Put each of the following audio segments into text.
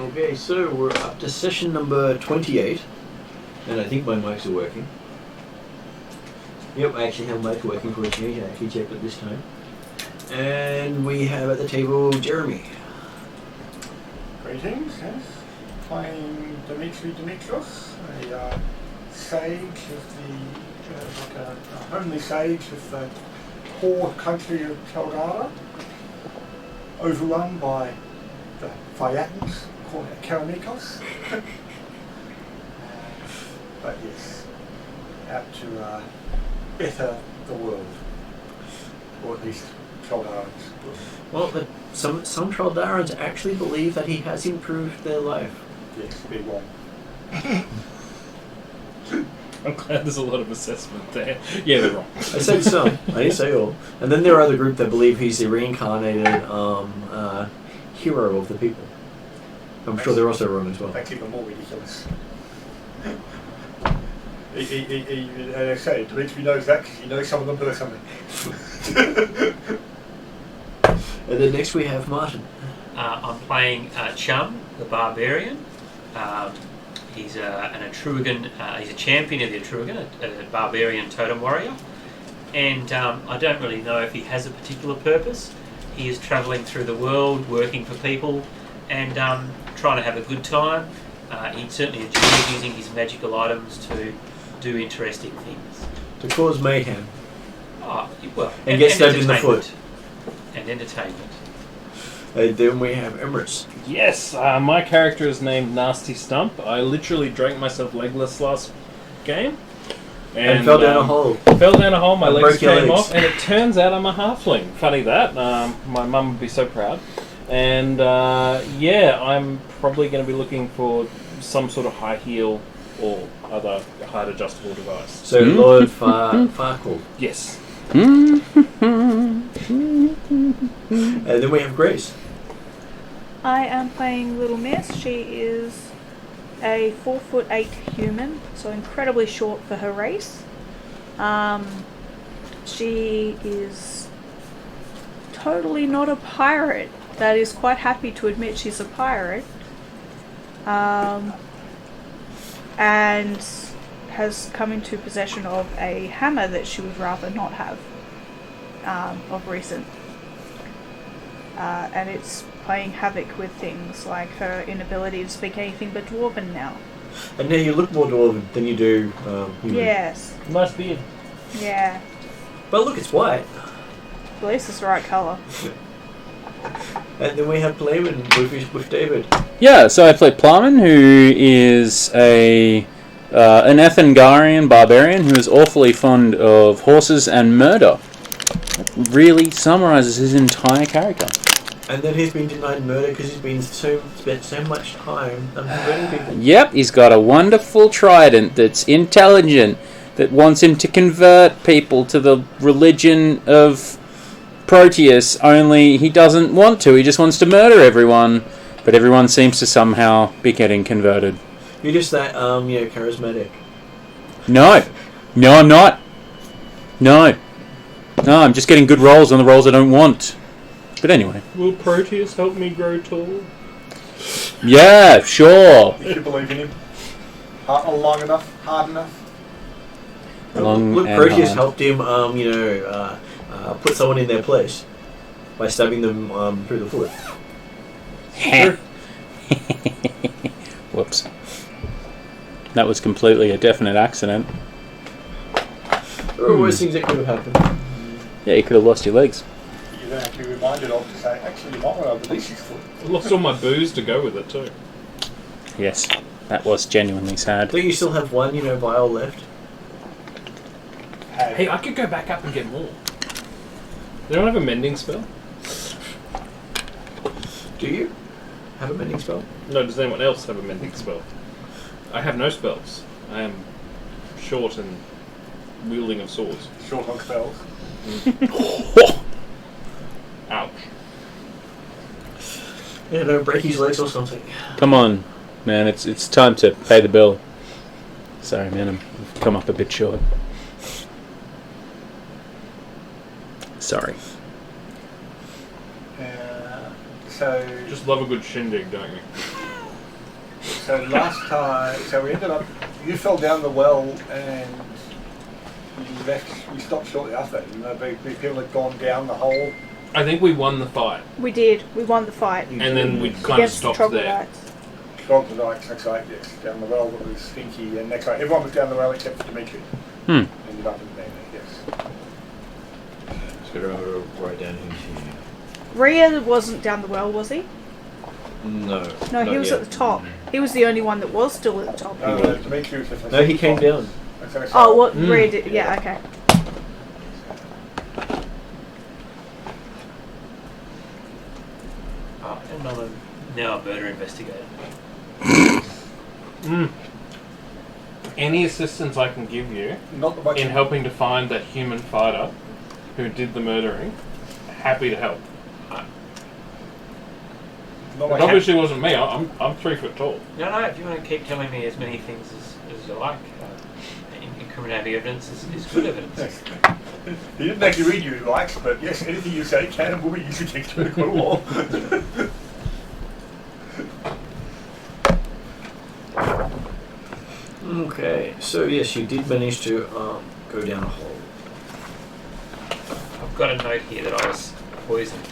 Okay, so we're up to session number 28. And I think my mics are working. Yep, I actually have mics working for a change. I actually checked it this time. And we have at the table Jeremy. Greetings, yes. Playing Dimitrios, a sage of the, like a homely sage of the poor country of Caldara, overrun by the Phaeacians, called Karameikos. But yes, out to better the world, or at least Caldarans. Well, some Troldarans actually believe that he has improved their life. Yes, big one. I'm glad there's a lot of assessment there. Yeah, they're wrong. I said some. I didn't say all. And then there are other group that believe he's the reincarnated hero of the people. I'm sure they're also wrong as well. That's even more ridiculous. As I say, Dimitri knows that because he knows some of them personally. And then next we have Martin. I'm playing Chum, the Barbarian. He's an Etrugan. He's a champion of the Etrugan, a barbarian totem warrior. And I don't really know if he has a particular purpose. He is travelling through the world, working for people, and trying to have a good time. He certainly enjoys using his magical items to do interesting things. To cause mayhem. Oh, well, And get stabbed in the foot. And entertainment. And then we have Emrys. Yes, my character is named Nasty Stump. I literally drank myself legless last game. And fell down a hole. Fell down a hole, my And legs broke your came legs. off, and it turns out I'm a halfling. Funny that. My mum would be so proud. And yeah, I'm probably going to be looking for some sort of high heel or other height adjustable device. So Lord Farquhar. Yes. And then we have Grace. I am playing Little Miss. She is a 4'8" human, so incredibly short for her race. She is totally not a pirate, that is quite happy to admit she's a pirate. And has come into possession of a hammer that she would rather not have of recent. And it's playing havoc with things like her inability to speak anything but Dwarven now. And now you look more dwarven than you do human. Yes. Nice beard. Yeah. But look, it's white. At least it's the right colour. And then we have Playman with David. Yeah, so I play Plowman, who is an Ethengarian barbarian who is awfully fond of horses and murder. That really summarises his entire character. And then he's been denied murder because he's been spent so much time converting people. Yep, he's got a wonderful trident that's intelligent, that wants him to convert people to the religion of Proteus, only he doesn't want to. He just wants to murder everyone, but everyone seems to somehow be getting converted. You're just that, charismatic. No, I'm not. No, I'm just getting good rolls on the rolls I don't want. But anyway. Will Proteus help me grow tall? Yeah, sure. You should believe in him. Long enough, hard enough. Look, Proteus helped him, put someone in their place by stabbing them through the foot. Whoops. That was completely a definite accident. There are worse things that could have happened. Yeah, you could have lost your legs. You're going to have to be reminded of to say, actually, you might want to release his foot. I lost all my booze to go with it too. Yes, that was genuinely sad. Don't you still have one, vial left? Hey, I could go back up and get more. They don't have a mending spell? Do you have a mending spell? No, does anyone else have a mending spell? I have no spells. I am short and wielding of swords. Short on spells. Ouch. Yeah, don't break his legs or something. Come on, man, it's time to pay the bill. Sorry, man, I've come up a bit short. Sorry. So Just love a good shindig, don't you? So last time, so we ended up, you fell down the well and you left, we stopped shortly after. You know, people had gone down the hole. I think we won the fight. We did. We won the fight. And then we kind of Against the stopped there. troglodytes. Troglodytes, that's right, yes, down the well that was stinky, and that's right, everyone was down the well except for Dimitri. Ended up in there, yes. Just gotta remember to write down who's here. Rhea wasn't down the well, was he? No. No, he was at the top. He was the only one that was still at the top. No, Dimitri was just No, he came down. Oh, what? Rhea did. Yeah, okay. Now a murder investigator. Any assistance I can give you Not much in helping to find that human fighter who did the murdering, happy to help. not It much obviously wasn't me. I'm 3 foot tall. No, if you want to keep telling me as many things as you like, incriminating evidence is good evidence. He didn't actually read you likes, but yes, anything you say can and will be used against you in a court of law. Okay, so yes, you did manage to go down a hole. I've got a note here that I was poisoned.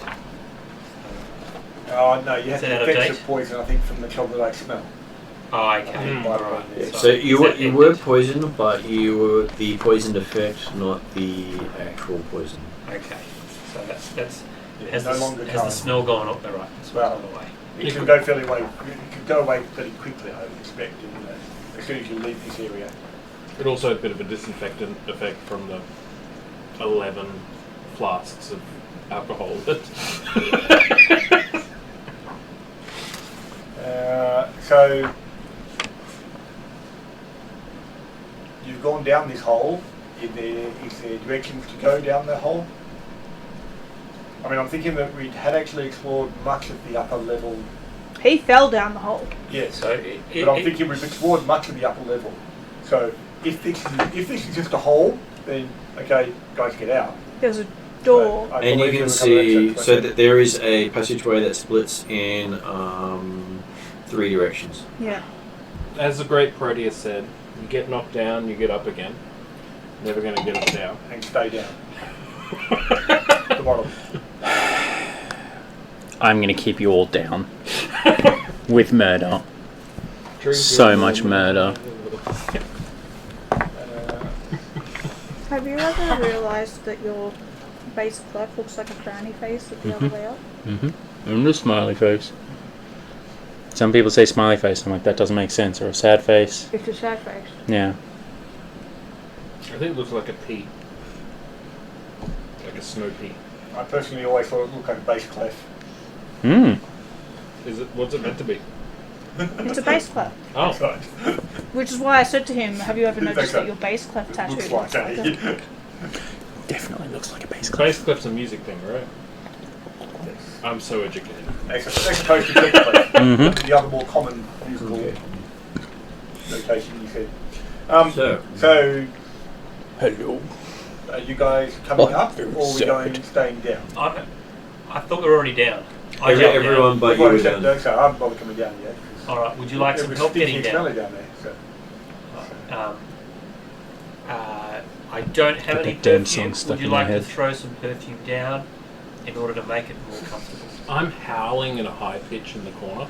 Oh no, you Is have that the out of effects date? of poison, I think, from the troglodyte smell. Oh, okay. Alright. Yeah. So you Is that were ended? poisoned, but you were the poisoned effect, not the actual poison. Okay. So that's Yeah, has, no the, longer has the current. smell gone up the right? It's Well, gone away. It could go fairly away. It could go away fairly quickly, I would expect, as soon as you leave this area. It also had a bit of a disinfectant effect from the 11 flasks of alcohol. So you've gone down this hole. Is there directions to go down the hole? I mean, I'm thinking that we had actually explored much of the upper level. He fell down the hole. Yes, So but I'm thinking we've explored much of the upper level. So if this is just a hole, then okay, guys, get out. There's a door. I And you believe can there see, was so that there is a passageway that splits in 3 directions. Yeah. As the great Proteus said, you get knocked down, you get up again. Never going to get us down. and stay down. The bottom. I'm going to keep you all down with murder. So much murder. Have you ever realised that your base clef looks like a frowny face with the other way up? And a smiley face. Some people say smiley face. I'm like, that doesn't make sense. Or a sad face. It's a sad face. Yeah. I think it looks like a pea. Like a snow pea. I personally always thought it looked like a bass clef. Hmm. What's it meant to be? It's a bass clef. Oh. Right. Which is why I said to him, have you ever noticed Okay. that your bass clef tattoo Looks looks like like that. a... Definitely looks like a bass clef. Bass clef's a music thing, right? Yes. I'm so educated. As opposed to bass clef. Mhm. The other more common musical Okay. notation you said. So, Hello. Are you guys coming up, or are we so going staying down? I thought we were already down. I jumped everyone but you were down. No, so I haven't bothered coming down yet. All right. Would you like some It was help stinky getting and down? smelly down there. So. I don't have Got any that damn perfume. song stuck Would you in my like to head. throw some perfume down in order to make it more comfortable? I'm howling at a high pitch in the corner.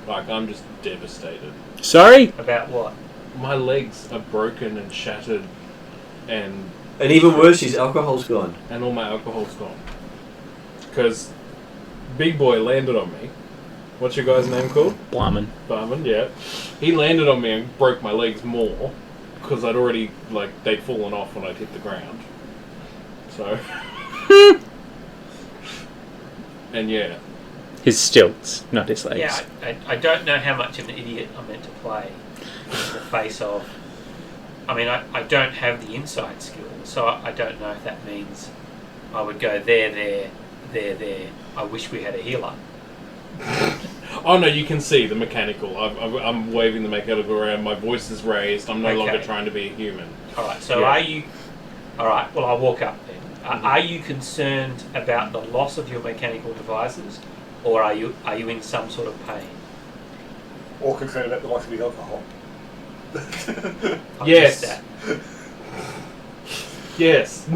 Like, I'm just devastated. Sorry? About what? My legs are broken and shattered, and even worse, his alcohol's gone. all my alcohol's gone. Because Big Boy landed on me. What's your guy's name called? Blarman. Barman, yeah. He landed on me and broke my legs more, because I'd already, they'd fallen off when I'd hit the ground. So... and yeah. His stilts, not his legs. Yeah, I don't know how much of an idiot I'm meant to play in the face of... I mean, I don't have the insight skill, so I don't know if that means I would go there. I wish we had a healer. Oh no, you can see the mechanical. I'm waving the mechanical around. My voice is raised. I'm no longer trying to be a human. All right. So Yeah. are you? All right. Well, I'll walk up then. Are you concerned about the loss of your mechanical devices, or are you in some sort of pain? or concerned about the loss of his alcohol. Yes. Yes.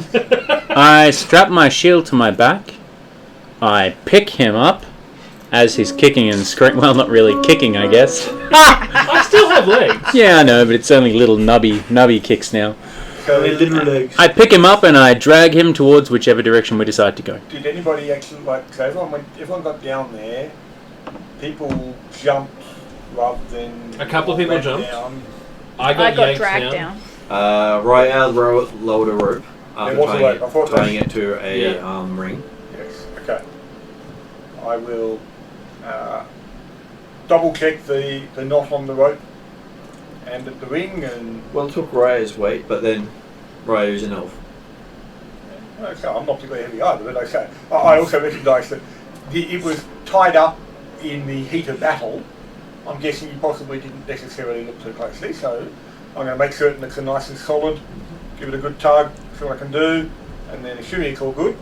I strap my shield to my back. I pick him up as he's kicking and screaming. Well, not really kicking, I guess. I still have legs. Yeah, I know, but it's only little nubby kicks now. So, Little legs. I pick him up and I drag him towards whichever direction we decide to go. did anybody actually so everyone got down there? People jumped rather than A couple of people ran jumped. down. I I got got yanked dragged down. down. Ryan lowered a rope after There was a rope. I thought tying it to a Yeah. ring. Yes. Okay. I will double check the knot on the rope and at the ring, and Well, it took Raya's weight, but then Raya's an elf. okay, I'm not particularly heavy either. But okay, I also recognise that it was tied up in the heat of battle. I'm guessing you possibly didn't necessarily look too closely, so I'm going to make certain it's a nice and solid. Give it a good tug, see what I can do, and then assuming it's all good,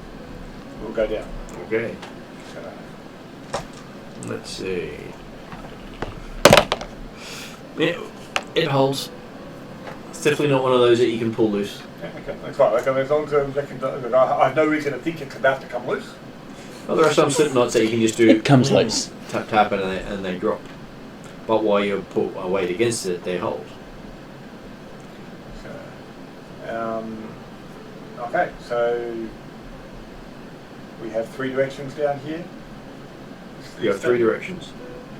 we'll go down. Okay. So, Let's see. It holds. It's definitely not one of those that you can pull loose. okay, that's fine. Okay, as long as I have no reason to think it's about to come loose. Well, there are some slip knots that you can just do. It comes loose. Tap tap and they drop. But while you put a weight against it, they hold. So, okay, so we have 3 directions down here. You have 3 directions.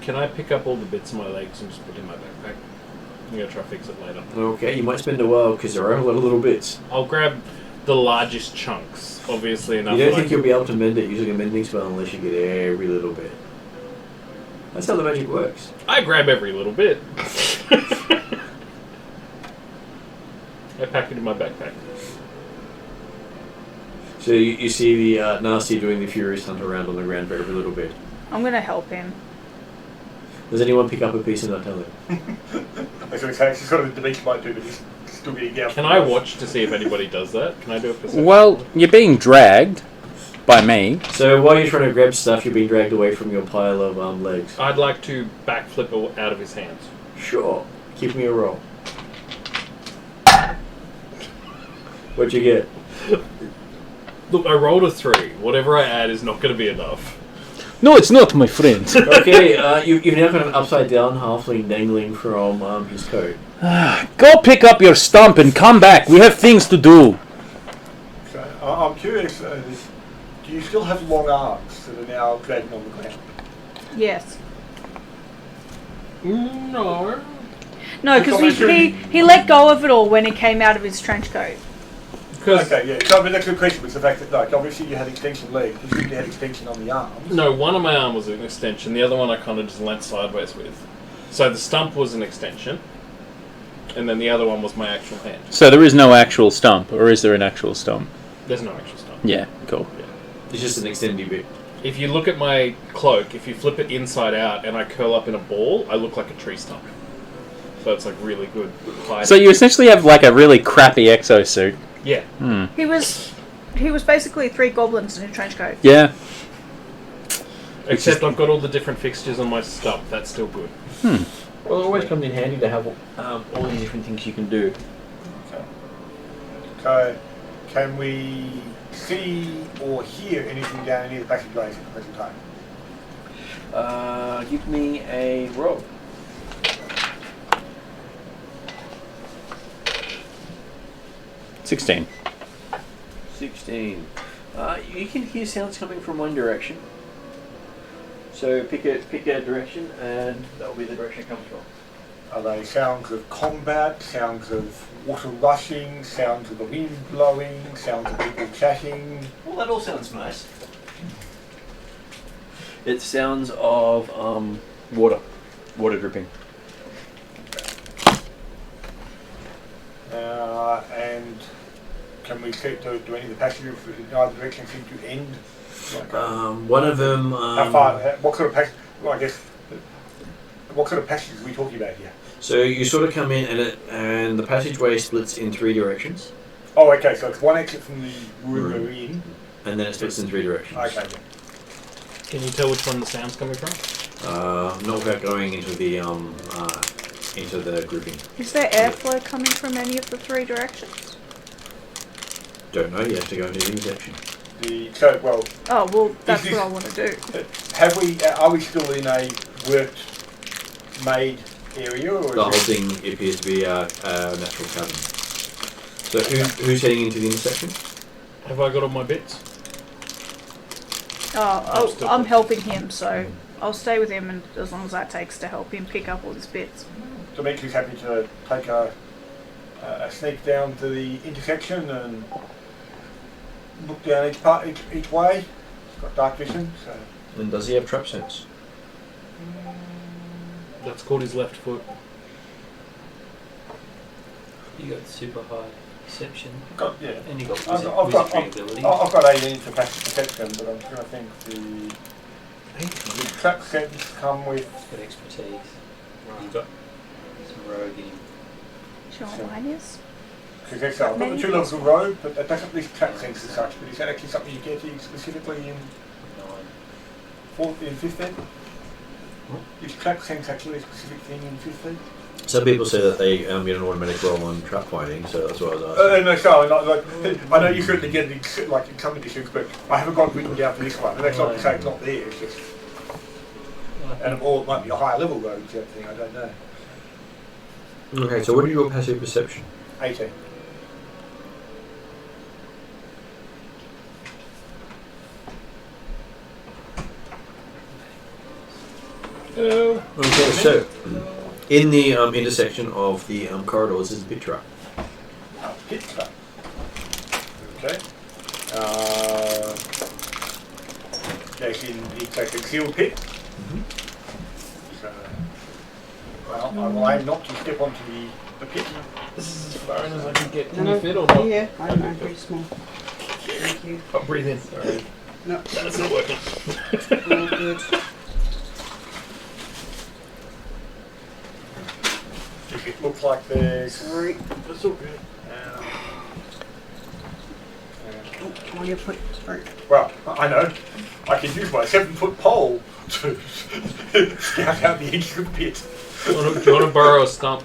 Can I pick up all the bits of my legs and just put in my backpack? I'm going to try to fix it later. Okay, you might spend a while because there are a lot of little bits. I'll grab the largest chunks, obviously enough. You don't that think you'll be able to mend it using a mending spell unless you get every little bit. That's how the magic works. I grab every little bit. I pack it in my backpack. So you see the Nasty doing the furious hunt around on the ground for every little bit. I'm gonna help him. Does anyone pick up a piece and not tell him? I was going to say, it's sort of the beach might do, but he's still getting down. Can I watch to see if anybody does that? Can I do a perception? Well, you're being dragged by me. So while you're trying to grab stuff, you're being dragged away from your pile of legs. I'd like to backflip out of his hands. Sure. Give me a roll. What'd you get? Look, I rolled a 3. Whatever I add is not going to be enough. No, it's not, my friend. Okay, you've now got an upside down halfling dangling from his coat. Go pick up your stump and come back. We have things to do. So, I'm curious, do you still have long arms that are now dragging on the ground? Yes. No. No, because he let go of it all when he came out of his trench coat. Okay, yeah. So, I mean, that's a good question. Was the fact that, like, obviously you had extension legs, you shouldn't have extension on the arms. No, one of my arm was an extension. The other one I kind of just leant sideways with. So the stump was an extension, and then the other one was my actual hand. So there is no actual stump, or is there an actual stump? There's no actual stump. Yeah, cool. It's just an extendy bit. If you look at my cloak, if you flip it inside out and I curl up in a ball, I look like a tree stump. So it's like really good hiding. So you essentially have like a really crappy exosuit. Yeah. He was basically 3 goblins in a trench coat. Yeah. Except I've got all the different fixtures on my stump. That's still good. Well, it always comes in handy to have all these different things you can do. Okay. So, can we see or hear anything down any of the passageways at the present time? Give me a roll. $16. 16. You can hear sounds coming from one direction. So pick a direction, and that will be the direction it comes from. Are they sounds of combat, sounds of water rushing, sounds of the wind blowing, sounds of people chatting? Well, that all sounds nice. It's sounds of water dripping. And can we see, do any of the passages in either direction seem to end? Like, One of them. how far? What sort of passage? Well, I guess. What sort of passages are we talking about here? So you sort of come in, and the passageway splits in 3 directions, Oh, okay. So it's one exit from the room we're in. and then it splits in 3 directions. Okay. Then. Can you tell which one the sound's coming from? Not without going into the grouping. Is there airflow coming from any of the three directions? Don't know. You have to go into the intersection. Oh well, that's what I want to do. Have we? Are we still in a worked, made area, or The whole thing appears to be a natural cabin. So who's heading into the intersection? Have I got all my bits? I'm helping him, so I'll stay with him, and as long as that takes to help him pick up all his bits. Dimitri's happy to take a sneak down to the intersection and look down each way. He's got dark vision, so. And does he have trap sense? That's called his left foot. You got super high perception. Yeah. And you got I've got ability. I've got 18 for passive perception, but I'm trying to think the trap sense come with. Got expertise. You've got some rogue in him. Do you know what mine is? Because I've got the 2 levels of rogue, but that doesn't list trap sense as such. But is that actually something you get specifically in 15? Is trap sense actually a specific thing in 15? Some people say that they get an automatic roll on trap finding, so that's what I was asking. No, sorry, I know you certainly get it in some editions, but I haven't got it written down for this one. And that's not to say it's not there, it's just. Or it might be a higher level rogue type thing, I don't know. Okay, so what are your passive perception? 18. Okay, so in the intersection of the corridors is a pit trap. Pit trap. Okay. It's a concealed pit. Mm-hmm. So, well, I will aim not to step onto the pit. This is as far in as I can get. Can you fit or not? Yeah, I'm very small. Thank you. Oh, breathe in. Sorry. No, That's not working. all good. It looks like there's. Sorry. That's all good. Oh, come on, you put. Sorry. Well, I know. I can use my 7-foot pole to scout out the edge of the pit. Do you want to borrow a stump?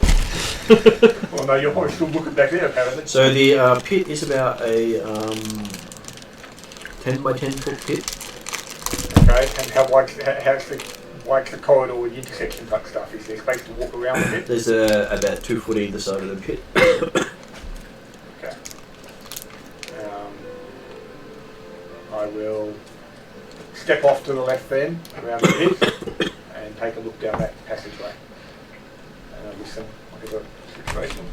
Well, no, you're probably still looking back there, apparently. So the pit is about a 10 by 10 foot pit. Okay, and how's the corridor with the intersection type stuff? Is there space to walk around with it? There's about 2 foot either side of the pit. Okay. I will step off to the left then, around the pit, and take a look down that passageway. And I'll listen, whatever situation.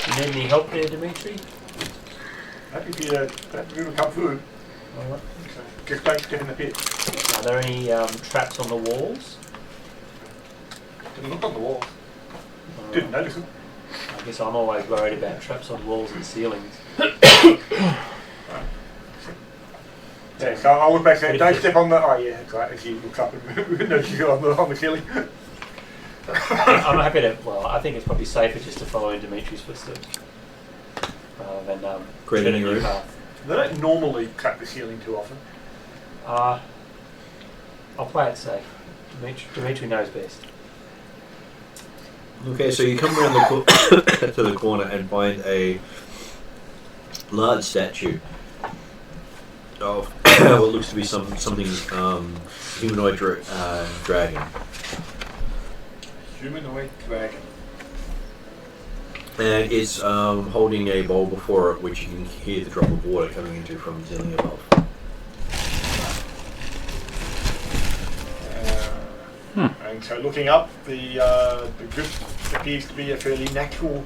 You need any help there, Dimitri? Happy for you to come through. Alright. So just don't step in the pit. Are there any traps on the walls? Didn't look on the wall. Didn't notice them. I guess I'm always worried about traps on walls and ceilings. Yeah, so I'll look back and say, don't step on the. Oh, yeah, that's right. As he looks up and notices you on the ceiling. I'm happy to. Well, I think it's probably safer just to follow in Dimitri's footsteps rather than Create tread a a new new route. path. They don't normally cut the ceiling too often. I'll play it safe. Dimitri knows best. Okay, so you come around to the corner and find a large statue of what looks to be something humanoid dragon. Humanoid dragon. And it's holding a bowl before it, which you can hear the drop of water coming into from the ceiling above. And so looking up, the grip appears to be a fairly natural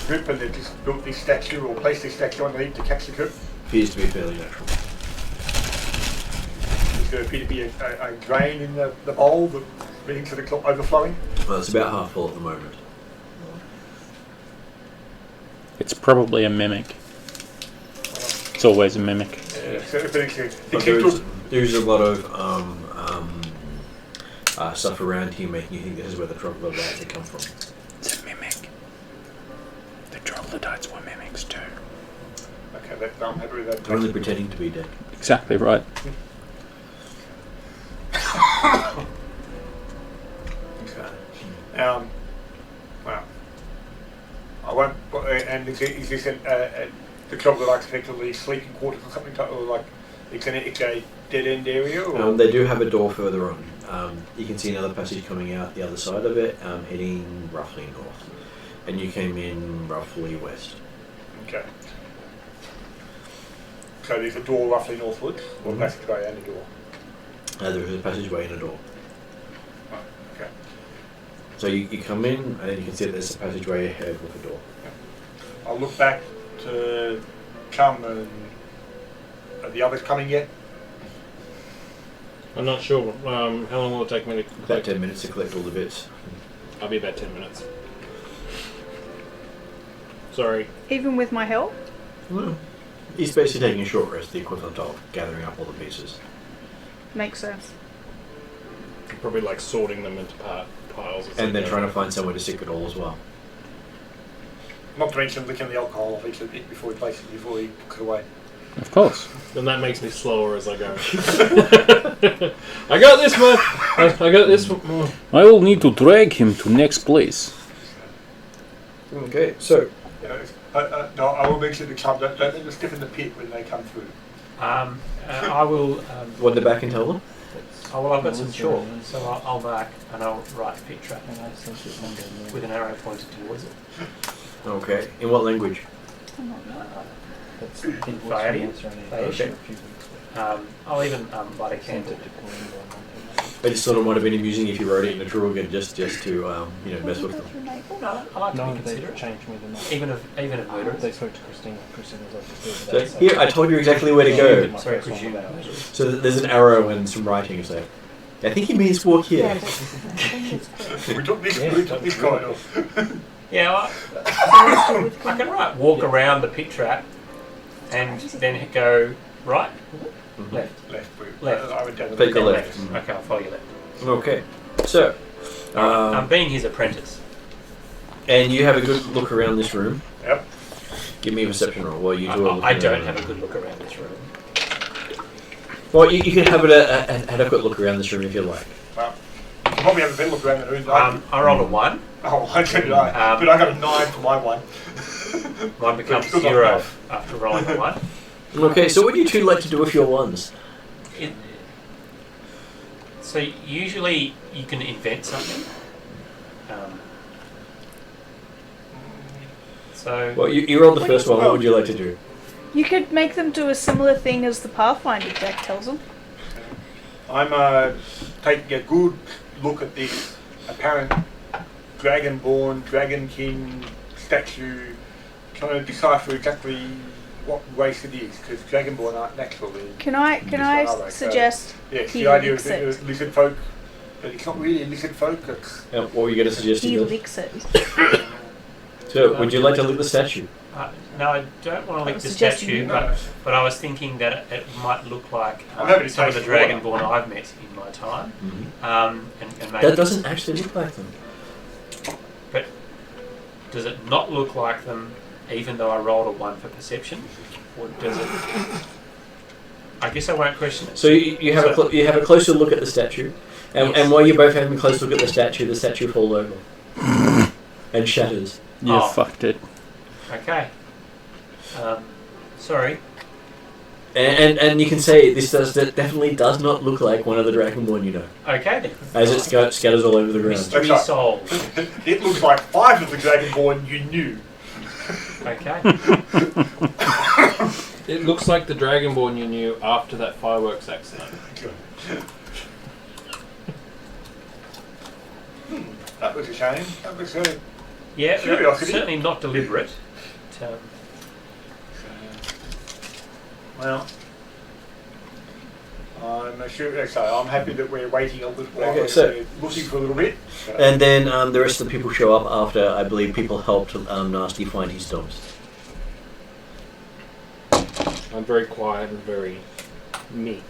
grip, and they've just built this statue or placed this statue underneath to catch the grip. Appears to be fairly natural. Does there appear to be a drain in the bowl that means that it's not overflowing? Well, it's about half full at the moment. It's probably a mimic. It's always a mimic. Yeah. So if it's But there's a lot of stuff around here making you think this is where the troglodytes come from. It's a mimic. The troglodytes were mimics too. okay, I'm happy with that. They're only pretending to be dead. Exactly right. Well, I won't. And is this the troglodytes effectively sleeping quarters or something, or like it's a dead end area? Or? They do have a door further on. You can see another passage coming out the other side of it, heading roughly north. And you came in roughly west. Okay. So there's a door roughly northwards, or a passageway and a door? There is a passageway and a door. Oh, okay. So you come in, and then you can see that there's a passageway ahead with a door. I'll look back to Chum and are the others coming yet? I'm not sure. How long will it take me to About collect? 10 minutes to collect all the bits. I'll be about 10 minutes. Sorry. Even with my help? Well, he's basically taking a short rest, the equivalent of gathering up all the pieces. Makes sense. Probably like sorting them into piles. And then trying to find somewhere to stick it all as well. Not to mention licking the alcohol off each of it before he puts it away. Of course. Then that makes me slower as I go. I got this one. I got this one. I will need to drag him to next place. Okay, so No, I will mention the Chum, don't let them stiffen the pit when they come through. I will. what the back and tell them? Oh, well, I've got some chalk, so I'll mark and I'll write pit trap with an arrow pointed towards it. Okay, in what language? Phaedian. Okay. I'll even light a candle. I just thought it might have been amusing if you wrote it in a Druigan just to mess with them. No, I like to No, be they considerate. changed me the name. Even of murderers. They spoke to Christina. Christina was like, just do So that. here, I told you exactly where to go. Sorry, could you? So there's an arrow and some writing. So I think he means walk here. We took this corridor. Yeah, I can walk around the pit trap and then go right, left. Left. I would down the Take a left. left. Okay, I'll follow you left. Okay, so I'm being his apprentice. and you have a good look around this room. Yep. Give me a perception roll while you do. I don't have a good look around this room. Well, you can have an adequate look around this room if you like. Well, you can probably have a better look around the room. I rolled a 1. Oh, I did right. But I got a 9 for my one. Mine becomes 0 after rolling a 1. Okay, so what do you two like to do with your ones? So usually you can invent something. Well, you rolled the first one. What would you like to do? You could make them do a similar thing as the Pathfinder deck tells them. I'm taking a good look at this apparent dragonborn, dragon king statue, trying to decipher exactly what race it is, because dragonborn aren't natural. Can I suggest Yes, he the idea licks of it? lizard folk, but it's not really a lizard folk. It's What were you going to suggest? He to licks it. So, would you like to lick the statue? no, I don't want to lick the suggesting statue, you- but I was thinking that it might look like I'm happy to some of the taste the water. dragonborn I've met in my time. Mm-hmm. And maybe That doesn't actually look like them. But does it not look like them, even though I rolled a 1 for perception, or does it? I guess I won't question it. So you have you have a closer look at the statue, and while you're both having a close look at the statue falls over and shatters. You Oh. fucked it. Okay. Sorry. And you can say that definitely does not look like one of the Dragonborn you know, Okay then. as it scatters all over the ground. Mystery That's solved. it looks like 5 of the dragonborn you knew. Okay. It looks like the Dragonborn you knew after that fireworks accident. That was a shame. That was a Yeah, Curiosity. certainly not deliberate. But, well. I'm sure. So I'm happy that we're waiting a little while. Okay, so- we're looking for a little bit. And then the rest of the people show up after I believe people helped Nasty find his stones. I'm very quiet and very meek.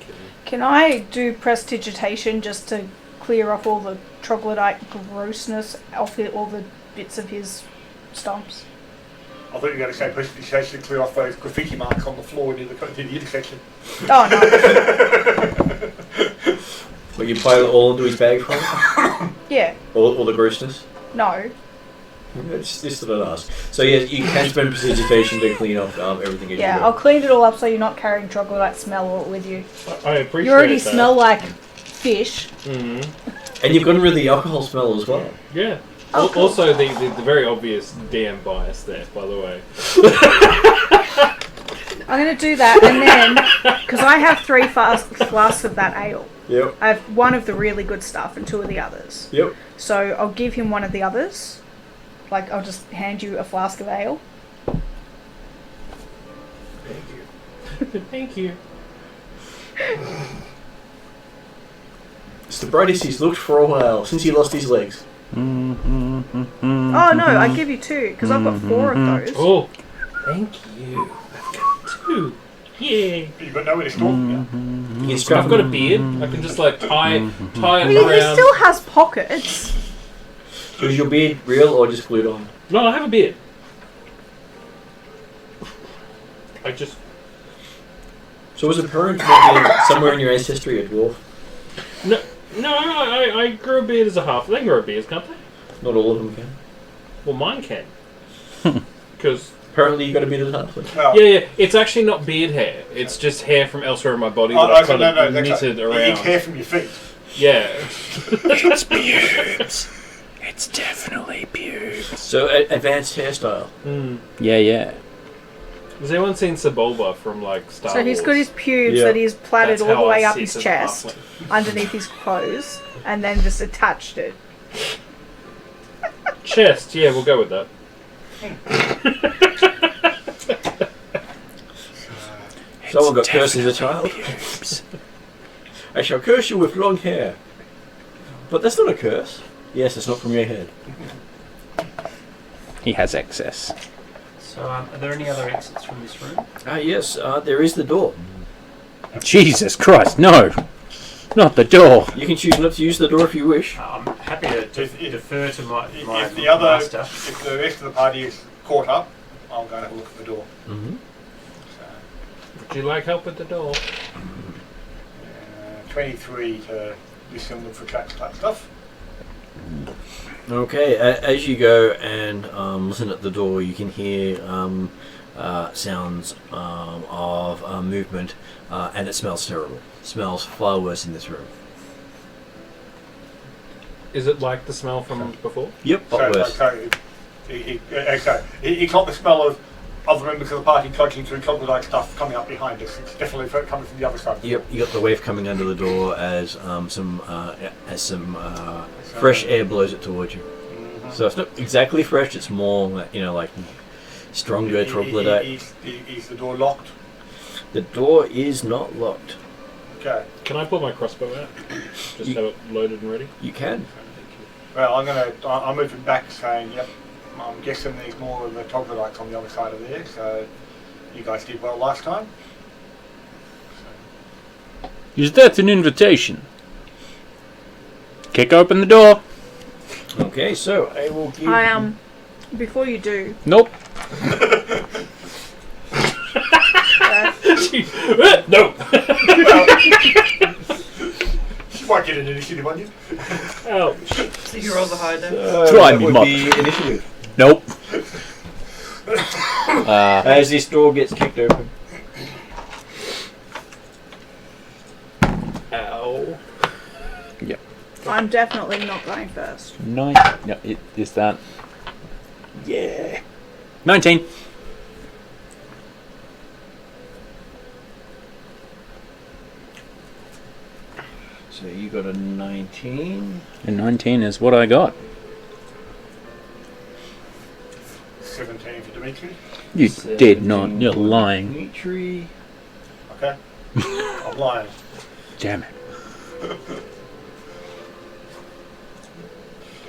Can I do prestidigitation just to clear off all the troglodyte grossness off all the bits of his stumps? I thought you were going to say prestidigitation to clear off those graffiti marks on the floor near the intersection. Oh no. But you pile it all into his bag for him? Yeah. All the grossness? No. Just thought I'd ask. So yeah, you can spend precipitation to clean off everything. As Yeah, you go. I'll clean it all up so you're not carrying troglodyte smell with you. I appreciate You already that. smell like fish. Mm-hmm. And you've gotten rid of the alcohol smell as well. Yeah. Oh, cool. Also, the very obvious DM bias there, by the way. I'm going to do that, and then, because I have 3 flasks of that ale. Yep. I have 1 of the really good stuff and 2 of the others. Yep. So I'll give him 1 of the others. Like, I'll just hand you a flask of ale. Thank you. Thank you. It's the brightest he's looked for a while since he lost his legs. Oh no, I give you 2, because I've got 4 of those. Oh, thank you. I've got 2. Yay. You've got nowhere to store them. You can strap I've got a beard. I can just like tie it Well, he around. still has pockets. So is your beard real or just glued on? No, I have a beard. I just. So was it parent somewhere in your ancestry a dwarf? No, I grew a beard as a half. They can grow beards, can't they? Not all of them can. Well, mine can. Because Apparently you got a beard as a halfling. No. yeah, it's actually not beard hair. It's just hair from elsewhere in my body that I've kind of knitted around. It's hair from your feet. Yeah. It's pubes. It's definitely pubes. So advanced hairstyle. Yeah. Has anyone seen Sebulba from like Star So Wars? he's got his pubes Yeah. that he's plaited That's all the how way I up sit his as a chest, halfling. underneath his clothes, and then just attached it. Chest, yeah, we'll go with that. Someone got cursed as a child. I shall curse you with long hair. But that's not a curse. Yes, it's not from your head. He has excess. So, are there any other exits from this room? Yes, there is the door. Jesus Christ, no! Not the door! You can choose not to use the door if you wish. I'm happy to defer to my If the other, master. if the rest of the party is caught up, I'm going to have a look at the door. Mm-hmm. So, Would you like help with the door? 23 to listen for tracks type stuff. Okay, as you go and listen at the door, you can hear sounds of movement, and it smells terrible. It smells far worse in this room. Is it like the smell from before? Yep, far worse. It's not the smell of other members of the party trudging through troglodyte stuff coming up behind us. It's definitely coming from the other side. Yep, you got the wave coming under the door as some fresh air blows it towards you. So it's not exactly fresh; it's more, like stronger troglodyte. Is the door locked? The door is not locked. Okay. Can I pull my crossbow out? Just have it loaded and ready? You can. Well, I'm moving back, saying, yep. I'm guessing there's more of the troglodytes on the other side of there. So you guys did well last time. Is that an invitation? Kick open the door. Okay, so I will give. Before you do, Nope. No! You might get an initiative on you. Ouch. So you roll the high then. Try that me, would mother. be initiative. Nope. As this door gets kicked open. Ow. Yep. I'm definitely not going first. 9. No, it is that. Yeah. 19. So you got a 19. And 19 is what I got. 17 for Dimitri. You did not. You're lying. Dimitri. Okay. I'm lying. Damn it.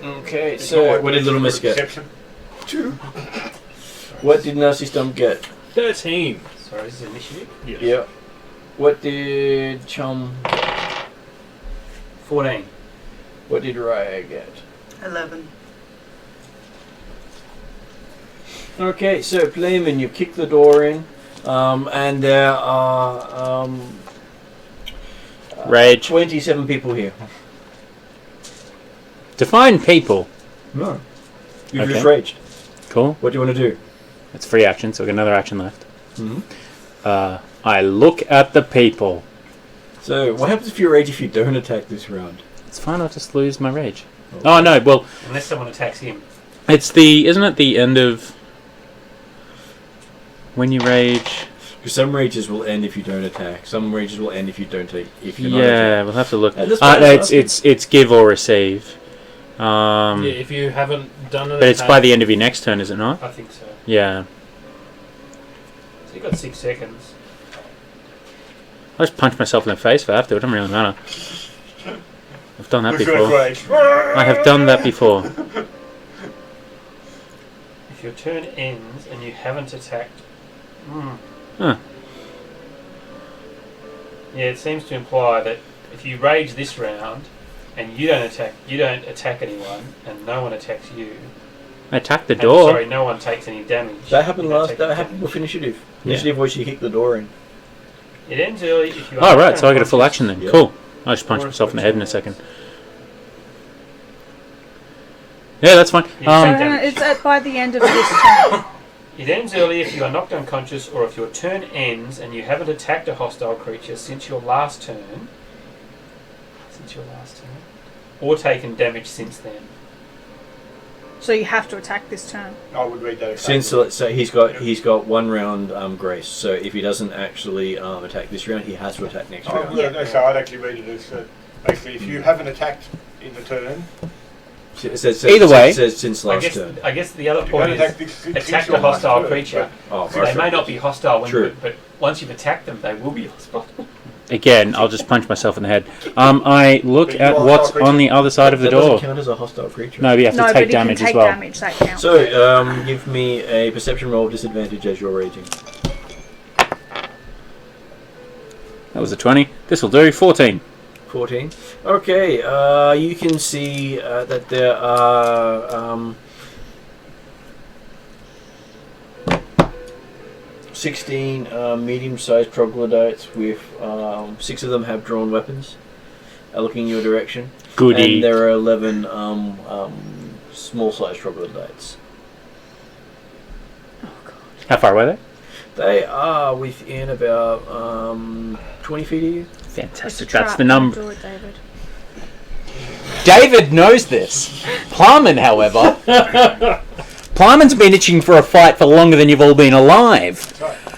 Okay, It's so not what did Little Miss get? Perception. 2. What did Nasty Stump get? 13. Sorry, this is initiative. Yes. Yeah. What did Chum? 14. What did Raya get? 11. Okay, so Playman, you kick the door in, and there are Rage. 27 people here. Define people. No. You've Okay. just raged. Cool. What do you want to do? It's free action, so I've got another action left. Mm-hmm. I look at the people. So, what happens if you rage if you don't attack this round? It's fine, I'll just lose my rage. Oh, no, well, Unless someone attacks him. isn't it the end of when you rage? Because some rages will end if you don't attack. Some rages will end if you don't take. If you're not Yeah, we'll have to look. That's fine, that's It's give or receive. Yeah, if you haven't done it, But it's by the end of your next turn, is it not? I think so. Yeah. So you got 6 seconds. I'll just punch myself in the face if I have to. It doesn't really matter. I've done that Who's gonna before. rage? I have done that before. If your turn ends and you haven't attacked... Huh. Yeah, it seems to imply that if you rage this round and you don't attack anyone, and no one attacks you. I attacked the and- door. Sorry, no one takes any damage. That happened you don't last. take That any happened damage. with initiative. Yeah. Initiative was you kick the door in. It ends early if you. Oh, right, so I get a full action then. Yeah. Cool. I'll just punch myself in the head in a second. Yeah, that's fine. You take damage. It's by the end of this turn. It ends early if you are knocked unconscious, or if your turn ends and you haven't attacked a hostile creature since your last turn. Or taken damage since then. So you have to attack this turn. I would read that. Since so he's got 1 round grace. So if he doesn't actually attack this round, he has to attack next round. Yeah. So I'd actually read it as basically if you haven't attacked in the turn, It says, Either way- it says since last turn. I guess the other you point don't is attack this, attack the hostile creature. Oh, So they may not be hostile, when True. but once you've attacked them, they will be hostile. Again, I'll just punch myself in the head. I look But you at are what's hostile on the other side of the That doesn't door. count as a hostile creature. No, but you have to No, but take you damage can take as well. damage, that counts. So give me a perception roll of disadvantage as you're raging. That was a 20. This will do. 14. 14. Okay, you can see that there are 16 medium-sized troglodytes with 6 of them have drawn weapons looking your direction. Goody. And there are 11 small-sized troglodytes. How far away are they? They are within about 20 feet of you. It's a Fantastic. trap. That's the Don't number. do it, David. David knows this. Plowman, however, Plowman's been itching for a fight for longer than you've all been alive.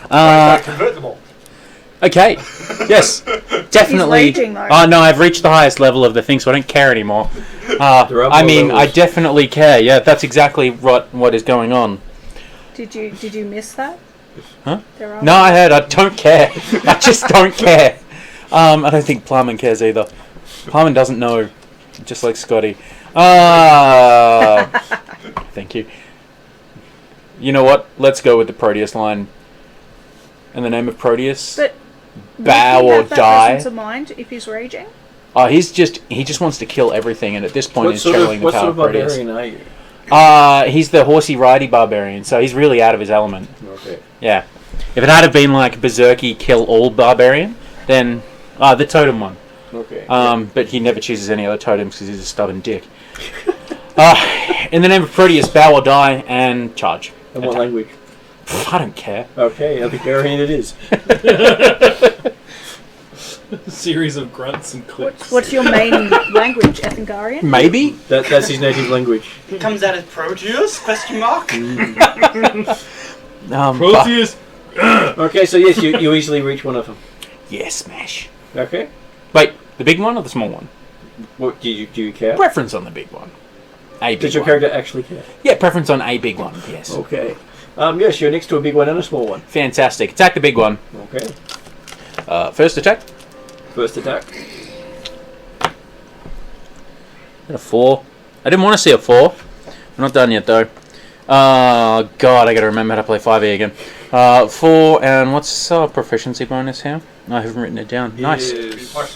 convert them all. Okay. Yes. Definitely. He's raging, though. Oh no, I've reached the highest level of the thing, so I don't care anymore. There are I more mean, I levels. definitely care. Yeah, that's exactly what is going on. Did you miss that? Huh? There are No, I heard. I don't care. I just don't care. I don't think Plowman cares either. Plowman doesn't know, just like Scotty. Thank you. You know what? Let's go with the Proteus line. In the name of Proteus, But bow would he or have that die. presence of mind if he's raging? Oh, he just wants to kill everything, and at this point, he's channeling the what power sort of of Proteus. barbarian are you? He's the horsey ridey barbarian, so he's really out of his element. Okay. Yeah. If it had have been like Berserky kill all barbarian, then the totem one. Okay. But he never chooses any other totems because he's a stubborn dick. In the name of Proteus, bow or die and charge. And what language? I don't care. Okay, barbarian it is. A series of grunts and clicks. What's your main language, Ethingarian? Maybe. That's his native language. Comes out as Proteus? Question mark. Proteus! Okay, so yes, you easily reach one of them. Yes, smash. Okay. Wait, the big one or the small one? What do you care? Preference on the big one. A big Does your one. character actually care? Yeah, preference on a big one. Yes. Okay. Yes, you're next to a big one and a small one. Fantastic. Attack the big one. Okay. First attack. First attack. A 4. I didn't want to see a 4. We're not done yet though. God, I gotta remember how to play 5e again. 4, and what's proficiency bonus here? I haven't written it down. Nice. Is plus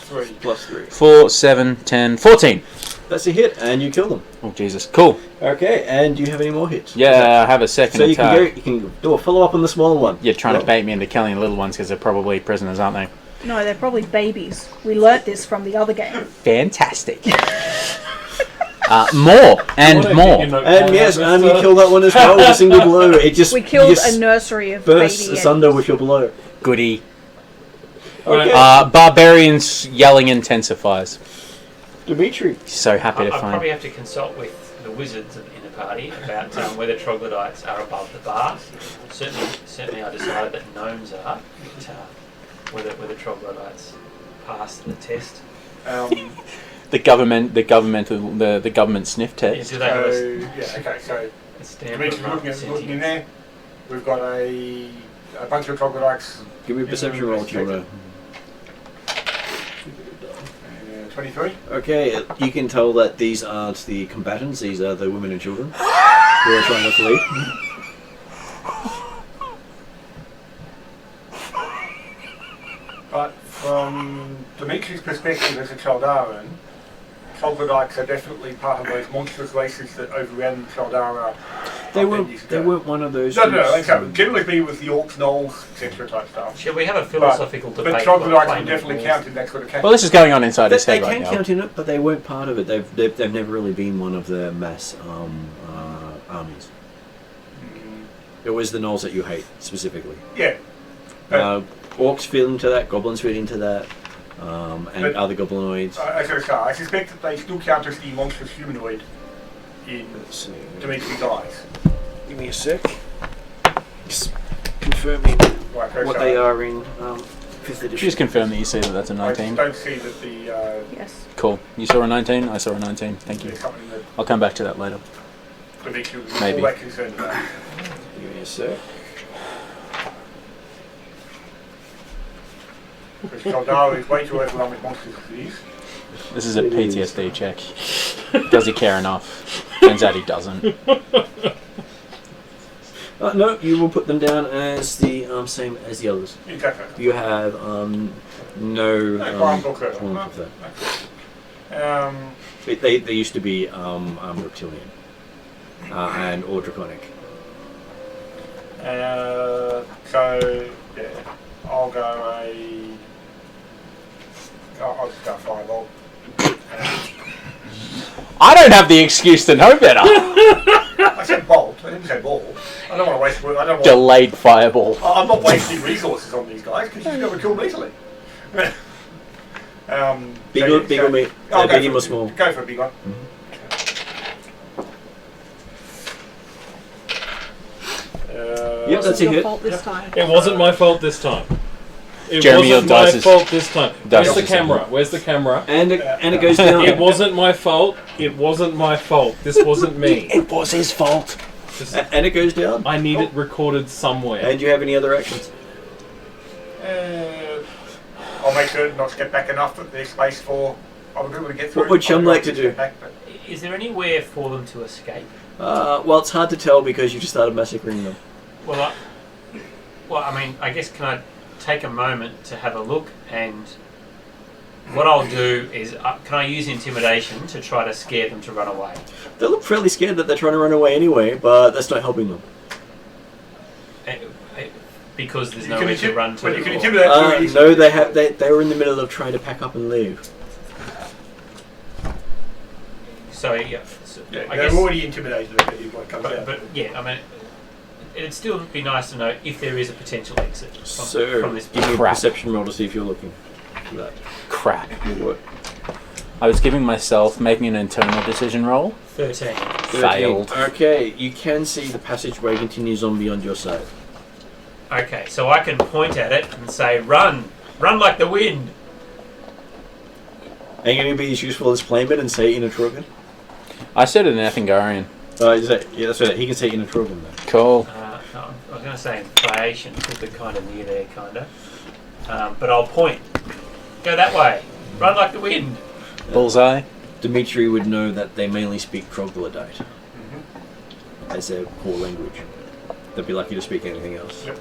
3. 4, 7, 10, 14. That's a hit, and you kill them. Oh, Jesus. Cool. Okay, and do you have any more hits? Yeah, I have a second So you attack. can do a follow up on the smaller one. You're trying to bait me into killing the little ones because they're probably prisoners, aren't they? No, they're probably babies. We learnt this from the other game. Fantastic. More and What a more. you know, And yes, and you Mr. kill that one as well with a single blow. It just We killed you just a nursery of bursts baby asunder enemies. with your blow. Goody. Okay. Barbarians yelling intensifies. Dimitri. So happy I to find. probably have to consult with the wizards in the party about whether troglodytes are above the bar. Certainly, I decided that gnomes are. But, whether troglodytes pass the test. The government sniff Yeah, test. do they have So a stamp Dimitri's of looking in sentience? there. We've got a bunch of troglodytes. Give me a perception roll if you want 23. Okay, you can tell that these aren't the combatants, these are the women and children who are trying to flee. But from Dimitri's perspective as a Chaldaran, troglodytes are definitely part of those monstrous races that overran Chaldara. They weren't one of those. No, groups. generally be with the orcs, gnolls, etc. type stuff. Shall we have a philosophical debate? But troglodytes about would definitely claiming count in that sort of category. Well, this is going on inside his They head right can now. count in it, but they weren't part of it. They've never really been one of the mass armies. It was the gnolls that you hate specifically. Yeah. Orcs fit into that, goblins fit into that, and other goblinoids. I suspect that they still count as the monstrous humanoid in Let's see. Dimitri's eyes. Give me a sec. Just confirming Right, what they are in 5th edition. Just confirm that you see that that's a I just 19. don't see that the Yes. Cool. You saw a 19? I saw a 19. Thank you. there's something that I'll come back to that later. Dimitri was Maybe. all that concerned about. Give me a sec. Because Chaldara is way too overrun with monsters as it is. This is a PTSD check. Does he care enough? Turns out he doesn't. No, you will put them down as the same as the others. Exactly. You have no qualms or curve. qualms with that. They used to be reptilian or draconic. So yeah, I'll just go fireball. I don't have the excuse to know better. I said bolt. I didn't say ball. I don't want to waste. I don't want. Delayed fireball. I'm not wasting resources on these guys because you're going to kill me easily. Big or me? Medium or small? Go for a big one. Yep, that's a Your hit. fault this time. It wasn't my fault this time. It Jeremy, wasn't your my dice is- fault this time. dice Where's the is camera? simple. Where's the camera? And it goes down. It wasn't my fault. It wasn't my fault. This wasn't me. It was his fault. And it goes down. I need it recorded somewhere. And do you have any other actions? I'll make sure not to get back enough that there's space for other people to get through. What would Chum like to do? Is there anywhere for them to escape? Well, it's hard to tell because you just started massacring them. Well, I mean, I guess can I take a moment to have a look, and what I'll do is, can I use intimidation to try to scare them to run away? They look fairly scared that they're trying to run away anyway, but that's not helping them. Because there's nowhere to run to. But you can or- intimidate them easily. No, they were in the middle of trying to pack up and leave. So yeah, Yeah, I they're guess. already intimidated if it comes out. But yeah, I mean, it'd still be nice to know if there is a potential exit from this. Give me a Crap. perception roll to see if you're looking for that. Crap. What? I was giving myself making an internal decision roll. 13. Failed. Okay, you can see the passageway continues on beyond your side. Okay, so I can point at it and say, "Run, run like the wind." Are you going to be as useful as Flameman and say it in a Trogan? I said it in Ethingarian. Yeah, that's right. He can say it in a Trogan then. Cool. No, I was going to say in Phaeacian, because we're kind of near there, kind of. But I'll point. Go that way. Run like the wind. Bullseye. Dimitri would know that they mainly speak Troglodyte as their core language. They'd be lucky to speak anything else. Yep.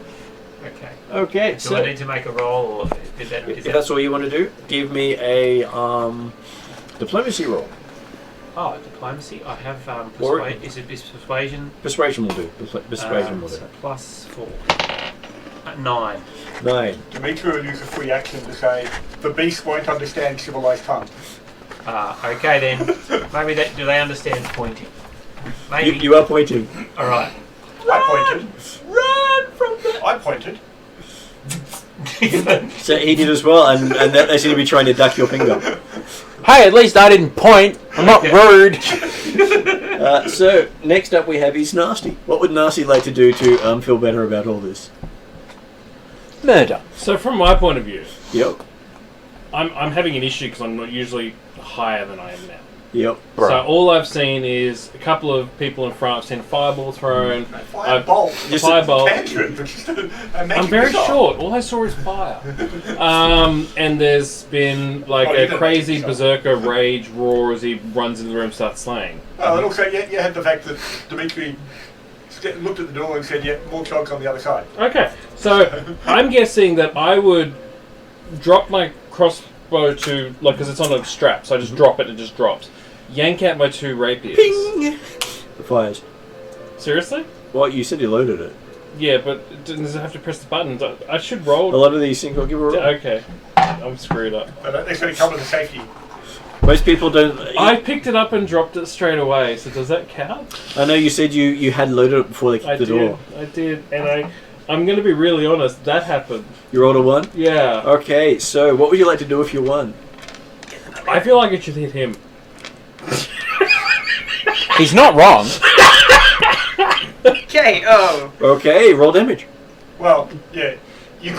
Okay. Okay, Do so I need to make a roll, or is that? if that's all you want to do, give me a diplomacy roll. Oh, diplomacy. I have Or- is it persuasion? Persuasion will do. Persuasion will do. So +4. 9. 9. Dimitri will use a free action to say, the beast won't understand civilized tongue. Okay then. Maybe do they understand pointing? Maybe. You are pointing. All right. I pointed. Run from the. I pointed. So he did as well, and they seem to be trying to duck your finger. Hey, at least I didn't point. I'm not rude. So next up we have is Nasty. What would Nasty like to do to feel better about all this? Murder. So from my point of view, Yep. I'm having an issue because I'm not usually higher than I am now. Yep. Right. So all I've seen is a couple of people in front. I've seen a fireball thrown. Fireball. Just Fireball. Tangent, but just a I'm very short. All I saw is fire. And there's been like you a didn't crazy make it, berserker rage roar as he runs in the room, starts slaying. Well, and also you had the fact that Dimitri looked at the door and said, "Yeah, more chogs on the other side." Okay, so I'm guessing that I would drop my crossbow to like because it's on a strap, so I just drop it and it just drops. Yank out my 2 rapiers. Ping! The fires. Seriously? Well, you said you loaded it. Yeah, but does it have to press the buttons? I should roll. A lot of these things will give a roll. Okay, I'm screwed up. But that's going to cover the safety. Most people don't. I picked it up and dropped it straight away. So does that count? I know you said you had loaded it before they kicked the door. I did, and I'm going to be really honest. That happened. You rolled a 1? Yeah. Okay, so what would you like to do if you won? I feel like it should hit him. He's not wrong. Okay, oh. Okay, roll damage. Well, yeah, you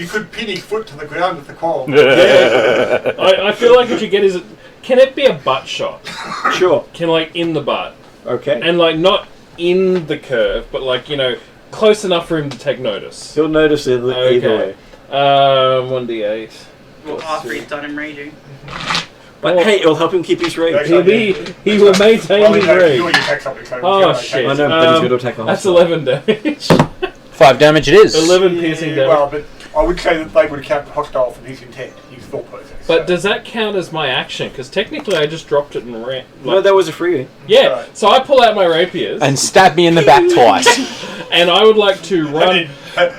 could pin his foot to the ground with the quarrel. I feel like it should get his. Can it be a butt shot? Sure. Can like in the butt, Okay. and like not in the curve, but like close enough for him to take notice. He'll notice it either way. 1d8. Well, after he's done him raging. But hey, it'll help him keep his rage. He will maintain Well, his you rage. already attacked something, so Oh okay. shit! I know, but he's going to attack the whole That's side. 11 damage. 5 damage it is. 11 piercing damage. Well, but I would say that they would count hostile from his intent, his thought process. But so. does that count as my action? Because technically I just dropped it and ran. No, that was a freebie. Yeah, Right. so I pull out my rapiers And stab me in the back twice. and I would like to run.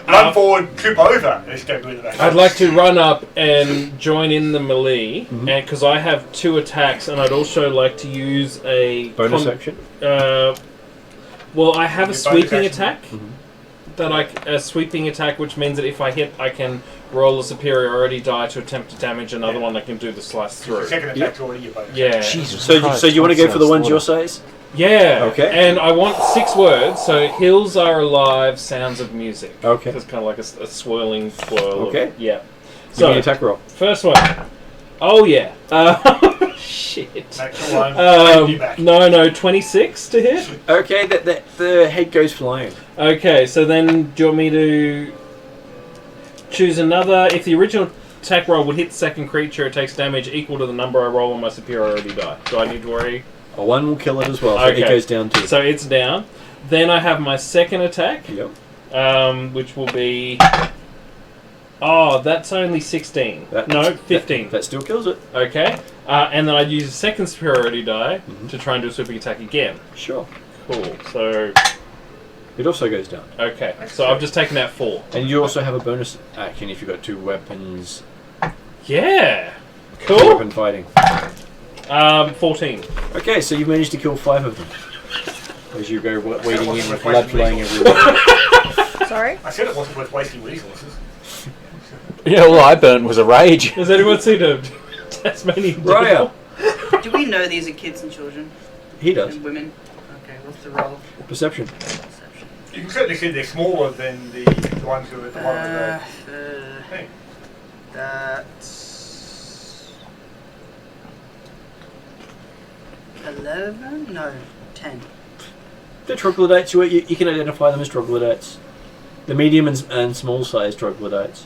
Run forward, trip over, and escape with the I'd like to run up and join in the melee, and because I have 2 attacks, and I'd also like to use a Bonus action. Well, I have a Your bonus sweeping action. attack. A sweeping attack, which means that if I hit, I can roll a superiority die to attempt to damage another one. I can do the slice The through. second attack's already your bonus. Yeah. Jesus So Christ, you want to go for the that ones sounds your size? Yeah. Okay. And I want 6 words. So hills are alive, sounds of music. Okay. It's kind of like a swirling twirl. Okay. Yeah. Give So me an attack roll. first one. Oh yeah. Shit. Natural one. You back. No, 26 to hit. Okay, the head goes flying. Okay, so then do you want me to choose another? If the original attack roll would hit the second creature, it takes damage equal to the number I roll on my superiority die. Do I need to worry? A 1 will kill it as well, so Okay. it goes down to. So it's down. Then I have my second attack, Yep. which will be. Oh, that's only 16. No, 15. That still kills it. Okay. And then I'd use a second superiority die to try and do a sweeping attack again. Sure. Cool. So, It also goes down. okay. So I've just taken out 4. And you also have a bonus action if you've got 2 weapons. Yeah. 2 Cool. weapon fighting. 14. Okay, so you managed to kill 5 of them. As you go wading in, worth blood wasting flying resources. everywhere. Sorry? I said it wasn't worth wasting resources. Yeah, all I burnt was a rage. Does anyone see the Tasmanian Raya. devil? Do we know these are kids and children He does. and women? Okay, what's the roll? Perception. Perception. You can certainly see they're smaller than the ones who are at the bottom of the thing. That's 11? No, 10. The troglodytes, you can identify them as troglodytes. The medium and small size troglodytes.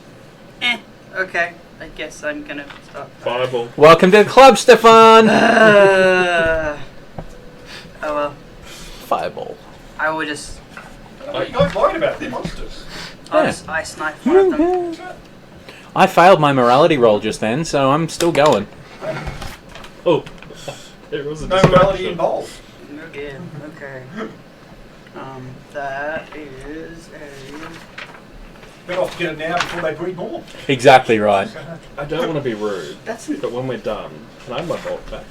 Okay, I guess I'm gonna stop. Fireball. Welcome to the club, Stefan! Oh well, Fireball. I will just. You guys worried about they're monsters. I'll Yeah. just ice knife one of them. I failed my morality roll just then, so I'm still going. Oh. There was a No morality distraction. involved. Again, okay. That is a. Better off to get them now before they breed more. Exactly right. I don't want to be rude, That's but when we're done, can I have my bolt back?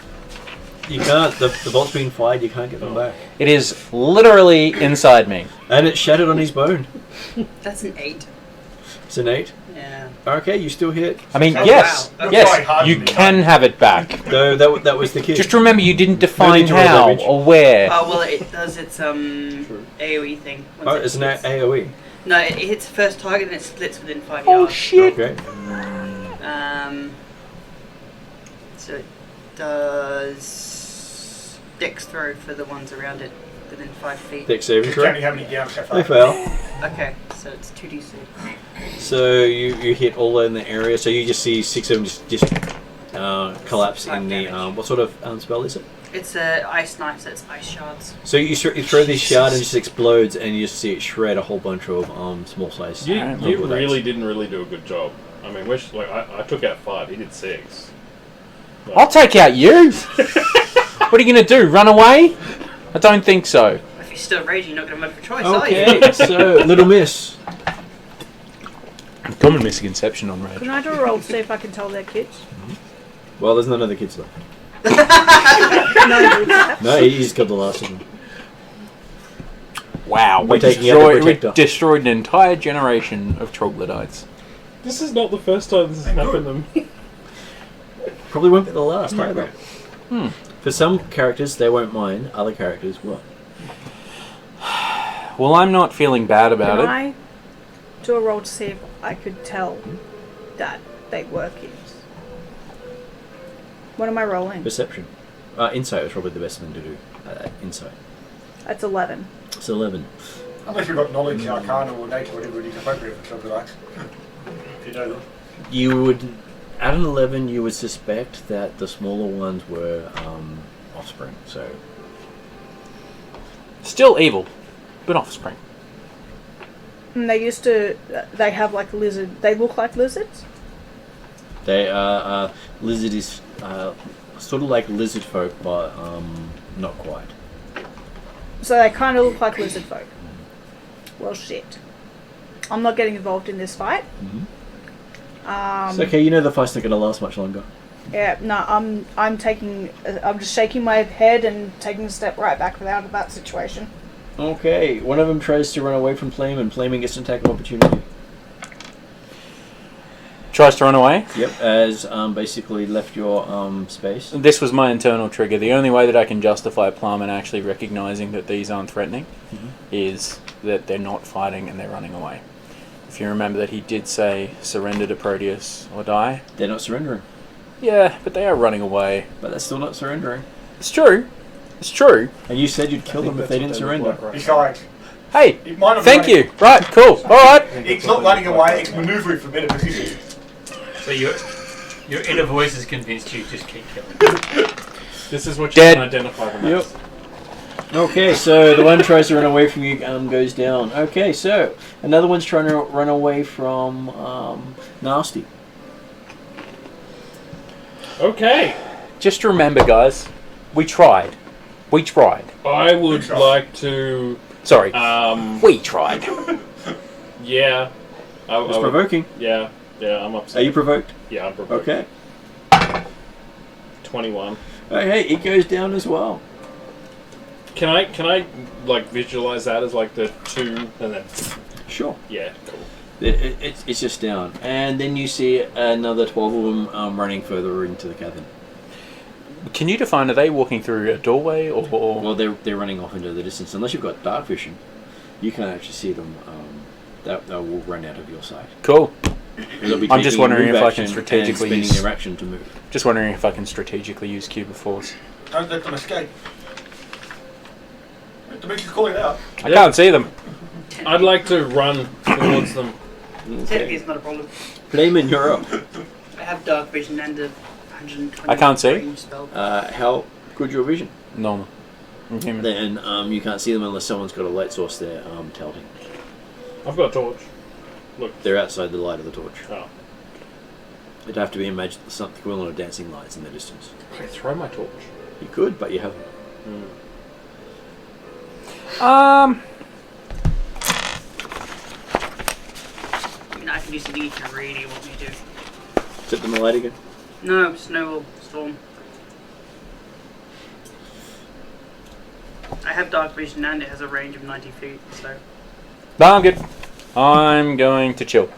You can't. The bolt's been fired. You can't get them back. It is literally inside me. And it's shattered on his bone. that's an 8. It's an 8. Yeah. Okay, you still hit. I mean, Oh, yes, wow. That's quite yes, hard you to be can done. have it back. No, that was the kid. Just remember, you didn't No define need to roll how damage. or where. Oh well, it does its AOE thing. Oh, it's an AOE. No, it hits the first target and it splits within 5 Oh yards. shit! Okay. So it does dex throw for the ones around it within 5 feet. Dex saving Tell me throw. how many down so They far. fail. Okay, so it's 2d6. So you hit all in the area. So you just see 6 of them just collapse in the. Damage. What sort of spell is it? It's a ice knife, so it's ice shards. So you throw this shard and it just explodes, and you just see it shred a whole bunch of small size. You little really dice. didn't really do a good job. I mean, I took out 5. He did 6. I'll take out you. What are you going to do? Run away? I don't think so. If you're still raging, you're not going to make a choice, are you? Okay, so Little Miss. Common misconception on rage. Can I do a roll to see if I can tell they're kids? Well, there's none of the kids left. No, perhaps. No, he's got the last of them. Wow, We're we taking out the protector. destroyed an entire generation of troglodytes. This is not the first time this has happened to me. Probably won't be the last either. Hmm. For some characters, they won't mind. Other characters will. Well, I'm not feeling bad about Can it. I do a roll to see if I could tell that they were kids? What am I rolling? Perception. Insight was probably the best thing to do. Insight. That's 11. It's 11. Unless you've got knowledge, arcana, or nature, whatever it is appropriate for troglodytes. If you know them. You would, at an 11, you would suspect that the smaller ones were offspring. So Still evil, but offspring. And they used to. They have like lizard. They look like lizards. they are lizard is sort of like lizard folk, but not quite. So they kind of look like lizard folk. Well, shit. I'm not getting involved in this fight. It's okay. You know the fight's not going to last much longer. Yeah, no, I'm taking. I'm just shaking my head and taking a step right back out of that situation. Okay, one of them tries to run away from Flame, and Flaming gets an attack of opportunity. Tries to run away. Yep, as basically left your space. This was my internal trigger. The only way that I can justify Plum and actually recognizing that these aren't threatening is that they're not fighting and they're running away. If you remember that he did say surrender to Proteus or die. They're not surrendering, Yeah, but they are running away. but they're still not surrendering. It's true. It's true. And you said you'd kill them if they didn't surrender. Besides, Hey, it might not be thank running- you. Right, cool. Alright. It's not running away, it's manoeuvring for better position. So your inner voice has convinced you just keep killing. This is what you Dead. can identify them as. Okay, so the one tries to run away from you, goes down. Okay, so another one's trying to run away from Nasty. Okay. Just remember, guys, we tried. We tried. I would like to. Sorry. We tried. Yeah. It's provoking. Yeah, I'm upset. Are you provoked? Yeah, I'm provoked. Okay. 21. Okay, it goes down as well. Can I like visualize that as like the 2 and then Sure. yeah, cool. It's just down. And then you see another 12 of them running further into the cavern. Can you define, are they walking through a doorway or... Well, they're running off into the distance. Unless you've got dark vision, you can't actually see them. They will run out of your sight. Cool. They'll be I'm just taking a wondering move if I action can strategically and use... spending their action to move. Just wondering if I can strategically use Cube of Force. Don't let them escape. Demetrius calling it out. I can't see them. I'd like to run towards them. Technically, it's not a problem. Flamin', you're up. I have dark vision and a 120 I can't see. range spell. How good your vision? Normal. I'm human. Then you can't see them unless someone's got a light source there touting. I've got a torch. Look. They're outside the light of the torch. Oh. It'd have to be something equivalent of dancing lights in the distance. I throw my torch. You could, but you haven't. can do something if you really want me to. Set them alight again. No, snow or storm. I have dark vision and it has a range of 90 feet, so. No, I'm good. I'm going to chill.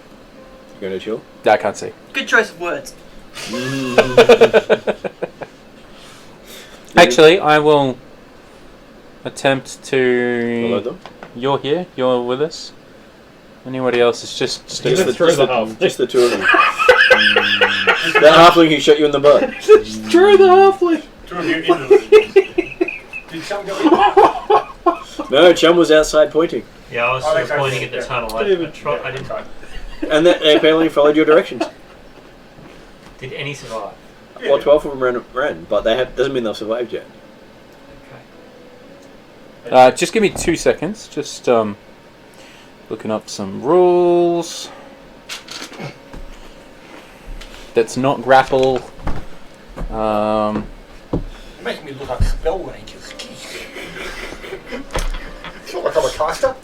You're going to chill? I can't see. Good choice of words. Actually, I will attempt Follow to. them? You're here. You're with us. Anybody else is just Just the- throw the half. Just the two of you. That halfling who shot you in the butt. Just throw the halfling. Two of you into the... Did some go in? No, Chum was outside pointing. Yeah, I was Oh, sort of that's pointing okay, at the yeah. tunnel. I didn't. Okay. And they apparently followed your directions. Did any survive? Well, 12 of them ran, but they doesn't mean they've survived yet. Okay. Just give me 2 seconds. Just looking up some rules. That's not grapple. You're making me look like spell rangers. It's not like I'm a caster.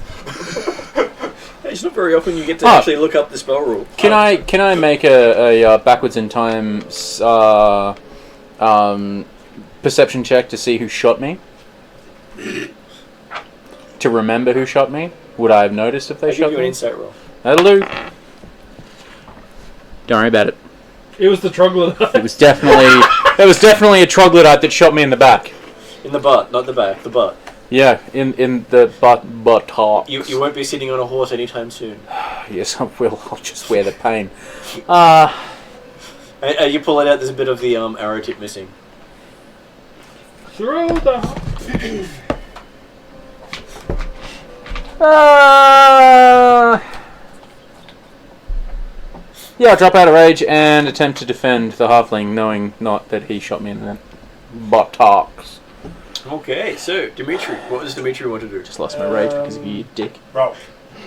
It's not very often you get to Oh. actually look up the spell rule. Can I make a backwards in time perception check to see who shot me? To remember who shot me? Would I have noticed if they I'll give shot you an me? insight roll. That'll do. Don't worry about it. It was the troglodyte. It was definitely a troglodyte that shot me in the back. In the butt, not the back, the butt. Yeah, in the buttock. You won't be sitting on a horse anytime soon. Yes, I will. I'll just wear the pain. You pull it out, there's a bit of the arrow tip missing. Throw the. Yeah, I'll drop out of rage and attempt to defend the halfling, knowing not that he shot me in the buttocks. Okay, so Dimitri, what does Dimitri want to do? Just lost my rage because of you, dick. Well,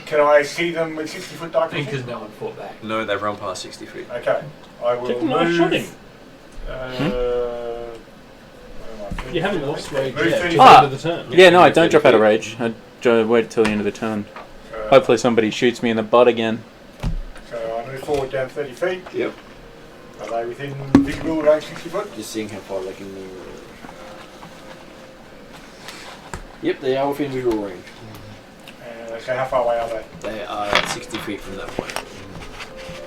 can I see them with 60-foot dark I think vision? because no one fought back. No, they've run past 60 feet. Okay. I will Check I shot him. where am I? You haven't lost rage Move yet. 30 Just Ah. end of the turn. Yeah, no, I don't drop out of rage. I wait till the end of the turn. So, Hopefully somebody shoots me in the butt again. So I move forward down 30 feet. Yep. Are they within visible range 60 foot? Just seeing how far they can move. Yep, they are within visual range. So how far away are they? They are at 60 feet from that point.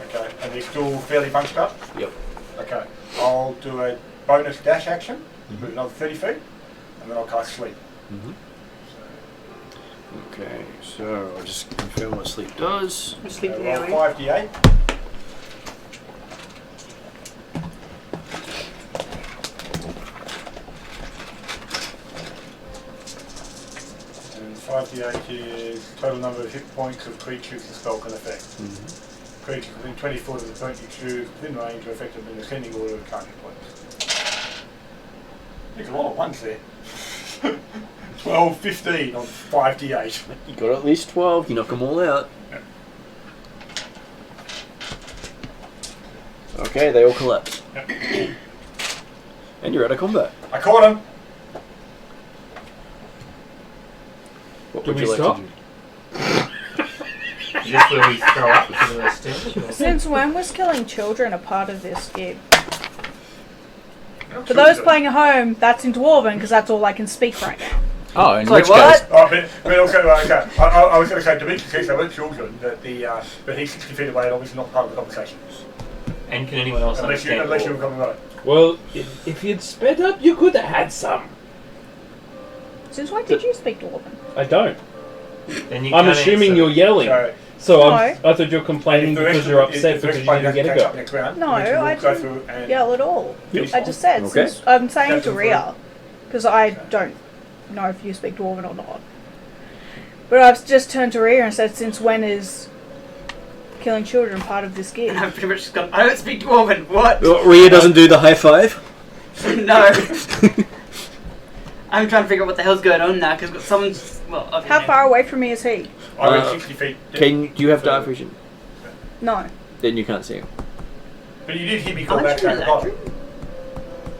Okay. And they're still fairly bunched up? Yep. Okay. I'll do a bonus dash action, move another 30 feet, and then I'll cast sleep. Okay, so I'll just confirm what sleep does. Sleep So there, roll 5d8. And 5d8 is total number of hit points of creatures the spell can affect. Creatures within 20 foot of the point you choose within range are affected in ascending order of current hit points. There's a lot of ones there. 12, 15 on 5d8. You got at least 12, you knock them all out. Okay, they all collapse. Yep. And you're out of combat. I caught him! What Do would we you like stop? to do? Is this where we throw up for the rest of it? Since when was killing children a part of this game? For those playing at home, that's in Dwarven because that's all I can speak right now. Oh, in Sorry, which what? case... Oh, but also, okay. I was going to say, Dimitri says they weren't children, that but he's 60 feet away and obviously not part of the conversation. And can anyone else Unless you understand? were coming right. Well, if you'd sped up, you could have had some. Since when did you speak Dwarven? I don't. Then you I'm can't assuming answer. you're yelling. So, So No. I thought you're complaining because you're upset because you didn't get a go. Next round, No, Dimitri will I go didn't through and yell at all. finish I off. just said, Okay. since I'm saying to Captain Rhea, because I don't know if you speak Dwarven or not. But I've just turned to Rhea and said, since when is killing children part of this And gig? I've pretty much just gone, I don't speak Dwarven, what? Rhea doesn't do the high five? No. I'm trying to figure out what the hell's going on now, because someone's, well, okay. How far away from me is he? I went 60 feet. Do you have dark vision? No. Then you can't see him. But you did hear me I'm call back sure saying it's the accurate.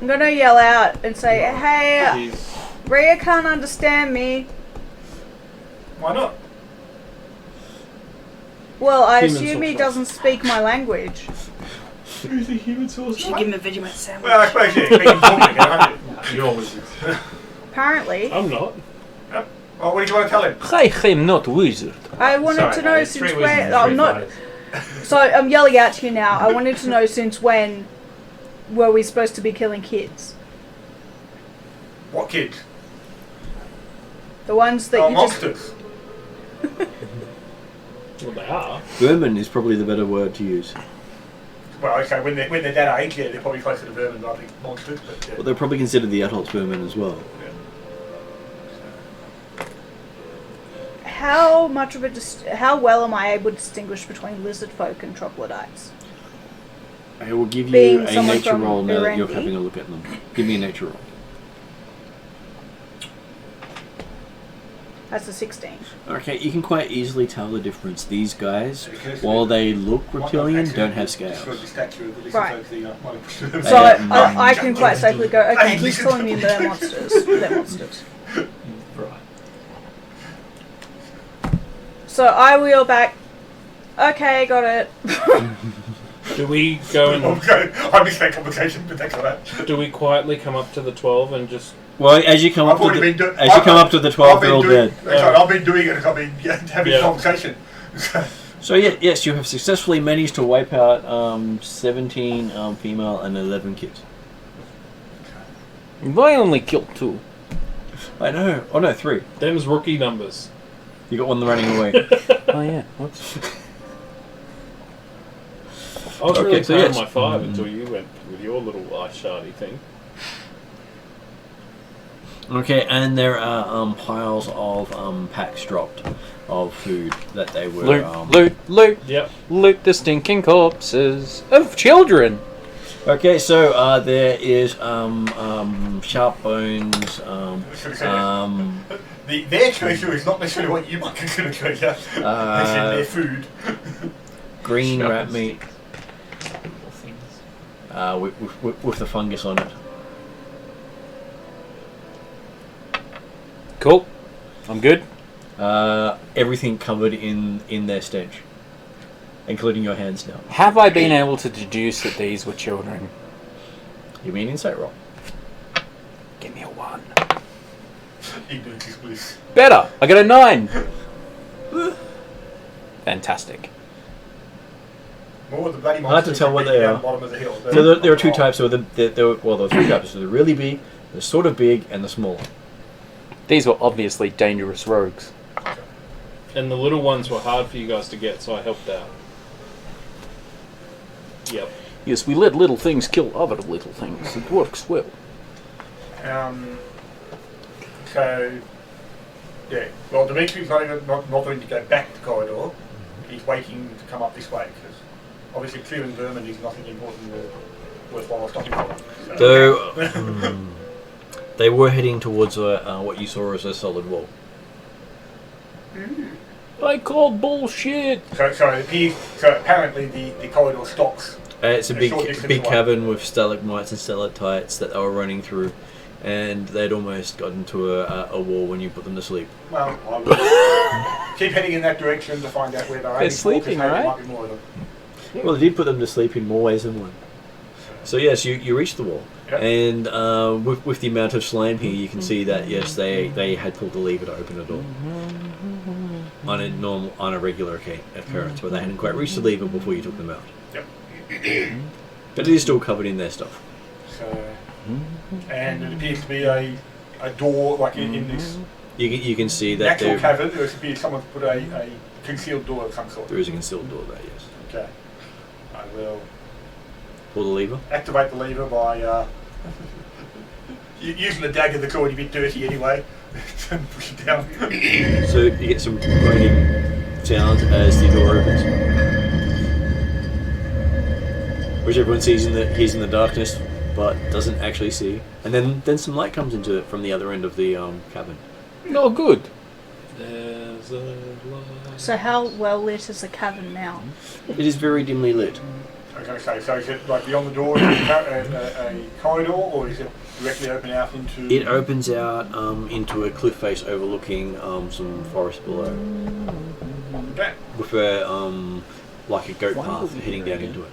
I'm gonna yell out and say, hey, Jeez. Rhea can't understand me. Why not? Well, I Human assume he sorcerer. doesn't speak my language. Who's the human You sorcerer? should give him a Vegemite sandwich. Well, I suppose you expect him talking again, aren't you? You're wizard. Apparently, I'm not. Well, what did you want to tell him? I am not wizard. I wanted Sorry, to no, know there's since three when. wizards and I'm three not. fighters. So I'm yelling at you now. I wanted to know since when were we supposed to be killing kids? What kids? The ones that Oh, you just. monsters. Well, they are. Vermin is probably the better word to use. Well, okay, when they're that age, yeah, they're probably closer to vermin than I think monsters. But yeah. Well, they're probably considered the adults vermin as well. How much of how well am I able to distinguish between lizard folk and troglodytes? I will give you Being a someone nature from roll now that you're Urangi. having a look at them. Give me a nature roll. That's a 16. Okay, you can quite easily tell the difference. These guys, Because while they look might not reptilian, actually don't have just got scales. the stature of the lizard Right. folk, so you might have pushed them. So I can quite safely go, okay, Hey, he's lizard telling me folk. they're monsters. They're monsters. Right. So I wheel back. Okay, got it. Do we go and I missed that conversation, but thanks for that. do we quietly come up to the 12 and just Well, as you come I've up to already the, been doing. as you come up to the 12, they're all dead. I've been doing it. I've been having Yeah. a conversation. So yeah, yes, you have successfully managed to wipe out 17 female and 11 kids. I only killed 2. I know. Oh no, 3. them's rookie numbers? You got one running away. Oh yeah. Whoops. I was Okay, really so proud yes. of my 5 until you went with your little ice shardy thing. Okay, and there are piles of packs dropped of food that they were. Loot. Yep. Loot the stinking corpses of children. Okay, so there is sharp bones. Their treasure is not necessarily what you might consider treasure. It's in their food. Green Sharp rat and meat Little things. with the fungus on it. Cool. I'm good. Everything covered in their stench, including your hands now. Have I been able to deduce that these were children? You mean insight roll? Give me a 1. Ignorance is bliss. Better. I got a 9. Fantastic. More of the bloody Hard to monsters tell that what beat they down are. the bottom of the hill. So there are two types. So there were 3 types. So they're really big, they're sort of big, and the smaller. These were obviously dangerous rogues. And the little ones were hard for you guys to get, so I helped out. Yep. Yes, we let little things kill other little things. It works well. So, yeah. Well, Dimitri's not going to go back to the corridor. He's waiting to come up this way because obviously clearing vermin is nothing important or worthwhile stopping for. So they were heading towards what you saw as a solid wall. I called bullshit. So apparently the corridor stops. It's a A big short distance big away. cavern with stalagmites and stalactites that they were running through, and they'd almost got into a wall when you put them to sleep. Well, I will keep heading in that direction to find out where they're They're sleeping, right? Might be more of them. Well, they did put them to sleep in more ways than one. So yes, you reached the wall, Yep. and with the amount of slime here, you can see that yes, they had pulled the lever to open the door on a regular occurrence, where they hadn't quite reached the lever before you took them out. Yep. But it is still covered in their stuff. So, and it appears to be a door like in this You can see that natural there cavern. There appears someone's put a concealed door of some sort. is a concealed door there. Yes. Okay. I will Pull the lever. activate the lever by using the dagger that's already a bit dirty anyway. And push it down. So you get some groaning sounds as the door opens, which everyone sees he's in the darkness, but doesn't actually see. And then some light comes into it from the other end of the cabin. No good. There's a light. So how well lit is the cavern now? It is very dimly lit. I was going to say, so is it like beyond the door, is it a corridor, or is it directly open out into? It opens out into a cliff face overlooking some forest below. Okay. with a like a goat Why path would we heading do down that? into it.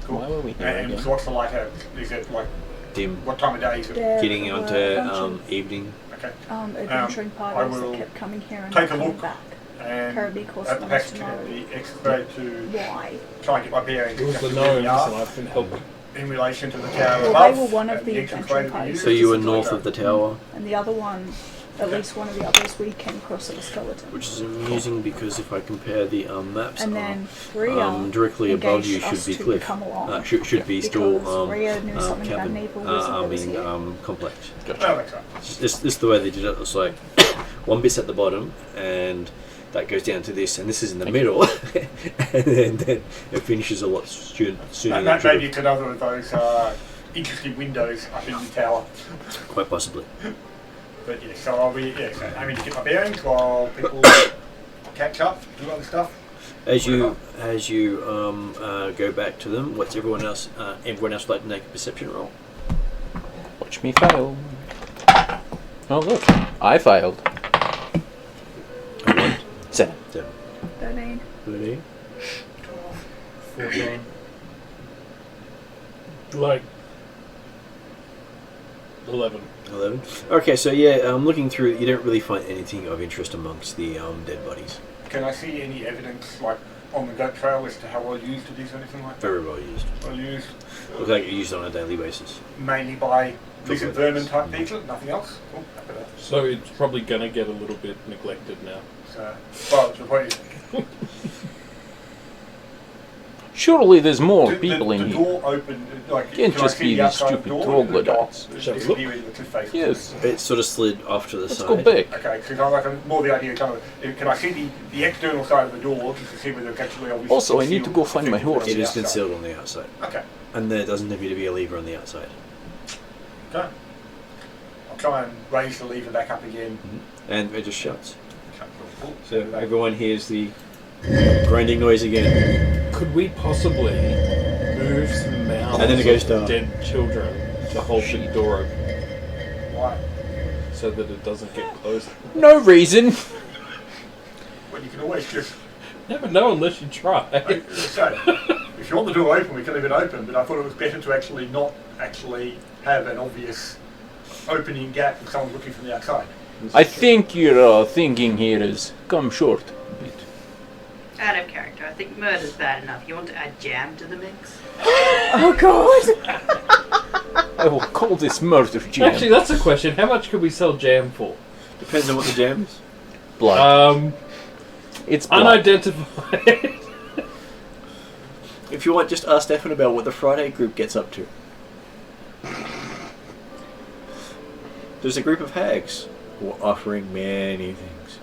Cool. Why were we here And again? so what's the lighthouse? Is it like Dim, what time of day is it? There getting were onto a bunch evening. Okay. of adventuring I parties will that kept coming here and take a coming look back. And Karameikos at the wants passage to at know the expo to why. try and get my bearings It was the exactly where we gnomes, and are I've been helping. in relation to the tower Well, above. they were one of and the entrance adventuring way to parties. use. So you were Something north like of the that. tower, And the other one, at least one of the others, we came across a skeleton. which is amusing because if I compare the maps, And then Rhea directly above you engaged should us be to cliff. come along. Should be still Because Rhea knew something about cabin. an evil wizard that was here. Complex. Oh, that's right. This is the way they did it. It's like one bit's at the bottom, and that goes down to this, and this is in the middle, and then it finishes a lot sooner. That maybe it's another of those interesting windows up in the tower. Quite possibly. But yeah, so I'll be so aiming to get my bearings while people catch up, do other stuff. As you go back to them, what's everyone else? Everyone else like to make a perception roll. Watch me fail. Oh look, I failed. 7. 13. 13. 14. Like 11. 11. Okay, so yeah, looking through, you don't really find anything of interest amongst the dead bodies. Can I see any evidence, like on the goat trail, as to how well used it is or anything like that? Very well used. Well used, Looks like it's used on a daily basis. mainly by lizard Couple of vermin things. type people, nothing else. Cool. Happy with that. So it's probably going to get a little bit neglected now. So, well, the point is, Surely there's more the people in the here. door opened, like, Can't can just I see be the these outside of the stupid door? Or did it go troglodytes. off? Shall we Disappear in the two faces? Yes. It sort of slid off to the Let's side. go back. Okay, because I like more the idea kind of, can I see the external side of the door just to see whether it's actually obviously Also, I need to go concealed find my effectively horse. It on the is outside? concealed on the outside. Okay, And there doesn't appear to be a lever on the outside. okay. I'll try and raise the lever back up again. And it just shuts. Okay, cool. So everyone hears the grinding noise again. Could we possibly move some mouths And then it goes of dark. dead children to hold the door open Why? so that it doesn't get closed? No reason. Well, you can always just, Never know unless you try. so, if you want the door open, we can leave it open, but I thought it was better to actually not actually have an obvious opening gap if someone's looking from the outside. I think your thinking here is come short a bit. Out of character. I think murder's bad enough. You want to add jam to the mix? Oh god! I will call this murder jam. Actually, that's a question. How much could we sell jam for? Depends on what the jam is. Blood. It's blood. Unidentified. If you want, just ask Stefan about what the Friday group gets up to. There's a group of hags who are offering many things.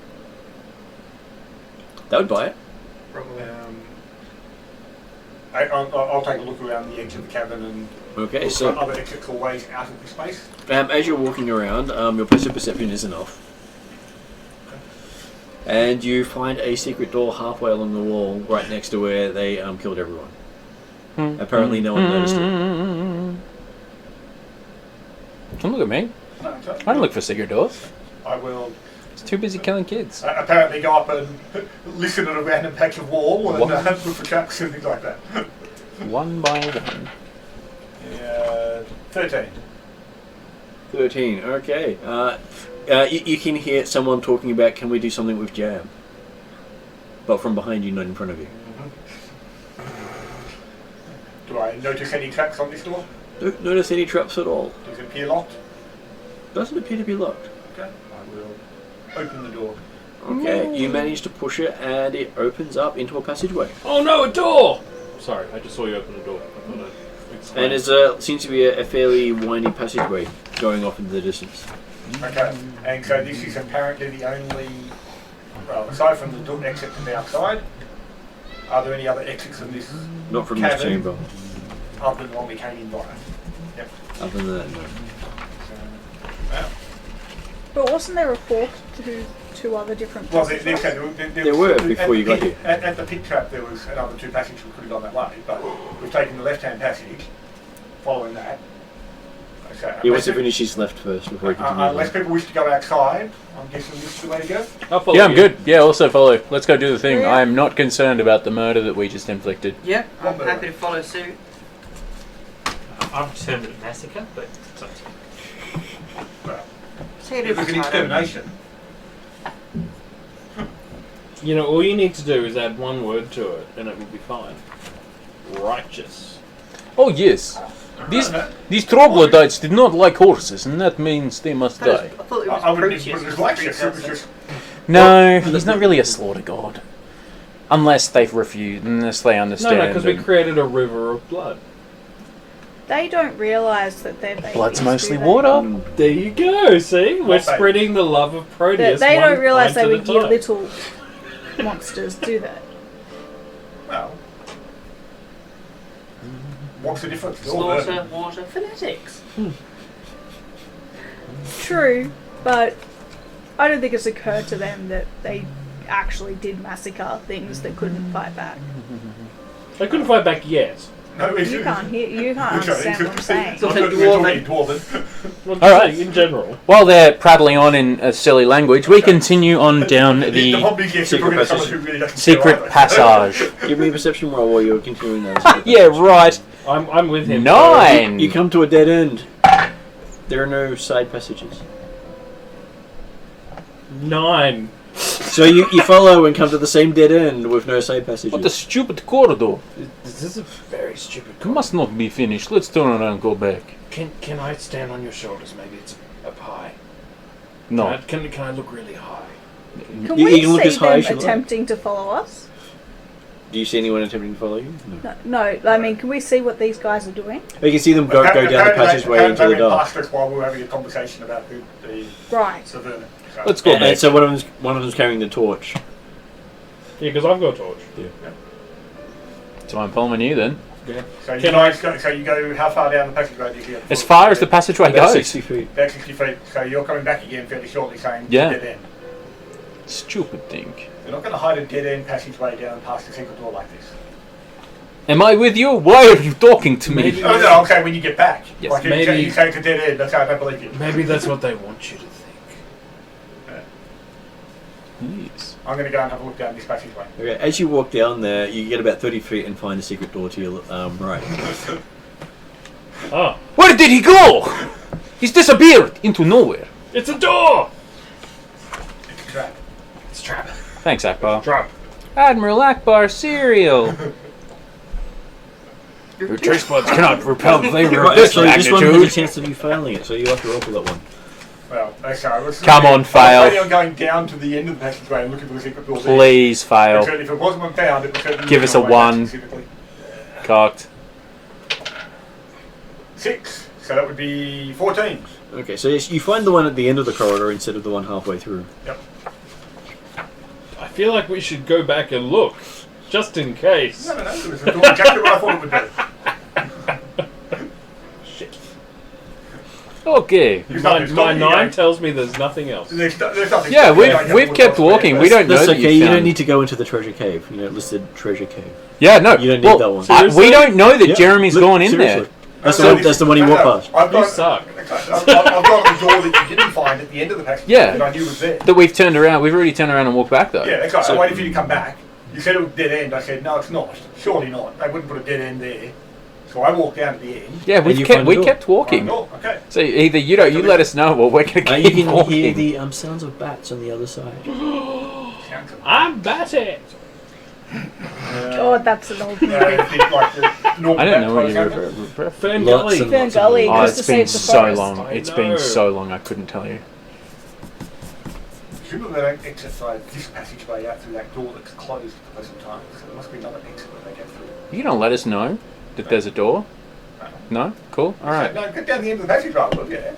They would buy it. Probably. I'll take a look around the edge of the cabin and Okay, look so for other exits or ways out of the space. as you're walking around, your passive perception isn't off. And you find a secret door halfway along the wall, right next to where they killed everyone. Apparently, no one noticed it. Don't look at me. No, so I don't look for secret doors. I will It's too busy killing kids. apparently go up and listen at a random patch of wall and What? look for traps and things like that. One by one. 13. 13, okay. You can hear someone talking about, can we do something with jam? But from behind you, not in front of you. Do I notice any traps on this door? Don't notice any traps at all. Does it appear locked? Doesn't appear to be locked. Okay. I will open the door. Okay, you manage to push it and it opens up into a passageway. Oh no, a door! Sorry, I just saw you open the door. I thought I'd explain. And it seems to be a fairly windy passageway going off into the distance. Okay. And so this is apparently the only, well, aside from the door exit to the outside, are there any other exits in this Not from this cabin chamber. other than the one we came in via? Yep. Other than that, no. So, well, But wasn't there a fork to two other different Well, passageways? There were before you got here. At the pit trap, there was another two passages we could have gone that way, but we've taken the left-hand passage, following that. So, He wants to finish his left first before he continues. unless people wish to go outside, I'm guessing this is the way to go. I'll follow Yeah, I'm you. good. Yeah, also follow. Let's go do the thing. Yeah. I'm not concerned about the murder that we just inflicted. Yeah, I'm What happy to follow suit. I'm determined at massacre, but it's up to you. Well, See it it was every an time. extermination. You know, all you need to do is add one word to it, and it will be fine. Righteous. Oh yes, these troglodytes did not like horses, and that means they must I die. thought it was I wouldn't Proteus. even put it as righteous. It was just No, he's not really a slaughter god, unless they've refused, unless they understand. No, because we and created a river of blood. They don't realise that they're babies. blood's do mostly they? water. There you go. See, we're Not bad. spreading the love of That Proteus. they one don't realise they pint would at a be time. little monsters, do they? well. What's the difference? They're all Slaughter, vermin. water, phonetics. True, but I don't think it's occurred to them that they actually did massacre things that couldn't fight back. They couldn't fight back yet. No, it's You can't hear. You can't Which I think understand what I'm saying. So- I'm talking dwarven. Well, All right. in general. While they're prattling on in a silly language, we continue on down The the problem is, yes, you're secret talking to someone passage. who really doesn't secret care either. passage. Give me a perception roll while you're continuing that. Yeah, right. I'm with him. 9. You come to a dead end. There are no side passages. 9. So you follow and come to the same dead end with no side passages. What a stupid corridor. This is a very stupid. It must not be finished. Let's turn around and go back. Can I stand on your shoulders? Maybe it's up high. No. Can I look really high? Can You we can look see as high them as you like. attempting to follow us? Do you see anyone attempting to follow you? No. No, I mean, can we see what these guys are doing? You can see them go down the passageway into the They went dark. past us while we were having a conversation about the Right. vermin. So, Let's go And back. so one of them's carrying the torch. Yeah, because I've got a torch. So I'm following you then. Yeah. So you Can guys go. So you go. How far down the passageway do you get? As far as the passageway About goes. 60 feet. About 60 feet. So you're coming back again fairly shortly, saying Yeah. dead end. Stupid thing. You're not going to hide a dead end passageway down past a secret door like this. Am I with you? Why are you talking to me? Maybe- Oh no, I'm saying when you get back. Yes, like maybe- you say it's a dead end. That's how I don't believe you. Maybe that's what they want you to think. Yes. I'm going to go and have a look down this passageway. Okay, as you walk down there, you get about 30 feet and find a secret door to your right. Oh, Where did he go? He's disappeared into nowhere. it's a door! It's a trap. It's a trap. Thanks, Akbar. Trap. Admiral Akbar cereal. Your taste buds cannot repel the flavor of Right, this actually, this one has a magnitude. chance of you failing it, so you have to roll for that one. Well, okay. Come on, fail. I'm planning on going down to the end of the passageway and looking for the secret door. there. Please fail. If it wasn't one found, it would certainly Give be us a on my back 1. specifically. Cocked. 6. So that would be 14. Okay, so yes, you find the one at the end of the corridor instead of the one halfway through. Yep. I feel like we should go back and look, just in case. No, it was the door exactly what I thought it would do. Shit. Okay. There's My nothing stopping you 9 going. tells me there's nothing else. There's nothing Yeah, stopping you going we've kept elsewhere, walking. but- We don't know That's that okay, you you don't found. need to go into the treasure cave. You know, listed treasure cave. Yeah, no. You don't need well, that one. Seriously? we don't know that Yeah, Jeremy's look, gone in seriously. there. That's the one you walk past. I've You got, suck. I've got the door that you didn't find at the end of the passage Yeah. that I knew was there. That we've turned around. We've already turned around and walked back though. Yeah, that's right. So- I waited for you to come back. You said it was dead end. I said, no, it's not. Surely not. They wouldn't put a dead end there. So I walked down to the end. yeah, And we you kept find we the door. kept walking. Oh, okay. So either you let us know, or we're gonna You keep can walking. hear the sounds of bats on the other side. Sounds I'm batty. God, that's an old movie. like the normal I don't know what bat you're close sound. referring. Fern Lots Gully. and Fern lots of Gully. them. Oh, Just it's to been save the so forest. long. I It's know. been so long. I couldn't tell you. Presumably they don't exit by this passageway out through that door that's closed at the present time. So there must be another exit where they get through. You gonna let us know that there's a door? No? Cool. All right. No, get down the end of the passage, right? Well, yeah.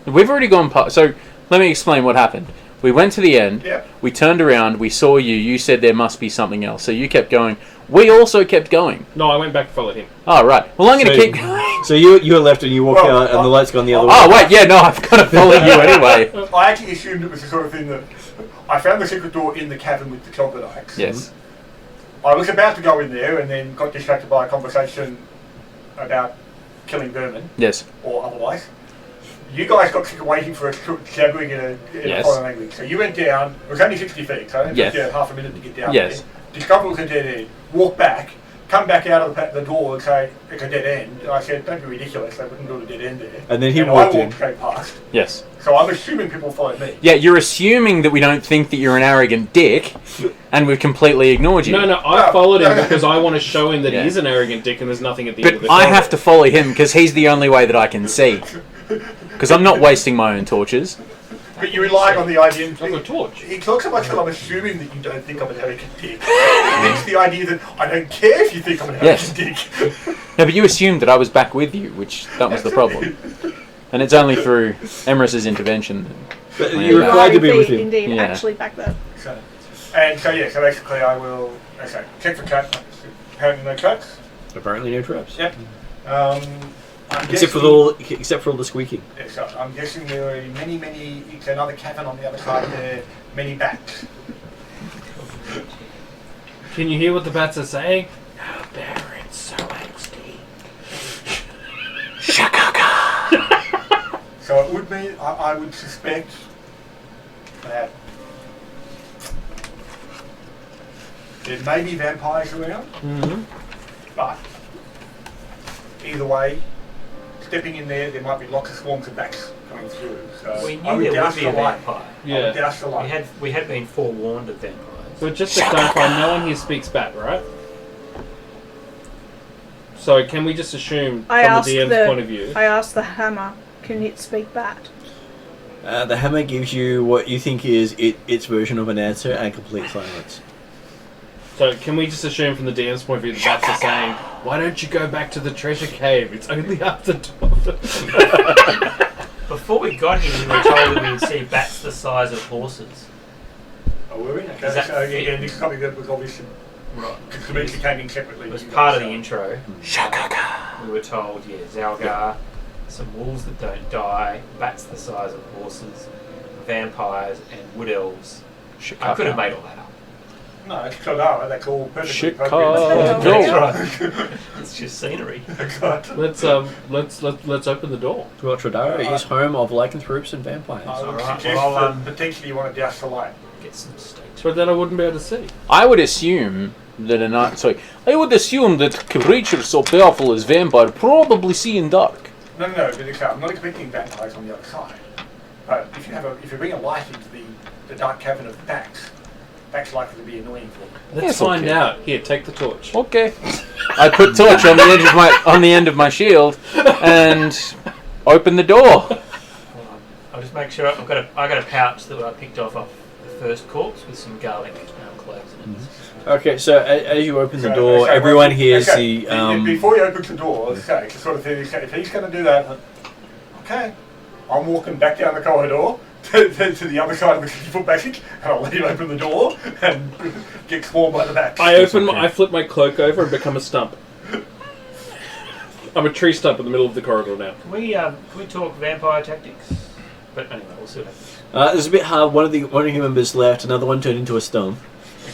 We've already gone past. So let me explain what happened. We went to the end. Yeah. We turned around. We saw you. You said there must be something else. So you kept going. We also kept going. No, I went back and followed him. Oh, right. Well, I'm going to So- keep going. So you were left and you walk Well, out and the light's gone the other way. Oh, wait. Yeah, no, I've got to follow you anyway. I actually assumed it was the sort of thing that I found the secret door in the cavern with the troglodytes. Yes. I was about to go in there and then got distracted by a conversation about killing vermin Yes. or otherwise. You guys got sick of waiting for us jabbering in a Yes. foreign language. So you went down, it was only 60 feet, so it only took Yes. you half a minute to get down Yes. there. Discovered it was a dead end, walk back, come back out of the door and say, it's a dead end. And I said, don't be ridiculous, they wouldn't do a dead end there. And then he I walked in. walked straight past. Yes. So I'm assuming people followed me. Yeah, you're assuming that we don't think that you're an arrogant dick, and we've completely ignored you. No, I followed him because I want to show him that Yeah. he is an arrogant dick and there's nothing at the end of But the I corridor. have to follow him because he's the only way that I can see. Because I'm not wasting my own torches. But you're relying on the idea. I've got a torch. It's not so much that I'm assuming that you don't think I'm an arrogant dick. It's the idea that I don't care if you think I'm an arrogant dick. No, but you assumed that I was back with you, which that was the problem. And it's only through Emrys's intervention. But Yeah. you're required to be with him. Indeed, Yeah. actually back there. So basically I will check for cut. Apparently no cuts. Apparently no traps. Yep. I'm Except for all the squeaking. Yeah, so I'm guessing there are many. It's another cavern on the other side there. Many bats. Can you hear what the bats are saying? How Baron's so angsty. So it would mean I would suspect that there may be vampires around, but either way, stepping in there might be lots of swarms of bats coming through. So We I knew would there would douse be the a light. vampire. I would douse the light. We had been forewarned of vampires. So just to clarify, no one here speaks bat, right? So can we just assume I from asked the DM's point of view? I asked the hammer, can it speak bat? The hammer gives you what you think is its version of an answer and complete silence. So can we just assume from the DM's point of view, the bats are saying, "Why don't you go back to the treasure cave? It's only after 12." Before we got here, we were told that we would see bats the size of horses. Oh, were we? Okay. Is that So fit? again, this is something that was obviously Right. communicating separately. It was to you part of guys, the intro. Shakaka. We were told, Zalgar, some wolves that don't die, bats the size of horses, vampires, and wood elves. I could have made all that up. No, it's Kodara. That's all perfectly Chicago. appropriate. That's right. It's just scenery. let's open the door. Well, Tradara is home of lycanthropes and vampires. I would Alright, suggest well, that potentially you want to douse the light. Get some steak. But then I wouldn't be able to see. I would assume that I would assume that creatures so powerful as vampire probably see in dark. No, but I'm not expecting vampires on the other side. But if you bring a light into the dark cavern of bats likely to be annoying for them. Let's Yes, find okay. out. Here, take the torch. Okay. I put torch on the end of my shield and open the door. Hold on. I'll just make sure I got a pouch that I picked off the first corpse with some garlic cloves in it. Okay, so as you open the So- door, so everyone what- hears okay, the. Before you open the door, okay, the sort of thing, if he's going to do that, okay, I'm walking back down the corridor to the other side of the 50-foot passage, and I'll let him open the door and get swarmed by the bats. I flip my cloak over and become a stump. I'm a tree stump in the middle of the corridor now. Can we talk vampire tactics? But anyway, we'll see what happens. It's a bit hard. One of your members left. Another one turned into a stump,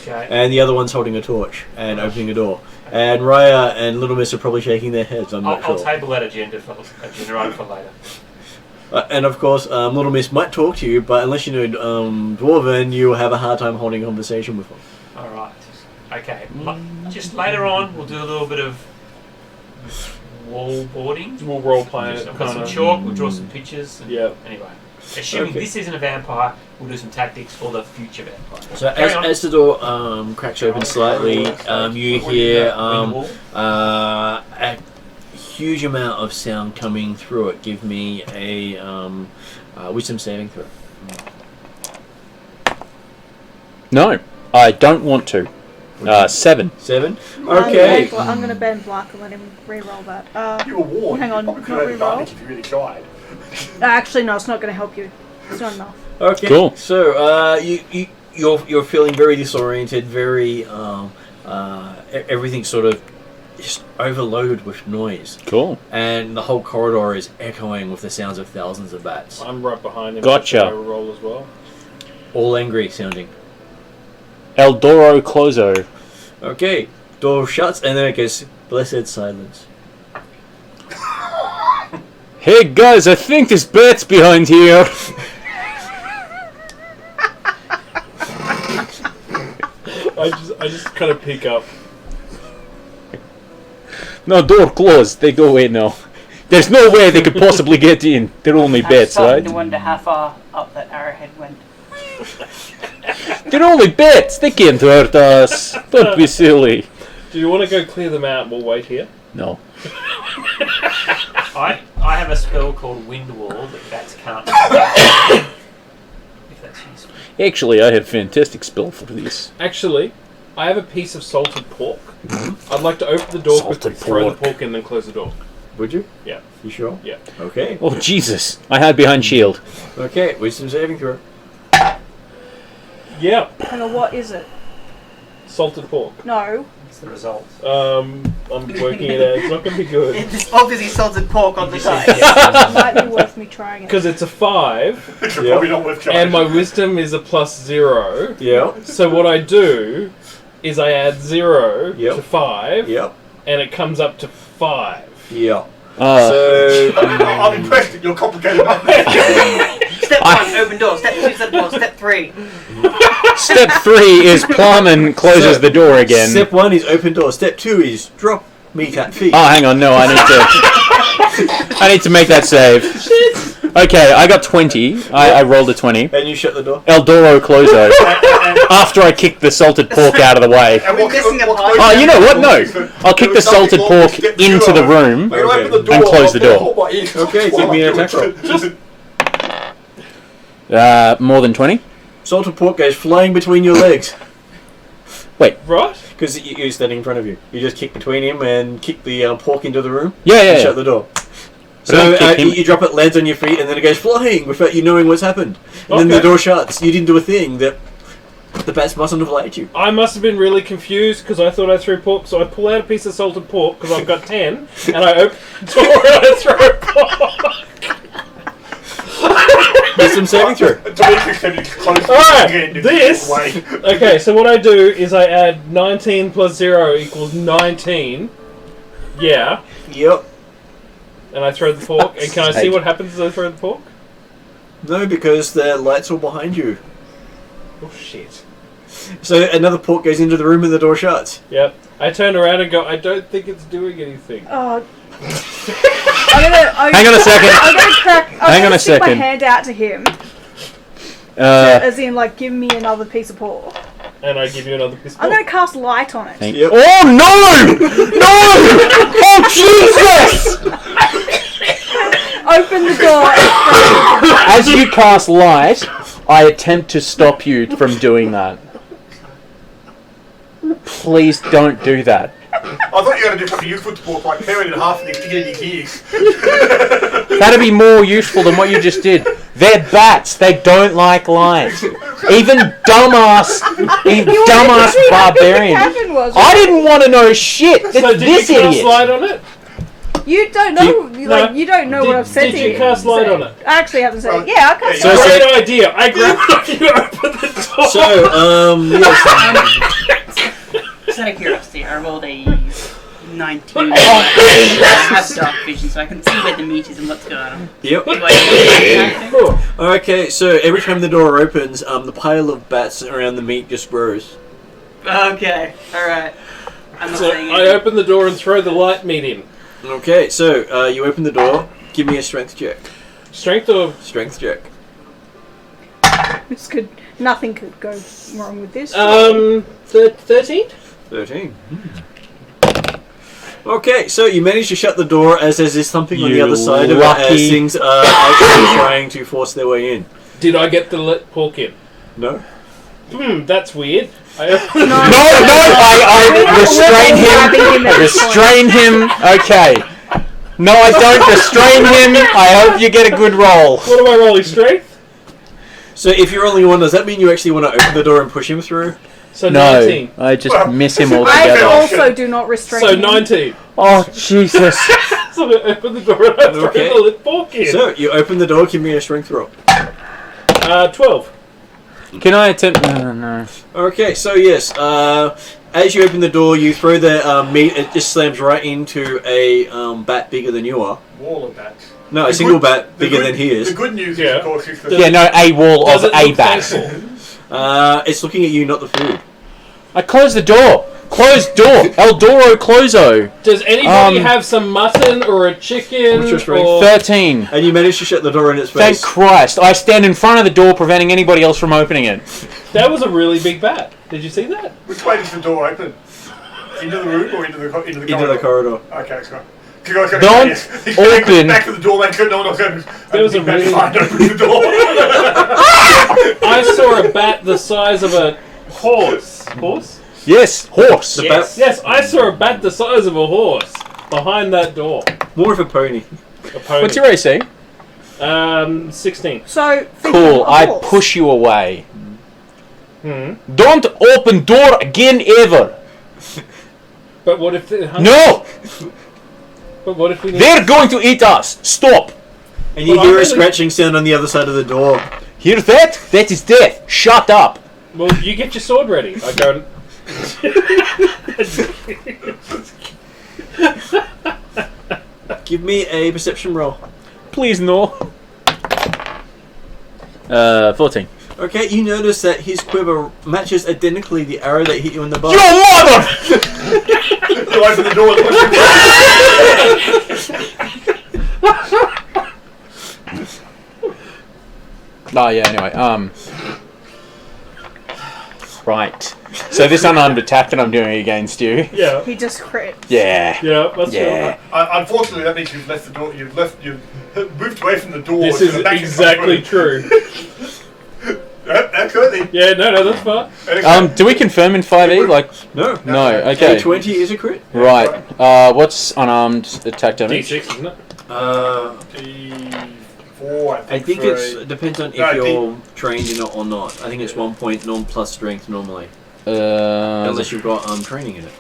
Okay. and the other one's holding a torch and opening a door. And Raya and Little Miss are probably shaking their heads. I'm not I'll sure. table that agenda item for later. And of course, Little Miss might talk to you, but unless you know Dwarven, you will have a hard time holding a conversation with them. All right. Okay. Just later on, we'll do a little bit of wall boarding. We'll role play it. I've got some chalk. We'll draw some pictures. And Yep. Anyway, assuming Okay. this isn't a vampire, we'll do some tactics for the future vampire. So Carry on. as the door cracks open slightly, you hear Wing wall. a huge amount of sound coming through it. Give me a wisdom saving throw. No, I don't want to. 7. 7. Okay. I'm going to bend black and let him re-roll that. You were warned. Hang on, You probably could not have re-roll? advantage if you really tried. Actually, no, it's not going to help you. It's not enough. Okay. Cool. So you're feeling very disoriented, very everything sort of just overloaded with noise, Cool. and the whole corridor is echoing with the sounds of thousands of bats, I'm right behind him. Gotcha. So I roll as well. all angry sounding. Eldoro Clozo. Okay, door shuts and then it goes blessed silence. Hey guys, I think this bat's behind here. I just kind of pick up. No, door closed. They go away now. There's no way they could possibly get in. They're only I'm bats, starting right? to wonder how far up that arrowhead went. They're only bats. They can't hurt us. Don't be silly. Do you want to go clear them out and we'll wait here? No. I have a spell called Wind Wall that bats can't. If that's useful. Actually, I have a fantastic spell for this. Actually, I have a piece of salted pork. I'd like to open the door quickly, Salted throw the pork. pork in, then close the door. Would you? Yeah. You sure? Yeah. Okay. Oh, Jesus. I hide behind shield. Okay, wisdom saving throw. Yeah. Hang on, what is it? Salted pork. No. It's the result. I'm working it out. It's not going to be good. It's obviously salted pork on the dice. It might be worth me trying it. Because it's a 5, It's Yep. probably not worth trying. and my wisdom is a +0. Yeah. So what I do is I add 0 Yep. to 5, Yep. and it comes up to 5. Yeah. Uh, So, I'm impressed at your complicated mathematics. Step 1, open door. Step 2, step 4. Step 3. Step 3 is Plumman closes So, the door again. Step 1 is open door. Step 2 is drop meat at feet. Oh, hang on. No, I need to make that save. Okay, I got 20. I rolled a 20. And you shut the door. Eldoro Closo. After I kicked the salted pork out of the way. And we missing a part? Oh, you know what? No. I'll kick the salted pork into the room We're gonna open the door, and close the door. I'll hold my ears Okay, give me an attack roll. More than 20? Salted pork goes flying between your legs. Right? Because you're standing in front of you. You just kick between him and kick the pork into the room. Yeah, And yeah. shut the door. But I So don't kick him. you drop it, lands on your feet, and then it goes flying without you knowing what's happened. And then the Okay. door shuts. You didn't do a thing that the bats mustn't have liked you. I must have been really confused because I thought I threw pork, so I pull out a piece of salted pork because I've got 10, and I open the door and I throw pork. Wisdom saving throw. Alright, this. Okay, so what I do is I add 19 plus 0 equals 19. Yeah. Yep. And I throw the pork. And can I see what happens as I throw the pork? No, because the light's all behind you. Oh shit. So another pork goes into the room and the door shuts. Yep. I turn around and go, I don't think it's doing anything. Oh. Hang on a second. I'm gonna crack. Hang on a stick my second. hand out to him, as in, like, give me another piece of pork. And I give you another piece of I'm pork. gonna cast light on it. Yep. Oh no! No! Oh Jesus! Open the door. As you cast light, I attempt to stop you from doing that. Please don't do that. I thought you were going to do something useful to pork, like tear it in half and stick it in your ears. That'd be more useful than what you just did. They're bats. They don't like light. Even dumbass barbarian. I didn't want to know shit. It's So did this you cast idiot. light on it? You don't know, you don't know what I've said Did to you cast light on it? I actually haven't said it. Yeah, I cast So light. it's Great idea. I grab it off you, open the door. So, yes. Just out of curiosity, I rolled a 19. I have dark vision, so I can see where the meat is and what's going on. Yep. Do I do anything? Okay, so every time the door opens, the pile of bats around the meat just grows. Okay, alright. I'm not So saying I anything. open the door and throw the light meat in. Okay, so you open the door. Give me a strength check. Strength or... Strength check. Nothing could go wrong with this. 13? 13. Okay, so you manage to shut the door as there's this thumping on the You other side of it lucky- as things are actually trying to force their way in. Did I get the pork in? No? That's weird. I I restrain him. Okay. No, I don't restrain him. I hope you get a good roll. What am I rolling? Strength? So if you're only one, does that mean you actually want to open the door and push him through? So No, 19. I just miss him I altogether. also do not restrain So him. 19. Oh, Jesus. So I open the door and I throw Okay. the lit pork in. So you open the door, give me a strength roll. 12. Can I attempt... No. Okay, so yes, as you open the door, you throw the meat, it just slams right into a bat bigger than you are. Wall of bats. No, a The single good- bat the bigger good- than he is. The good news is, Yeah. of course, is that Yeah, no, a wall Does of it a look bat. painful? It's looking at you, not the food. I closed the door. Closed door. El Doro Closo. Does anybody Um, have some mutton or a chicken? What's your strength? Or 13. And you managed to shut the door in its Thank face. Christ. I stand in front of the door preventing anybody else from opening it. that was a really big bat. Did you see that? which way does the door open? Into the room or into the corridor? Into the corridor. Okay, it's got. Because I was going Don't to say yes. He's going open. back to the door, make sure no one else opens. There was a really- behind open the door. I saw a bat the size of a horse. Horse? Yes, horse. The Yes. Yes, I saw a bat the size of a horse behind that door. More of a pony. A pony. What's your AC? 16. So, Cool. I horse. push you away. Hmm. Don't open door again ever. But what if the No! But what if we need They're going to eat us. Stop. And you Well, hear I'm a really- scratching sound on the other side of the door. Hear that? That is death. Shut up. Well, you get your sword ready. I go. Give me a perception roll. Please no. 14. Okay, you notice that his quiver matches identically the arrow that hit you in the butt. Your mother! You open the door. Oh yeah. Anyway, right. So this unarmed attack that I'm doing against you. Yeah. He just crit. Yeah. Yeah. That's Yeah. Unfortunately, that means you've left the door. You've moved away from the door. This to is the back exactly true. Absolutely. Yeah. No. That's fine. Do we confirm in 5e? Like, No. no. Okay. A20 is a crit. Right. What's unarmed attack damage? D6, isn't it? D4, I think for it depends on if No, you're trained in it or not. I think it's 1 point plus strength normally. Uh, Unless you've got training in it.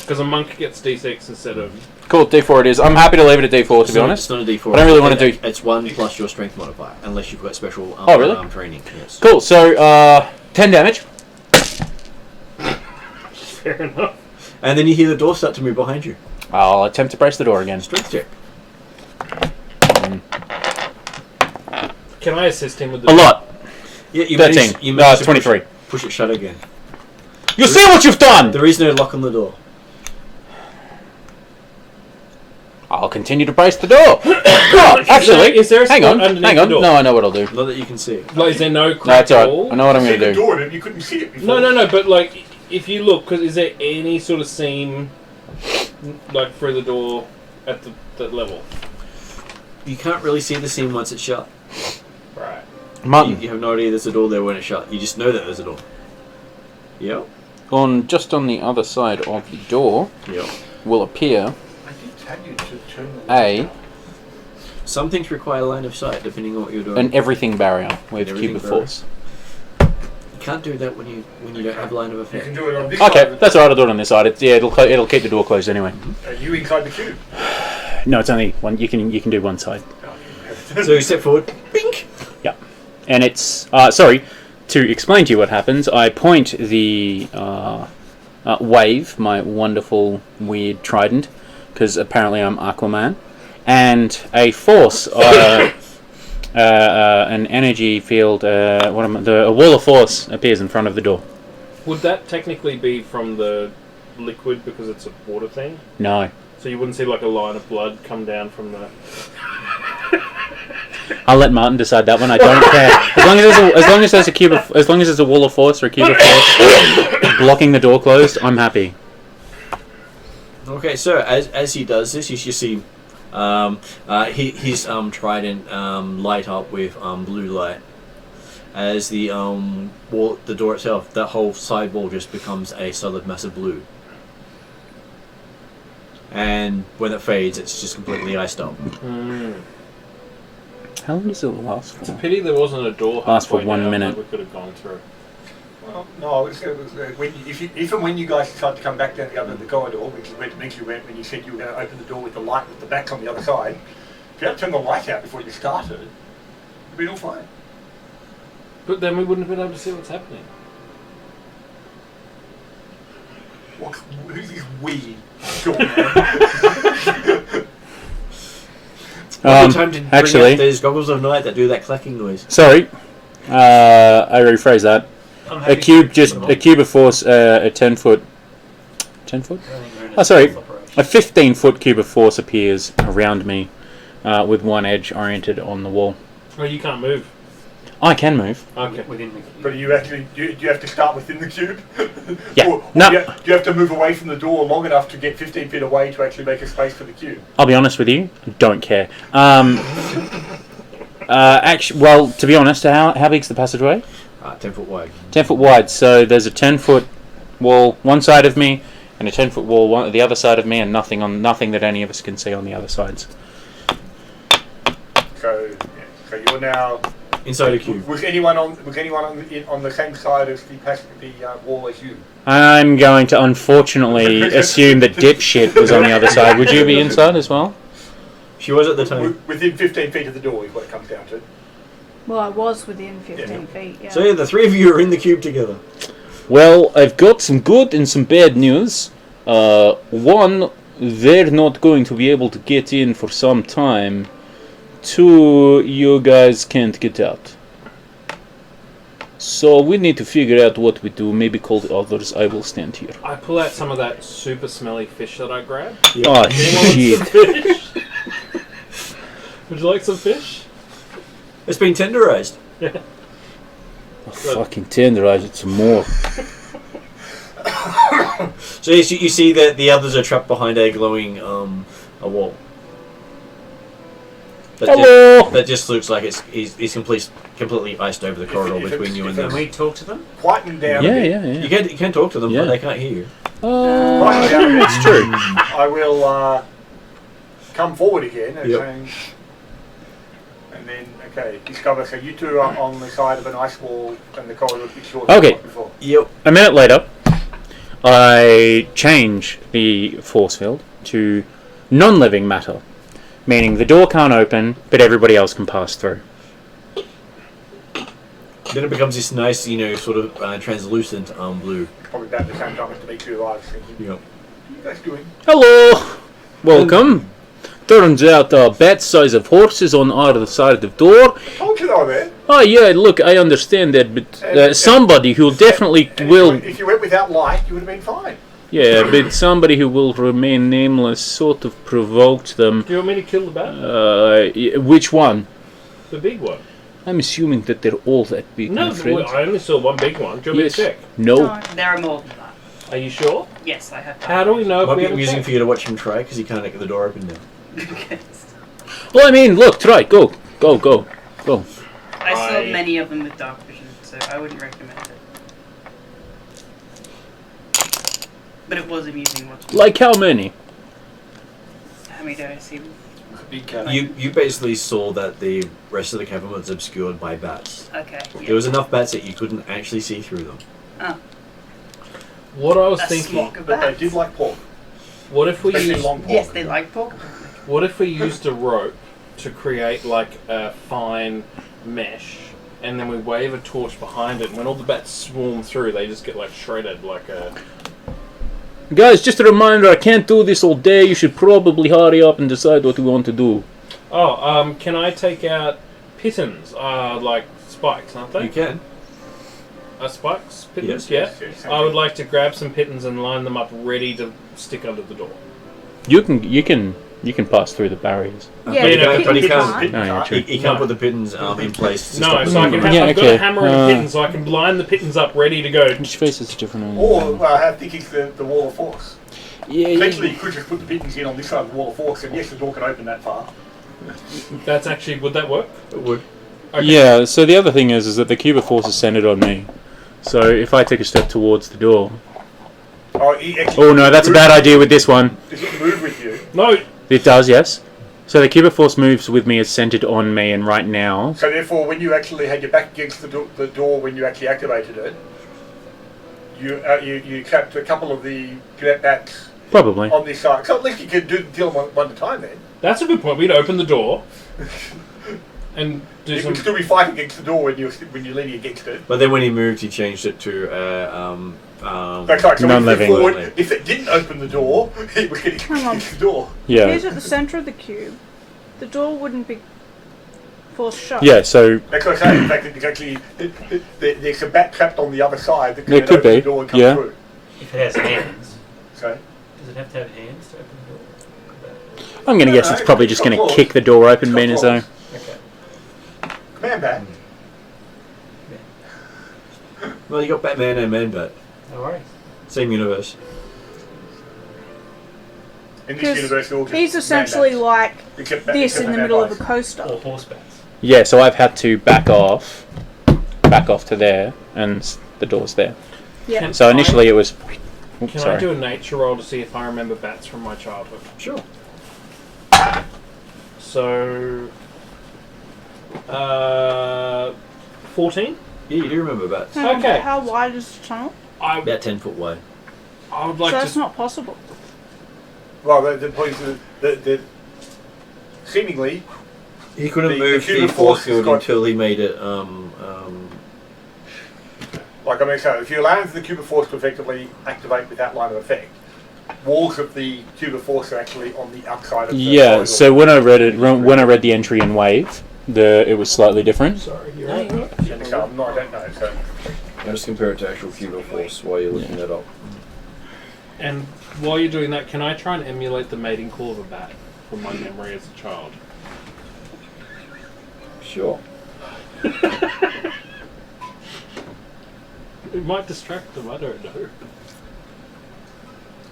Because a monk gets D6 instead of. cool. D4 it is. I'm happy to leave it at D4 to It's be not- honest. It's not a D4. I don't really wanna do- It's 1 plus your strength modifier, unless you've got special Oh, really? training. Yes. Cool. So 10 damage. Fair enough. And then you hear the door start to move behind you. I'll attempt to brace the door again. Strength check. Can I assist him with the? A lot. Yeah, you 13. managed- you managed to 23. Push it shut again. You see what you've done? There is no lock on the door. I'll continue to brace the door. Oh, actually, Is there a hang spot on. underneath Hang the on. door? No, I know what I'll do. Not that you can see. Like, is there no No, crack it's at alright. all? I know what I'm see going the to do. door, and you couldn't see it before. No. But like, if you look, because is there any sort of seam, like through the door at that level? You can't really see the seam once it's shut. Right. Martin, You have no idea there's a door there when it's shut. You just know that there's a door. Yep. just on the other side of the door Yep. will appear I did tell you to turn the a light Some things require line of sight, depending on what you're doing. an everything barrier with Everything cube of barrier. force. You can't do that when you don't have line of You effect. can do it on this Okay, side. that's alright. I'll do it on this side. It'll keep the door closed anyway. Are you inside the cube? No, it's only one. You can do one side. So you step forward. Bink. And it's sorry to explain to you what happens. I point the wave, my wonderful weird trident, because apparently I'm Aquaman, and a force, an energy field, a wall of force appears in front of the door. Would that technically be from the liquid because it's a water thing? No, So you wouldn't see like a line of blood come down from the. I'll let Martin decide that one. I don't care. As long as there's a wall of force or a cube of force blocking the door closed, I'm happy. Okay, so as he does this, you see his trident light up with blue light. As the the door itself, that whole side wall just becomes a solid mass of blue. And when it fades, it's just completely iced up. How long does it last It's a for? pity there wasn't a door. Lasts for halfway 1 down minute. that we could have gone through. Well, no, if and when you guys decide to come back down the other the corridor, which is where Dimitri went when you said you were going to open the door with the light with the back on the other side, if you had to turn the light out before you started, it'd be all fine. But then we wouldn't have been able to see what's happening. Who's this we? Sure, man. Every time to bring actually- out those goggles of night that do that clacking noise. Sorry, I rephrase that. I'm A happy cube, to put them a cube of force, a 10 foot. 10 foot? on. I think we're in Oh, sorry. stealth operation. A 15-foot cube of force appears around me, with one edge oriented on the wall. Oh, you can't move. I can move. Okay. Within the But do you have to start within the cube? Yeah. Or No. do you have to move away from the door long enough to get 15 feet away to actually make a space for the cube? I'll be honest with you, I don't care. Actually, well, to be honest, how big's the passageway? 10 foot wide. 10 foot wide. So there's a 10-foot wall one side of me, and a 10-foot wall the other side of me, and nothing that any of us can see on the other sides. So you're now. Inside a cube. Was anyone on the same side as the wall as you? I'm going to unfortunately assume that dipshit was on the other side. Would you be inside as well? She was at the time. Within 15 feet of the door is what it comes down to. Well, I was within 15 feet, yeah. So yeah, the three of you are in the cube together. Well, I've got some good and some bad news. One, they're not going to be able to get in for some time. Two, you guys can't get out. So we need to figure out what we do. Maybe call the others. I will stand here. I pull out some of that super smelly fish that I grabbed. Oh, Anyone want shit. some fish? Would you like some fish? It's been tenderized. I'll fucking tenderize it some more. So you see that the others are trapped behind a glowing a wall. Hello! That just looks like it's completely iced over the corridor between you and Can them. we talk to them? Quieten down. Yeah, a bit. yeah. You can talk to them, Yeah. but they can't hear you. Quieten down a bit. It's true. I will come forward again and Yep. saying, and then discover. So you two are on the side of an ice wall and the corridor which yours Okay. was before. Yep. A minute later, I change the force field to non-living matter, meaning the door can't open, but everybody else can pass through. Then it becomes this nice, sort of translucent blue. Probably about the same time as Dimitri arrives. Thinking, Yep. what are you guys doing? Hello! Welcome. Turns out bat size of horses on either side of the door. I told you they were there. Oh yeah, look, I understand that, but somebody who definitely And will... if you went without light, you would have been fine. Yeah, but somebody who will remain nameless sort of provoked them. Do you want me to kill the bat? Which one? The big one. I'm assuming that they're all that big, No, my friend. I only saw one big one. Do you want me Yes. to check? No. No. There are more than that. Are you sure? Yes, I have. How do we know if Might we be have a amusing check? for you to watch him try because he can't get the door open now. Well, I mean, look, try. Go. I saw I- many of them with dark vision, so I wouldn't recommend it. But it was amusing watching. Like how many? How many did I see? Big You basically saw that the rest of the cavern was obscured by bats. Okay. There was enough bats that you couldn't actually see through them. What I was A thinking. smock of But they bats. did like pork. What if we Especially used? long pork. Yes, they like pork. What if we used a rope to create like a fine mesh, and then we wave a torch behind it, and when all the bats swarm through, they just get like shredded, like a. Guys, just a reminder, I can't do this all day. You should probably hurry up and decide what you want to do. Oh, can I take out pittons? Like spikes, aren't they? You can. Spikes, pittons. Yes, Yeah. yes. I would like to grab some pittons and line them up, ready to stick under the door. You can pass through the barriers. Yeah, But you know, the but he pittons can't- can't. Oh, yeah, true. You can't No. put the pittons in place. to No, stop so them. I can have, Yeah, I've got okay. a hammer and a pitten, so I can line the pittons up, ready to go. Which face is a different Or one? I think it's the wall of force. Yeah, Eventually, you could just put the pittons in on this side of the wall of force, and yes, the door can open that far. That's actually, would that work? It would. Okay. Yeah, so the other thing is that the cube of force is centered on me. So if I take a step towards the door... Oh, he actually Oh no, that's a bad idea with this one. Does it move with you? No. It does, yes. So the cube of force moves with me, is centered on me, and right now... So therefore, when you actually had your back against the door when you actually activated it, you trapped a couple of the bats Probably. on this side. So at least you could deal them one at a time then. That's a good point. We'd open the door and do You some. could still be fighting against the door when you're leaning against it. But then when he moved, he changed it to That's right. So Non-living. forward, if it didn't open the door, it was getting Hang on. against the door. Yeah. Who's at the centre of the cube? The door wouldn't be forced shut. Yeah, so That's what I'm saying. In fact, it's actually there's a bat trapped on the other side that There can could open be, the door and come yeah. through. If it has hands, So does it have to have hands to open the door? I'm going to No, guess no, it's probably it's just got going to claws. kick the door open, It's got being as though. claws. Okay. Man bat. Well, you got Batman and Man Bat. No worries. Same universe. In this Because universe, they're all just he's essentially man like bats. Except this except in the man middle of a bats. coaster. Or horse bats. Yeah, so I've had to back off to there, and the door's there. Yeah. Can So initially it was. Oops, Can sorry. I do a nature roll to see if I remember bats from my childhood? Sure. So, 14. Yeah, you do remember bats. Okay. How wide is the tunnel? About 10 foot wide. I would So like that's to. not possible. Well, the point is that seemingly He couldn't The move human the force force has field got- until he made it. like I mean, so if you allow the cube of force to effectively activate without line of effect, walls of the cube of force are actually on the outside of the Yeah, corridor. so when I read the entry in Wave, it was slightly different. Sorry, you're right. So I'm not, I don't know. So I'll just compare it to actual cube of force while you're looking that up. And while you're doing that, can I try and emulate the mating call of a bat from my memory as a child? Sure. It might distract them, I don't know.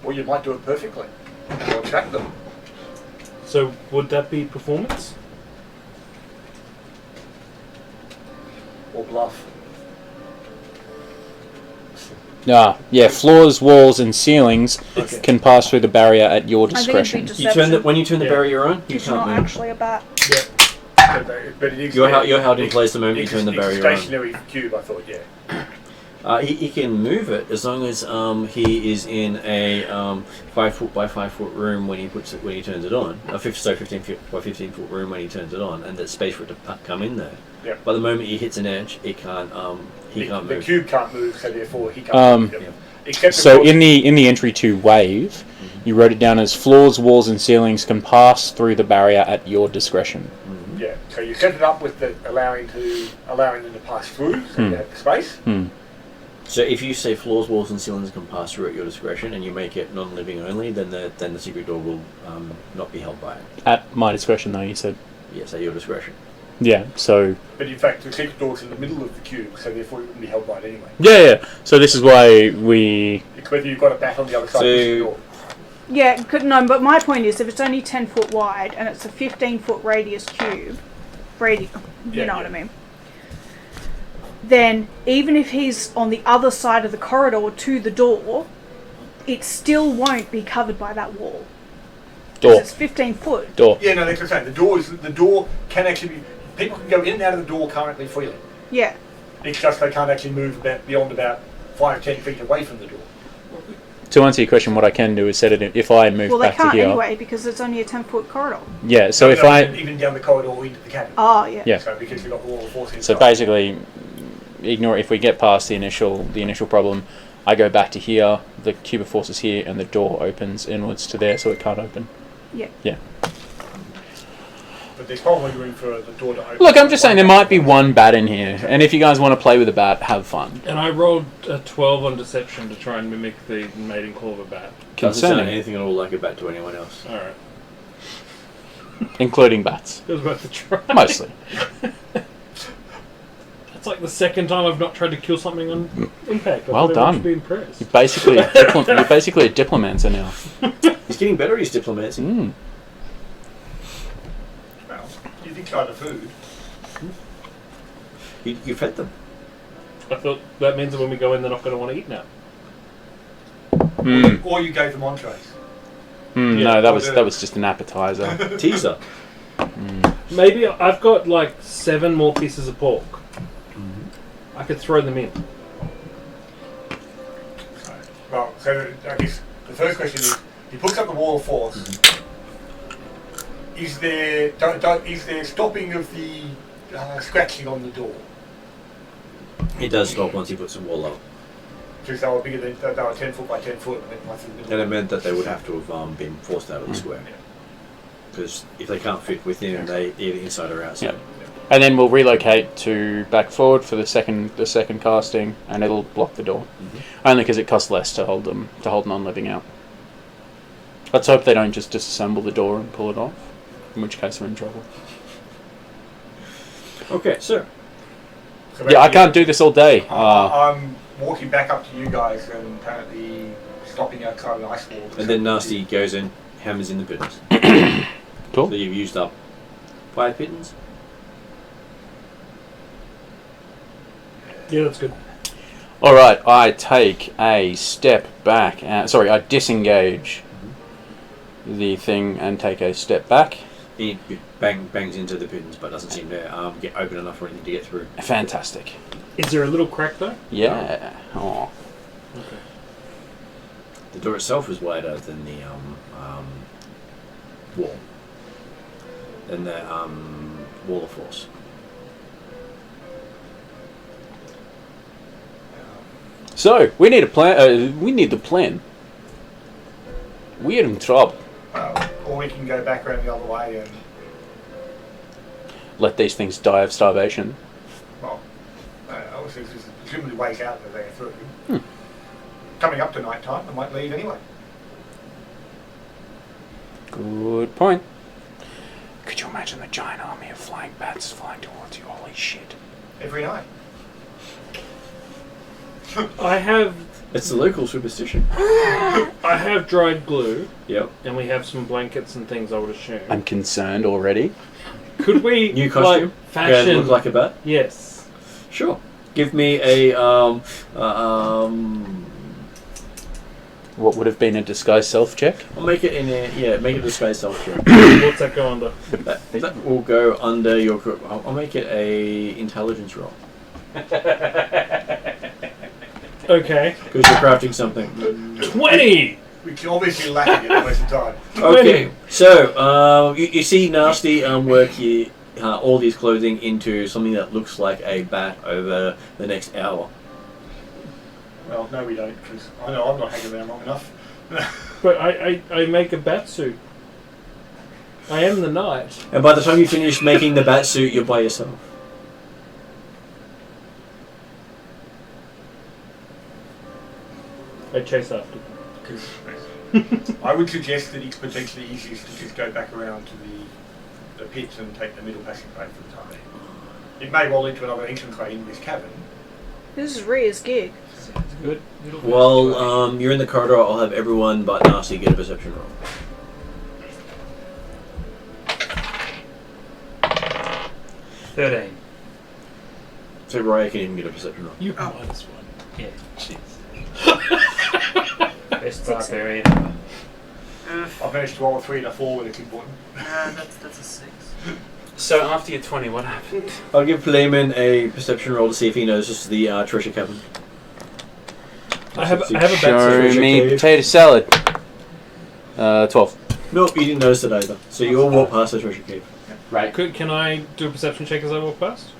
or you might do it perfectly. Or attract them. So, would that be performance? Or bluff. Yeah, floors, walls, and ceilings Okay. can pass through the barrier at your I think it'd discretion. be You turn the, deception. when you turn the Yeah. barrier on, you It's can't not move. actually a bat. But it is You're there. held in place the moment you turn the It's a barrier on. stationary cube, I thought, yeah. He can move it as long as he is in a 5 foot by 5 foot room when he turns it on. 15 foot by 15 foot room when he turns it on, and there's space for it to come in there. Yep. But the moment he hits an edge, it can't. He can't The move. cube can't move, so therefore he can't Um, move. Yep. Except of So course, in the entry to Wave, you wrote it down as floors, walls, and ceilings can pass through the barrier at your discretion. yeah. So you set it up with the allowing them to pass through, so you have the space. So if you say floors, walls, and ceilings can pass through at your discretion, and you make it non-living only, then the secret door will not be held by it. At my discretion, though, you said. Yes, at your discretion. Yeah, so... But in fact, the secret door's in the middle of the cube, so therefore it wouldn't be held by it anyway. Yeah. So this is why we... It's whether you've got a bat on the other side of the door. Yeah, no, but my point is, if it's only 10 foot wide and it's a 15-foot radius cube, you Yeah, know what yeah. I mean, then even if he's on the other side of the corridor to the door, it still won't be covered by that wall. Door. It's 15 foot. Door. Yeah, no, that's what I'm saying. The door can actually be... People can go in and out of the door currently freely. Yeah. It's just they can't actually move beyond about 5-10 feet away from the door. To answer your question, what I can do is set it if I move Well, they back to can't here. anyway because it's only a 10-foot corridor. Yeah, so if No, I... even down the corridor or into the cabin. Oh, yeah. Yeah. So because you've got the wall of force inside. So basically, ignore if we get past the initial problem, I go back to here, the cube of force is here, and the door opens inwards to there, so it can't open. Yeah. Yeah. But there's probably room for the door to open. Look, I'm just saying there might be one bat in here, and if you guys want to play with a bat, have fun. And I rolled a 12 on deception to try and mimic the mating call of a bat. Doesn't sound Concerning, anything at all like a bat to anyone else. Alright. including bats, It was worth a try. mostly. That's like the second time I've not tried to kill something on impact. I Well thought everyone done. should be impressed. You're basically a diplomancer now. He's getting better at his diplomacy. Well, you did try the food. You fed them. I thought that means that when we go in, they're not going to want to eat now. Or you gave them entrees. No, that was just an appetizer. Teaser. Maybe I've got like 7 more pieces of pork. I could throw them in. Well, so I guess the first question is, he puts up the wall of force. Is there stopping of the scratching on the door? It does stop once he puts the wall up. Because they were bigger than they were 10 foot by 10 foot. And then once in the And middle. it meant that they would have to have been forced out of the square. Because if they can't fit within, they either inside or outside. Yep. And then we'll relocate to back forward for the second casting, and it'll block the door. Only because it costs less to hold non-living out. Let's hope they don't just disassemble the door and pull it off, in which case we're in trouble. Okay, so Yeah, I can't do this all day. I'm walking back up to you guys and apparently stopping outside an ice wall. and then Nasty goes and hammers in the pittance. Cool. So you've used up 5 pittance. Yeah, that's good. All right, I take a step back. I disengage the thing and take a step back. It bangs into the pittance, but doesn't seem to get open enough for anything to get through. Fantastic. Is there a little crack though? Yeah. Oh. Okay. The door itself is wider than the wall. Than the wall of force. So we need a plan. We need the plan. We're in trouble. Or we can go back around the other way and, Let these things die of starvation. well, obviously there's presumably ways out that they go through. Coming up to night time, I might leave anyway. Good point. Could you imagine the giant army of flying bats flying towards you? Holy shit. Every night. I have It's the local superstition. dried glue, Yep. and we have some blankets and things. I would assume. I'm concerned already. Could we New costume. like, fashion? Look like a bat. Yes. Sure. Give me a What would have been a disguised self check? I'll make it in a make it a disguise self check. What's that go under? That will go under your. I'll make it a intelligence roll Okay. because you're crafting something. 20. We can obviously lack it most of the time. Okay, so you see Nasty work all these clothing into something that looks like a bat over the next hour. Well, no, we don't, because I know I'm not hanging around long enough. But I make a bat suit. I am the knight. And by the time you finish making the bat suit, you're by yourself. I chase after them. Because I would suggest that it's potentially easiest to just go back around to the pits and take the middle passageway for the time being. It may well lead to another entranceway in this cavern. This is Rhea's gig. Sounds good. Well, you're in the corridor. I'll have everyone but Nasty get a perception roll. 13. So Raya can even get a perception roll. You minus one. Yeah. Best barbarian ever. I've managed to roll a 3 and a 4 when it's important. That's a 6. So after your 20, what happened? I'll give Playman a perception roll to see if he notices the treasure cabin. I have a bat suit. Show me cave. potato salad. 12. Nope, you didn't notice it either. So you all walk past the treasure cave. Right. Can I do a perception check as I walk past?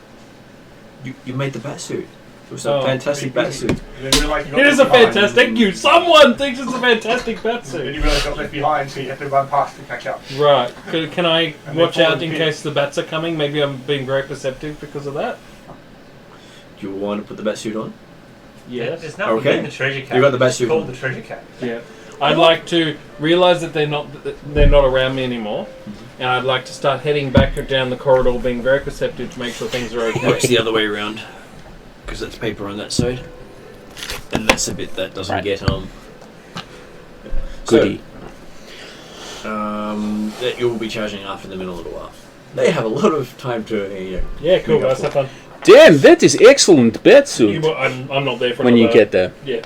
You made the bat suit. It was a Oh. fantastic bat suit. And then realise you got It is left a behind. fantastic. Thank you. Someone thinks it's a fantastic bat And then suit. you realise you got left behind, so you have to run past to catch up. Right. Can I And watch then out follow in the case the bats are coming? Maybe I'm being very perceptive because of that. Do you want to put the bat suit on? Yes. There's nothing Okay. in the treasure cave. You got the bat It's suit called on. the treasure cave. Yeah. I'd like to realise that they're not around me anymore, and I'd like to start heading back down the corridor, being very perceptive to make sure things are okay. Works the other way around. Because that's paper on that side. And that's the bit that doesn't Right. get Goodie. that you'll be charging after them in a little while. They have a lot of time to Yeah, cool. Make up Let's have fun. Damn, that is excellent bat suit. I'm not there for When you another- get there. Yeah.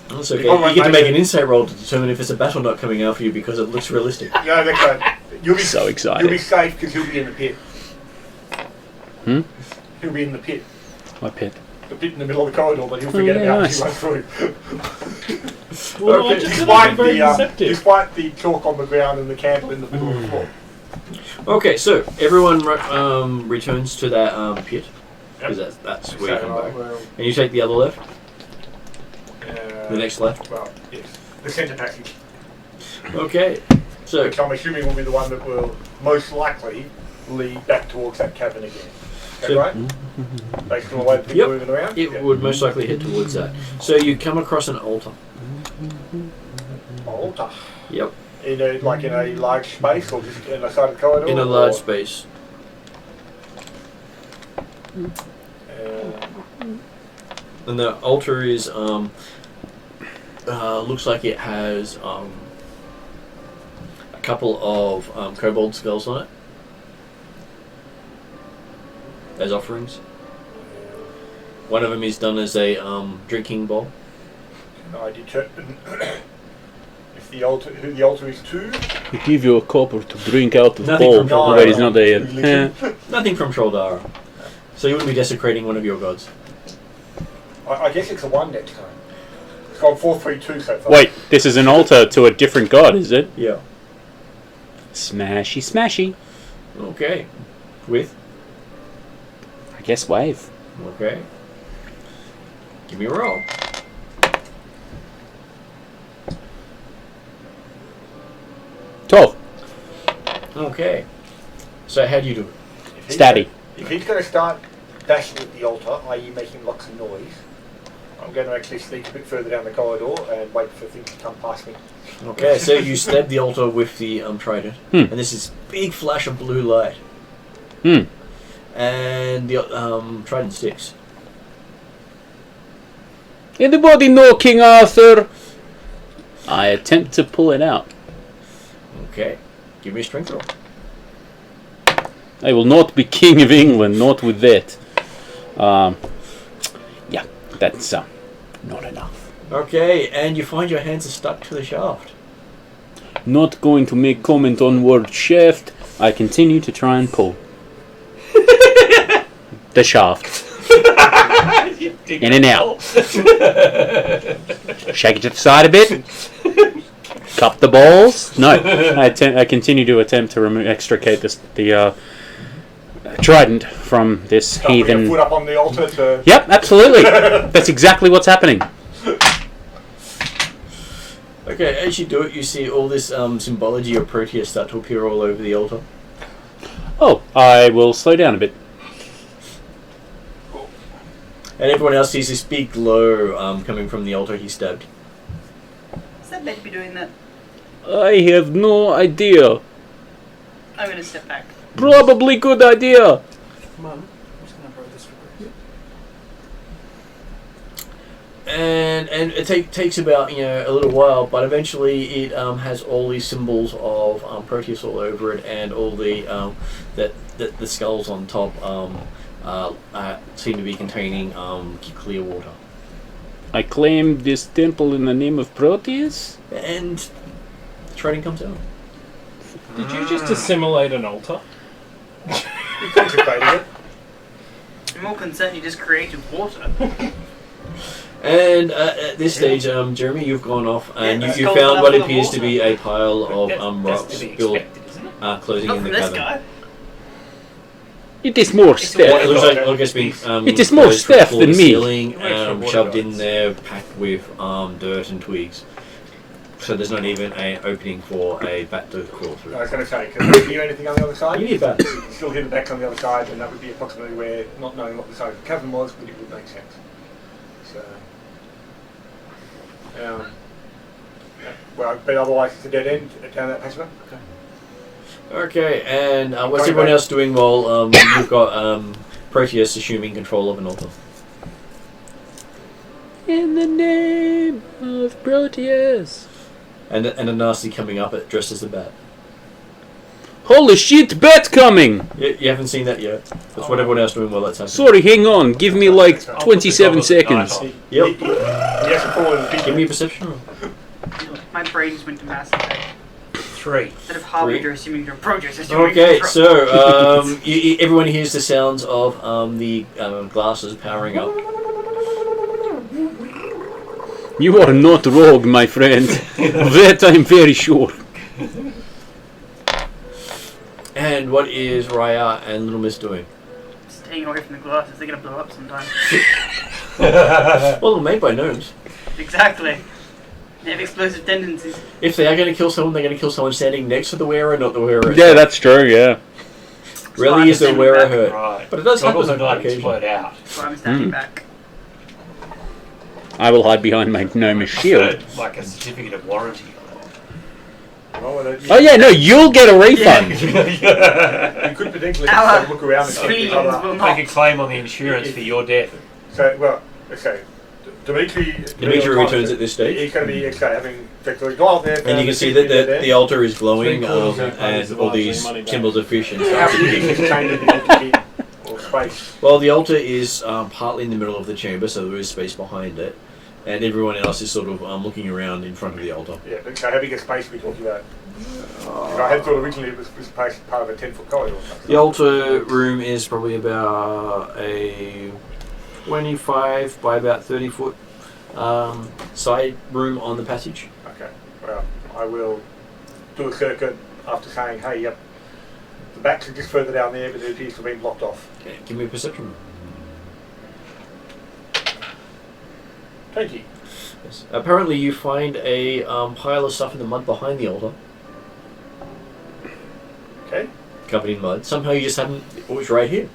That's okay. Oh, You get to I- make an insight roll to determine if it's a bat or not coming after you because it looks realistic. No, that's right. You'll be So excited. You'll be safe because he'll be in the pit. Hmm? He'll be in the pit. My pit. The pit in the middle of the corridor that he'll forget yeah, about nice. as he runs through. Well, I Okay. just said I'm very perceptive. Despite the chalk on the ground and the candle in the middle of the floor. Okay, so everyone returns to that pit. Because that's where you So, come back. well, And you take the other left? uh, The next left? Well, yes. The centre passage. Okay. So, which I'm assuming will be the one that will most likely lead back towards that cabin again. Is that So- right? Based on the way the people Yep. are moving around? it Yeah. would most likely head towards that. So you come across an altar. Altar. Yep. In a large space or just in the side of the corridor? In a large space. And the altar is looks like it has a couple of kobold skulls on it as offerings. One of them is done as a drinking bowl. I determine if the altar, who the altar is to. We give you a copper to drink out of Nothing bowl, from Troll but he's Dara. not there yet. Religion. Nothing from Troldara. So you wouldn't be desecrating one of your gods. I guess it's a 1 next time. It's gone 4-3-2 so far. Wait, this is an altar to a different god, is it? Yeah. Smashy, smashy. Okay. With? I guess wave. Okay. Give me a roll. Twelve. Okay. So how do you do it? Stabby. If he's going to start dashing at the altar, i.e. making lots of noise, I'm going to actually sneak a bit further down the corridor and wait for things to come past me. Okay, so you stab the altar with the trident, and this is big flash of blue light, and the trident sticks. Anybody know King Arthur? I attempt to pull it out. Okay, give me a strength roll. I will not be King of England, not with that. Yeah, that's not enough. Okay, and you find your hands are stuck to the shaft. Not going to make comment on word shaft. I continue to try and pull. The shaft. In and out. Shake it to the side a bit. Cup the balls. No, I continue to attempt to extricate the trident from this Start putting heathen. your foot up on the altar to... Yep, absolutely. That's exactly what's happening. Okay, as you do it, you see all this symbology of Proteus start to appear all over the altar. Oh, I will slow down a bit. And everyone else sees this big glow coming from the altar he stabbed. Is that meant to be doing that? I have no idea. I'm going to step back. Probably good idea. Mum, I'm just going to borrow this for Grace. And it takes about a little while, but eventually it has all these symbols of Proteus all over it, and all the the skulls on top seem to be containing clear water. I claim this temple in the name of Proteus. And the trading comes out. Did you just assimilate an altar? You contemplated it. I'm more concerned you just created water. And at this stage, Jeremy, you've gone off and Yeah, you skull's found enough what for the appears to water. be a pile of That's rocks to be built, expected, isn't it? closing Not in from the this cabin. guy. It is more It step. looks like it's been It is more closed from Steph floor than to me. ceiling, Wait for water shoved guys. in there, packed with dirt and twigs. So there's not even an opening for a bat to crawl through. I was going to say, can you hear anything on the other side? You need bats. You can still hear the backs on the other side, and that would be approximately where, not knowing what the side of the cavern was, but it would make sense. So, yeah, well, but otherwise it's a dead end down that passageway. Okay, and what's Going everyone back. else doing while you've got Proteus assuming control of an altar? In the name of Proteus. And a nasty coming up dressed as a bat. Holy shit, bat coming! You haven't seen that yet. That's what everyone else doing while that's happening. Sorry, hang on. Give me like I'll put 27 the seconds. knife Yep. He has to fall in the pit. Give me a perception roll. My brain just went to Mass Effect. 3. Instead of Harbinger assuming you're Proteus, assuming Okay, you're so everyone hears the sounds of the glasses powering up. You are not rogue, my friend. That I'm very sure. And what is Raya and Little Miss doing? Staying away from the glasses, they're going to blow up sometime. Well, they're made by gnomes. Exactly. They have explosive tendencies. If they are going to kill someone, they're going to kill someone standing next to the wearer, not the wearer. Yeah, that's true. Yeah. Really is the Standing wearer back. hurt. Right. But it does happen Goggles on and not occasion. explode out. So I'm standing Hmm. back. I will hide behind my gnomish shield. Like a certificate of warranty. Oh yeah, no, you'll get a refund. You could potentially Our just look around and check the civilians other. will not. Make a claim on the insurance for your death. So, well, okay. Dimitri returns at this stage. He's going to be having effectively gone up there. And you can see that the altar is glowing, and all these symbols of fish and How stuff. big is this chamber the altar in? Or space? Well, the altar is partly in the middle of the chamber, so there is space behind it, and everyone else is sort of looking around in front of the altar. Yeah, but so how big a space are we talking about? I had thought originally it was part of a 10-foot corridor or something. The altar room is probably about a 25 by about 30 foot side room on the passage. Okay, well, I will do a circuit after saying, hey, yep, the backs are just further down there, but it appears to have been blocked off. Okay, give me a perception. 20. Yes. Apparently, you find a pile of stuff in the mud behind the altar, Okay. covered in mud. Somehow you just haven't. Oh, it's right here.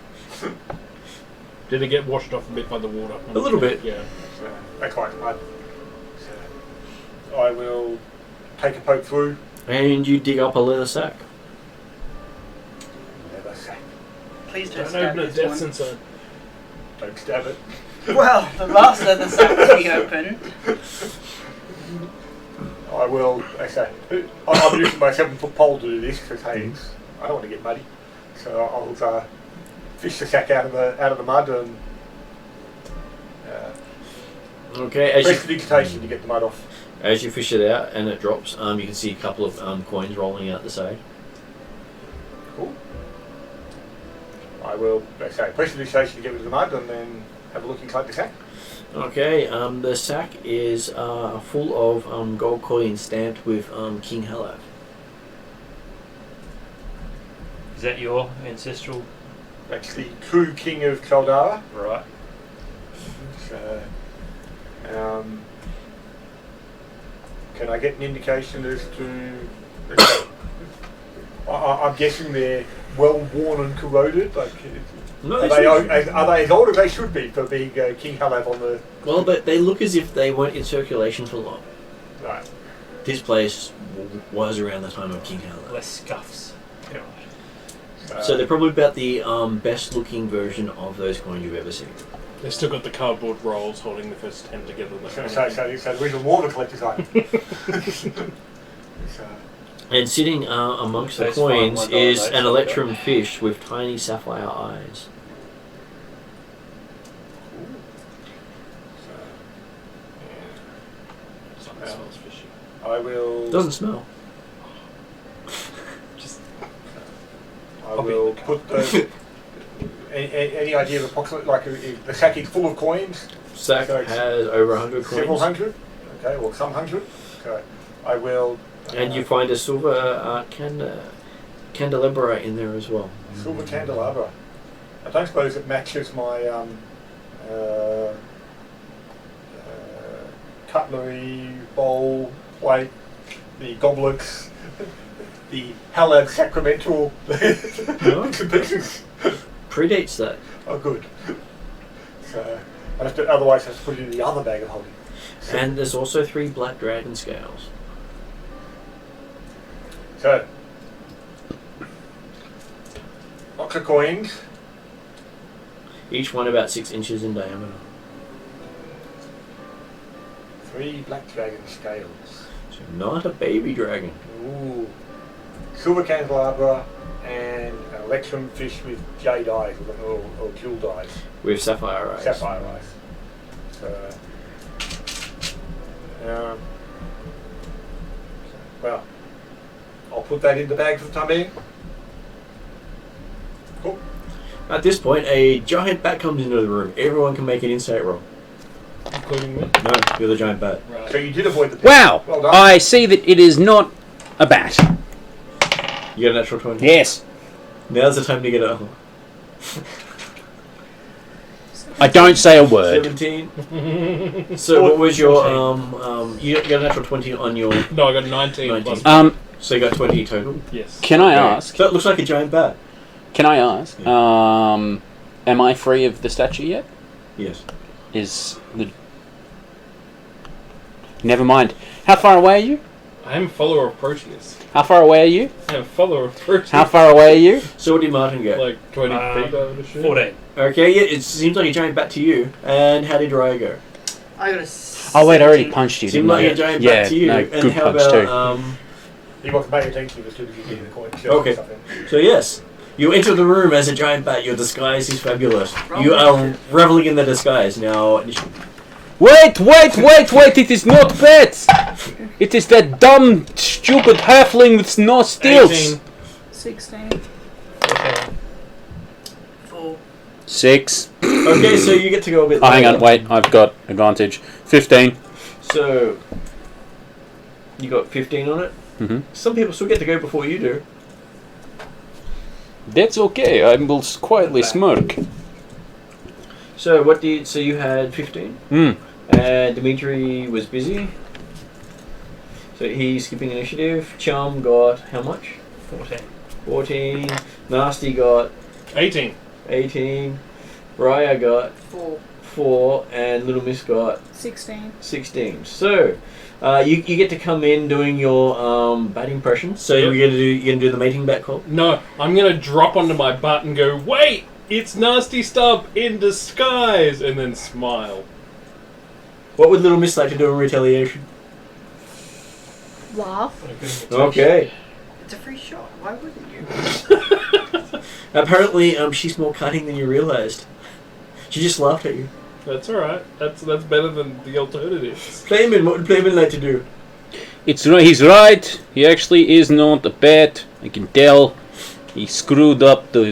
Did it get washed off a bit by the water? A little bit. Yeah. So, that's quite mud. So, I will take a poke through. And you dig up a leather sack. Never say. Please don't Don't stab open a this death one. sensor. Don't stab it. Well, the last leather sack we opened. I will, I'm using my 7-foot pole to do this because hey, I don't want to get muddy. So I'll fish the sack out of the mud and Okay, press the digitation to get the mud off. as you fish it out and it drops, you can see a couple of coins rolling out the side. Cool. I will, press the digitation to get rid of the mud and then have a look inside the sack. Okay, the sack is full of gold coins stamped with King Halab. Is that your ancestral? That's the true king of Caldara. Right. So, can I get an indication as to? I'm guessing they're well worn and corroded. Like, No, are they as old as they should be for being King Halab on the? well, but they look as if they weren't in circulation for long. Right. This place was around the time of King Halab. Less scuffs. Yeah. So they're probably about the best looking version of those coins you've ever seen. They still got the cardboard rolls holding the first 10 together. So the original water collector's item. And sitting amongst the Those fine coins $1 is notes, an yeah. electrum fish with tiny sapphire eyes. Something smells fishy. I will. Doesn't smell. Just I will put the. Any idea of approximately, like if the sack is full of coins? Sack So it's has over 100 coins. Several hundred? Okay, well, some hundred. So I will. And you find a silver candelabra in there as well. Silver candelabra. I don't suppose it matches my cutlery, bowl, plate, the goblets, the Halab sacramental bits and pieces. Predates that. Oh, good. So I have to, otherwise I have to put it in the other bag of holding. So, And there's also 3 black dragon scales. so lots of coins. Each one about 6 inches in diameter. 3 black dragon scales. So not a baby dragon. Ooh. Silver candelabra and an electrum fish with jade eyes or jeweled eyes. With sapphire eyes. Sapphire eyes. So, well, I'll put that in the bag for the time being. Cool. At this point, a giant bat comes into the room. Everyone can make an insight roll. including me. No, you're the giant bat. Right. So you did avoid the pit. Wow! Well done. I see that it is not a bat. You got a natural 20. Yes. Now's the time to get it. I don't say a word. 17. So what was your you got a natural 20 on your No, I got 19. 19. Plus. So you got 20 total. Yes. Can I Okay. ask? So it looks like a giant bat. Can I ask? Am I free of the statue yet? Yes. Is the... Never mind. How far away are you? I am a follower of Proteus. How far away are you? I am a follower of Proteus. How far away are you? So what did Martin get? Like 20 feet, I would assume. 14. Okay, yeah, it seems like a giant bat to you. And how did Raya go? I got a. Oh wait, I already 17. punched you. Seemed Didn't like I? a giant Yeah, bat to you. no, and good how punch about too. He wasn't paying attention as soon as you gave the coin. Okay. So yes, you enter the room as a giant bat. Your disguise is fabulous. You are reveling in the disguise now. Wait! It is not bats! It is that dumb, stupid halfling with no stilts! 18. 16. 4. 6. Okay, so you get to go a bit. Oh, hang on, later. wait, I've got advantage. 15. So you got 15 on it. Mm-hmm. Some people still get to go before you do. That's okay, I will quietly smirk. So what did? So you had 15. And Dimitri was busy. So he's skipping initiative. Chum got how much? 14. 14. Nasty got 18. 18. Raya got 4. 4. And Little Miss got 16. 16. So you get to come in doing your bat impression. So Yep. you're gonna do the mating bat call. No, I'm going to drop onto my butt and go, wait! It's Nasty Stub in disguise! And then smile. What would Little Miss like to do in retaliation? Laugh. Okay. It's a free shot. Why wouldn't you? Apparently, she's more cunning than you realised. She just laughed at you. That's alright. That's better than the alternatives. Playman, what would Playman like to do? It's right, he's right. He actually is not a bat. I can tell. He screwed up the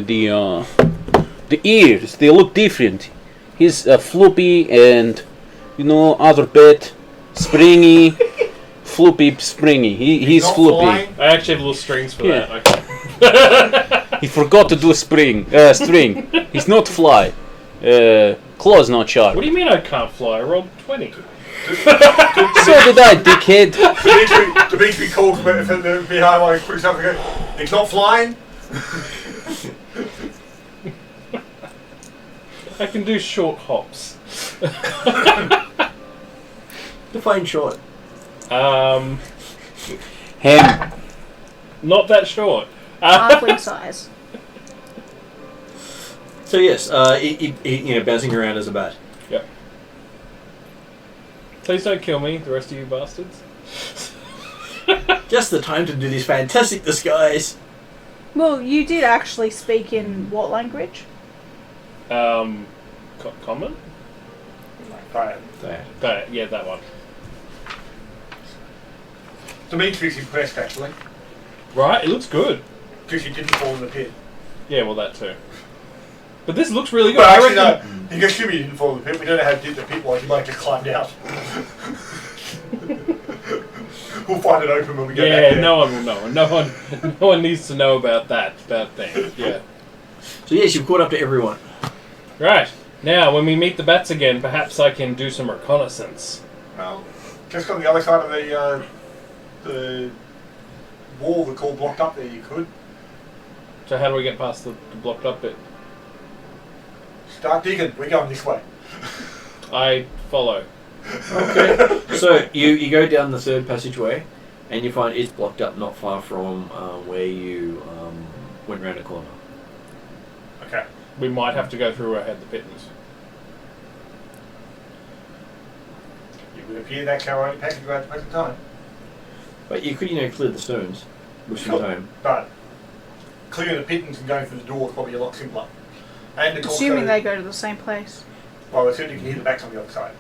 ears. They look different. He's floppy and, other bat. Springy. Floppy, springy. He's not floppy. flying. I actually have little strings for Yeah. that. Okay. He forgot to do a string. He's not fly. Claw's not sharp. What do you mean I can't fly? I rolled 20. So did I, dickhead. Dimitri called from behind my quick stuff and goes, it's not flying. I can do short hops. Define short. Hem. Not that short. Halfling size. So yes, he bouncing around as a bat. Yep. Please don't kill me, the rest of you bastards. Just the time to do this fantastic disguise. Well, you did actually speak in what language? Common? Right. Yeah, that one. Dimitri's impressed actually, Right, it looks good. because you didn't fall in the pit. Yeah, well, that too. But this looks really good. Well, I actually, reckon. no. You can assume you didn't fall in the pit. We don't know how deep the pit was. You might have just climbed out. We'll find it open when we go back Yeah, there. no one will know. No one needs to know about that thing. Yeah. So yes, you've caught up to everyone. Right. Now, when we meet the bats again, perhaps I can do some reconnaissance. Well, just on the other side of the wall that's all blocked up there, you could. So how do we get past the blocked up bit? Start digging. We're going this way. I follow. Okay. So you go down the third passageway, and you find it's blocked up not far from where you went round a corner. Okay. We might have to go through where I had the pittance. It would appear that Karameikos passageway at the present time. But you could, clear the stones with some time. But clearing the pittance and going through the door is probably a lot simpler. And of course, Assuming they go to the same place. well, as soon as you can hear the backs on the other side.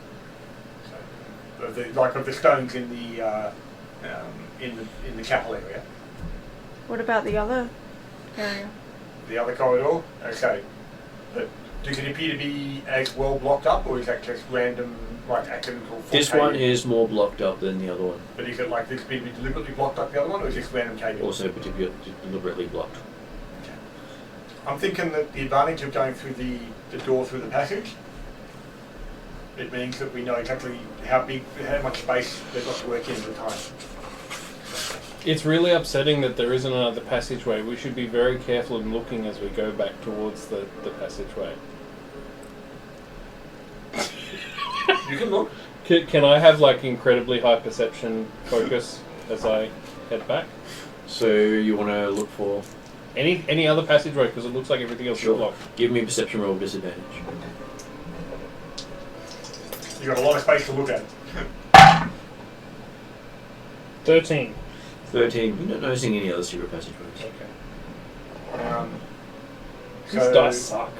So, of the stones in the in the chapel area. What about the other area? The other corridor, okay. But does it appear to be as well blocked up, or is that just random, like accidental? This one is more blocked up than the other one. But is it like this appear to be deliberately blocked up the other one, or is this random caving? Also particularly deliberately blocked. I'm thinking that the advantage of going through the door through the passage it means that we know exactly how much space they've got to work in at the time. It's really upsetting that there isn't another passageway. We should be very careful in looking as we go back towards the passageway. You can look. Can I have like incredibly high perception focus as I head back? So you want to look for... Any other passageway, because it looks like everything else is blocked. Give me a perception roll disadvantage. You've got a lot of space to look at. 13. 13. You're not noticing any other secret passageways. Okay. These dice suck.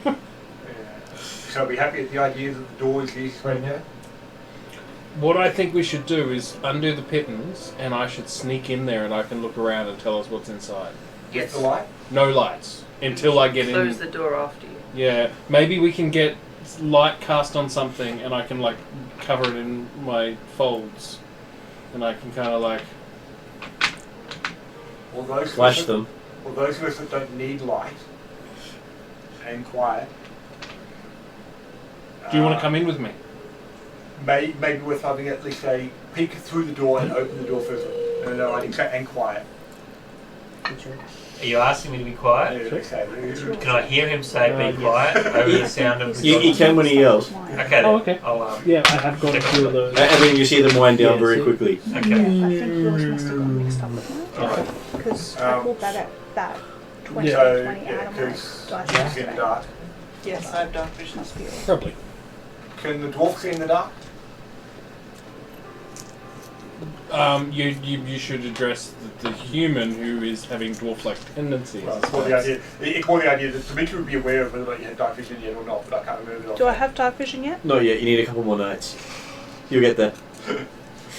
Yeah. So are we happy with the idea that the door is the easiest way to go? What I think we should do is undo the pittons, and I should sneak in there and I can look around and tell us what's inside. Get the light? No lights. Until I get in. Close the door after you. Yeah. Maybe we can get light cast on something and I can like cover it in my folds. And I can kind of like... Flash them. Well, those of us that don't need light and quiet... Do you want to come in with me? Maybe worth having at least a peek through the door and open the door first. No, I think so, and quiet. Are you asking me to be quiet? Yeah, Can I hear him say be quiet over the sound of the You can when he yells. Okay. Then. Oh, okay. I'll, Yeah, I have got a few of those. And then you see them wind down very quickly. I Okay. think yours must have got mixed up with mine. Alright. Because I pulled that at that 20 So, or 20 yeah, out of my because dice it's in the yesterday. dark. Yes, I have dark vision. Must be all. Probably. Can the dwarf see in the dark? You should address the human who is having dwarf-like tendencies. Well, it's more the idea. It's more the idea that Dimitri would be aware of whether you had dark vision yet or not, but I can't remember it. Do I have dark vision yet? Not yet, you need a couple more nights. You'll get there.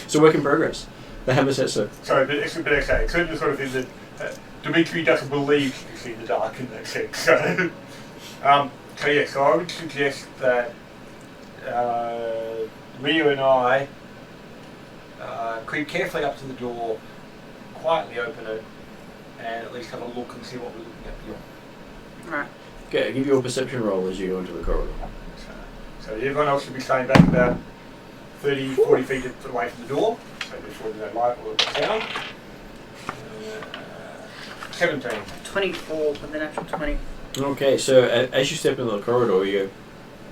It's a work in progress. The hammer says so. Sorry, but it's certainly the sort of thing that Dimitri doesn't believe you can see in the dark in that sense. So, so I would suggest that Rio and I creep carefully up to the door, quietly open it, and at least have a look and see what we're looking at beyond. Right. Okay, give you a perception roll as you go into the corridor. So everyone else should be staying back about 30, 40 feet away from the door, so before there's no light or sound. 17. 24 with an actual 20. Okay, so as you step into the corridor, you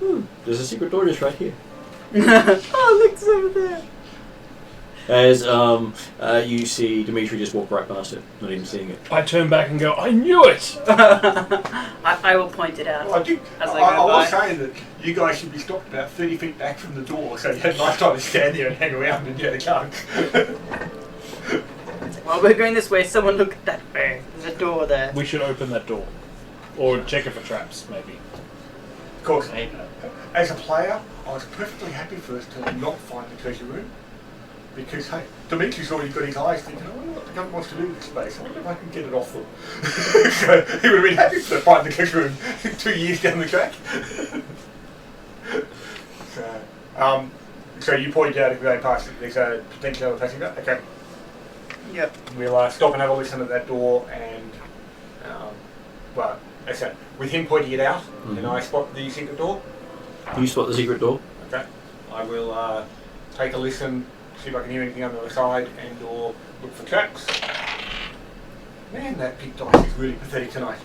go, there's a secret door just right here. Oh, look, it's over there. As you see Dimitri just walk right past it, not even seeing it. I turn back and go, I knew it! I will point it out. Well, as I I go was by. saying that you guys should be stopped about 30 feet back from the door, so you had nice time to stand there and hang around and get a gun. While we're going this way, someone look at that way. There's a door there. We should open that door. Or check it for traps, maybe. Of course, Maybe. as a player, I was perfectly happy for us to not find the treasure room. Because, hey, Dimitri's already got his eyes thinking, I wonder what the government wants to do with this space. I wonder if I can get it off them. So he would have been happy to find the treasure room 2 years down the track. So you point out if we're going past it, there's a potential other passenger. Okay. Yep. We'll stop and have a listen at that door and, well, okay, with him pointing it out, and I spot the secret door. You spot the secret door? Okay. I will take a listen, see if I can hear anything on the other side, and or look for traps. Man, that pig dice is really pathetic tonight.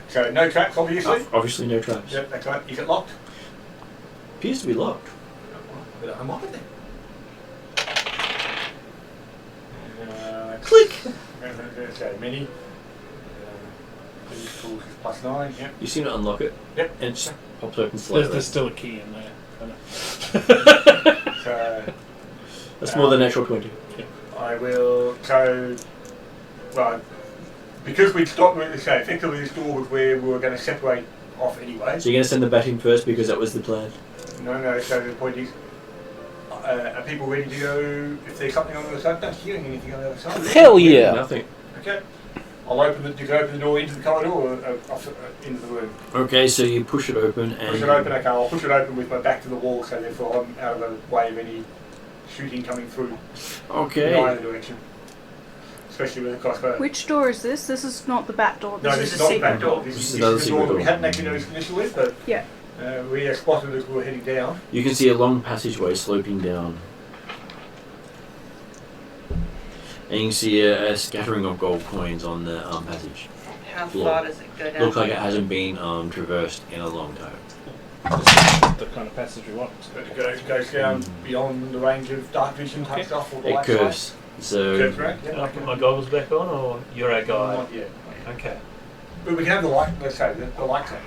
So no traps, obviously. Obviously no traps. Yep, that's right. Is it locked? Appears to be locked. I'm going to unlock it then. Click! So mini. These tools is +9, yep. You seem to unlock it. Yep. And it just pops open slightly. There's still a key in there. So That's more than natural 20. I will well, because we'd stopped, so effectively this door was where we were going to separate off anyway. So you're going to send the bat in first because that was the plan? No, so the point is, are people ready to go if there's something on the other side? Don't hear anything on the other side. Hell yeah! Nothing. Okay. You can open the door into the corridor or into the room? Okay, so you push it open and... Push it open, okay, I'll push it open with my back to the wall so therefore I'm out of the way of any shooting coming through Okay. in either direction. Especially with a crossbow. Which door is this? This is not the back door. No, this is not the back door. This is another the door secret that we door. hadn't actually noticed initially, but Yeah. We spotted as we were heading down. You can see a long passageway sloping down. And you can see a scattering of gold coins on the passage. How Floor. far does it go down? Looks like it hasn't been traversed in a long time. The kind of passage we want. But it goes down beyond the range of dark vision type stuff or the It light curves. side. So Curves around, Can yeah. I put my goggles back on, or you're our guide? Not yet. Okay. But we can have the light, let's say, the light tank.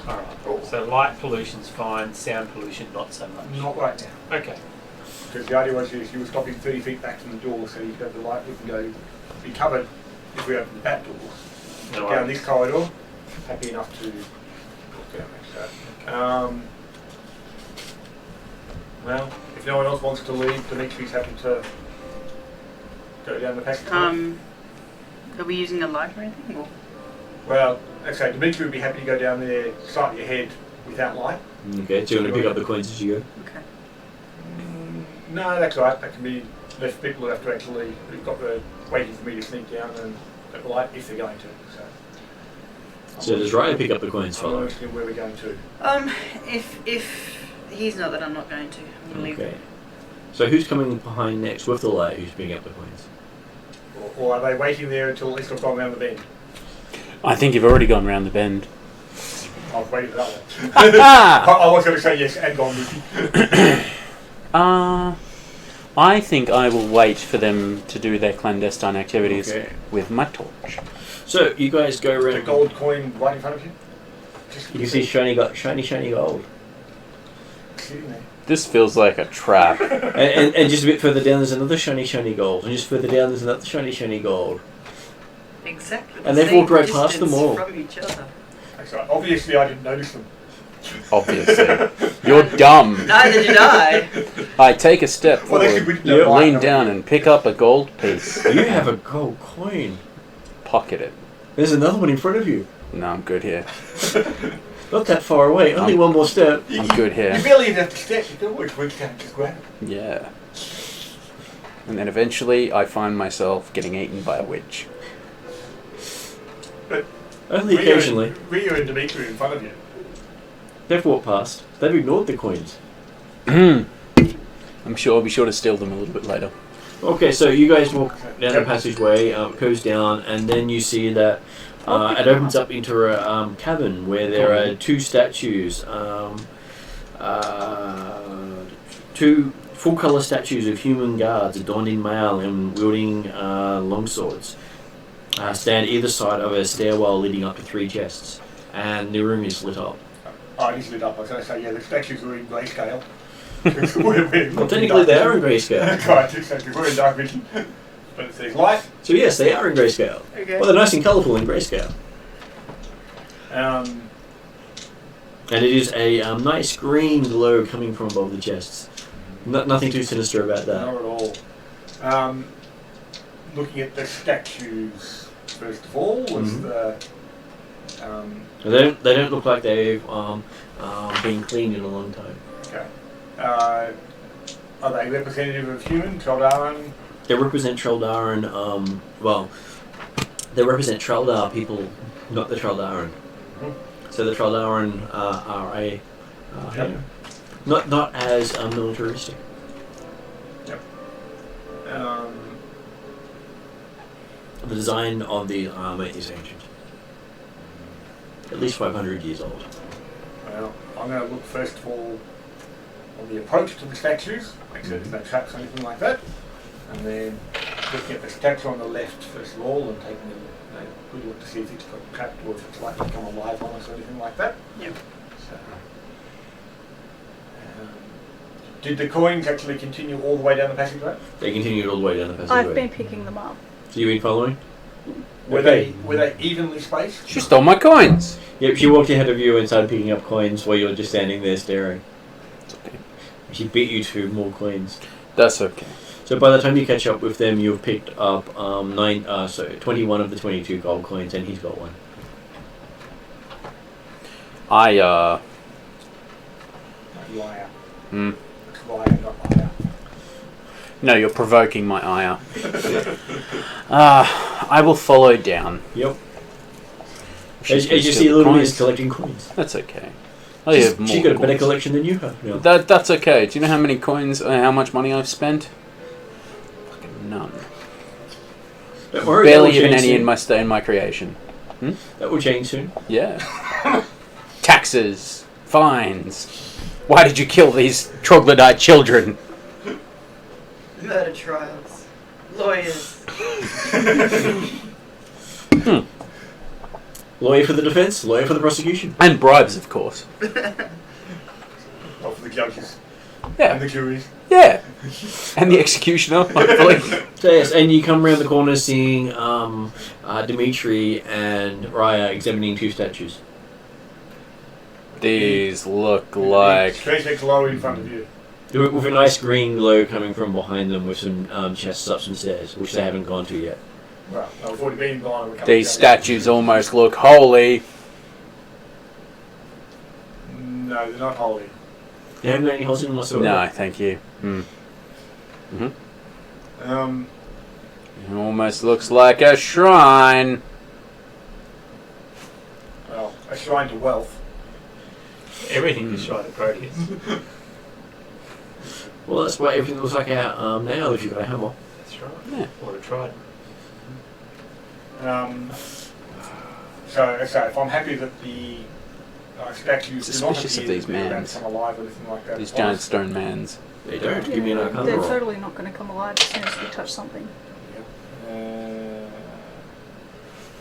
Alright. So light pollution's fine, sound pollution not so much. Not right now. Okay. Because the idea was you were stopping 30 feet back from the door, so you could have the light, we can go, be covered if we open the back doors. No Down worries. this corridor, happy enough to walk down there. So, well, if no one else wants to leave, Dimitri's happy to go down the passage. Are we using a light or anything? Or? Well, okay, Dimitri would be happy to go down there slightly ahead without light. okay, so you want to pick up the coins as you go? Okay. No, that's all right. That can be less people who have to actually, who've got the waiting for me to sneak down and get the light if they're going to. So does Raya pick up the coins, I'm follow? not asking where we're going to. If he's not, then I'm not going to. I'm gonna leave. Okay. So who's coming behind next with the light? Who's picking up the coins? Or are they waiting there until at least I've gone around the bend? I think you've already gone round the bend. I was waiting for that one. I was going to say yes and gone with you. I think I will wait for them to do their clandestine activities Okay. with my torch. So you guys go The around. gold coin right in front of you? Just You can see shiny gold. sitting there. This feels like a trap. And just a bit further down, there's another shiny gold. And just further down, there's another shiny gold. Exactly. And the they've walked same right past them distance all. From each other. That's right. Obviously, I didn't notice them. Obviously. You're dumb. Neither did I. I take a step Well, they forward, could win the light, lean don't down we? and pick up a gold piece. You have a gold coin. Pocket it. There's another one in front of you. No, I'm good here. Not that far away. Only one more step. I'm good You here. barely even have to step. You can always reach down and just grab it. Yeah. And then eventually I find myself getting eaten by a witch. But Only occasionally. Rio and Dimitri are in front of you. They've walked past. They've ignored the coins. I'm sure I'll be sure to steal them a little bit later. Okay, so you guys walk down the passageway, it goes down, and then you see that it opens up into a cabin where there are two statues, two full-colour statues of human guards adorned in mail and wielding longswords. Stand either side of a stairwell leading up to three chests, and the room is lit up. Oh, it is lit up. I was going to say, yeah, the statues are in grayscale. Well, technically they are in grayscale. That's right, two statues. We're in dark vision. But it says light. So yes, they are in grayscale. Okay. Well, they're nice and colourful in grayscale. Um, And it is a nice green glow coming from above the chests. Nothing too sinister about that. Not at all. Looking at the statues, first of all, was the... They don't look like they've been cleaned in a long time. Okay. Are they representative of human, Troldaran? They represent Troldaran, they represent Troldar people, not the Troldaran. So the Troldaran are a... Yep. not as militaristic. Yep. The design of the armour is ancient. At least 500 years old. Well, I'm going to look first of all on the approach to the statues, make sure there's no traps or anything like that, and then looking at the statue on the left first of all and taking a good look to see if it's got trapped or if it's likely to come alive on us or anything like that. Yep. So, did the coins actually continue all the way down the passageway? They continued all the way down the passageway. I've been picking them up. So you've been following? Were they evenly spaced? She stole my coins! Yep, she walked ahead of you and started picking up coins while you were just standing there staring. It's okay. She beat you to more coins. That's okay. So by the time you catch up with them, you've picked up 21 of the 22 gold coins, and he's got one. Liar. Hmm. Liar, not liar. No, you're provoking my ire. I will follow down. Yep. She's As you gonna see, steal the Ludwig coins. is collecting coins. That's okay. I have more She's got a better coins. collection than you have now. That's okay. Do you know how many coins, how much money I've spent? Fucking none. Don't worry, Barely that will even change any soon. in my creation. That will change soon. Yeah. Taxes, fines. Why did you kill these troglodyte children? Murder trials. Lawyers. Lawyer for the defence, lawyer for the prosecution. And bribes, of course. Well, for the judges Yeah. and the juries. Yeah. And the executioner, hopefully. So yes, and you come around the corner seeing Dimitri and Raya examining 2 statues. These look like... Treasure glow in front of you. With a nice green glow coming from behind them with some chests up some stairs, which they haven't gone to yet. Well, I've already been blind. We're coming These down. statues almost look holy. No, they're not holy. They haven't got any holes in them whatsoever. No, thank you. It almost looks like a shrine. Well, a shrine to wealth. Everything is shot at Proteus. Well, that's why everything looks like a nail if you've got a hammer. That's right. Yeah. Or a trident. So if I'm happy that the statues do not Suspicious of appear these to be about to mans. come alive or anything like that. These giant stone mans. They don't. Give me an arcana They're roll. totally not going to come alive as soon as you touch something.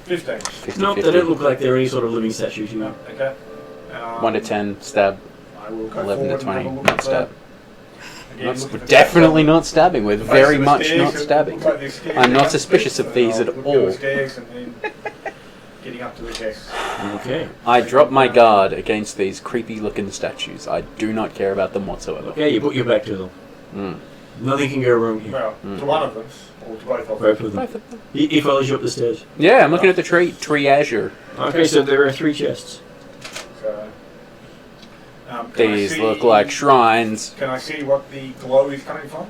15. 50, No, they 50. don't look like they're any sort of living statue to you. No, okay. 1 to 10, stab. I will go 11 to forward and 20, have a look not at stab. again, Not, look at the definitely steps. not stabbing. We're Base very of the much stairs, not it stabbing. looks like there's stairs I'm not down suspicious steps, of these and at I'll look down all. the stairs and then getting up to the chest. Okay. I drop my guard against these creepy looking statues. I do not care about them whatsoever. Okay, you put your back to them. Mm. Nothing can go wrong here. Well, to one of them, or to both of them. Both of them. He follows you up the stairs. Yeah, I'm looking at the triage. Okay, so there are 3 chests. So, can I These see- look like shrines. Can I see what the glow is coming from?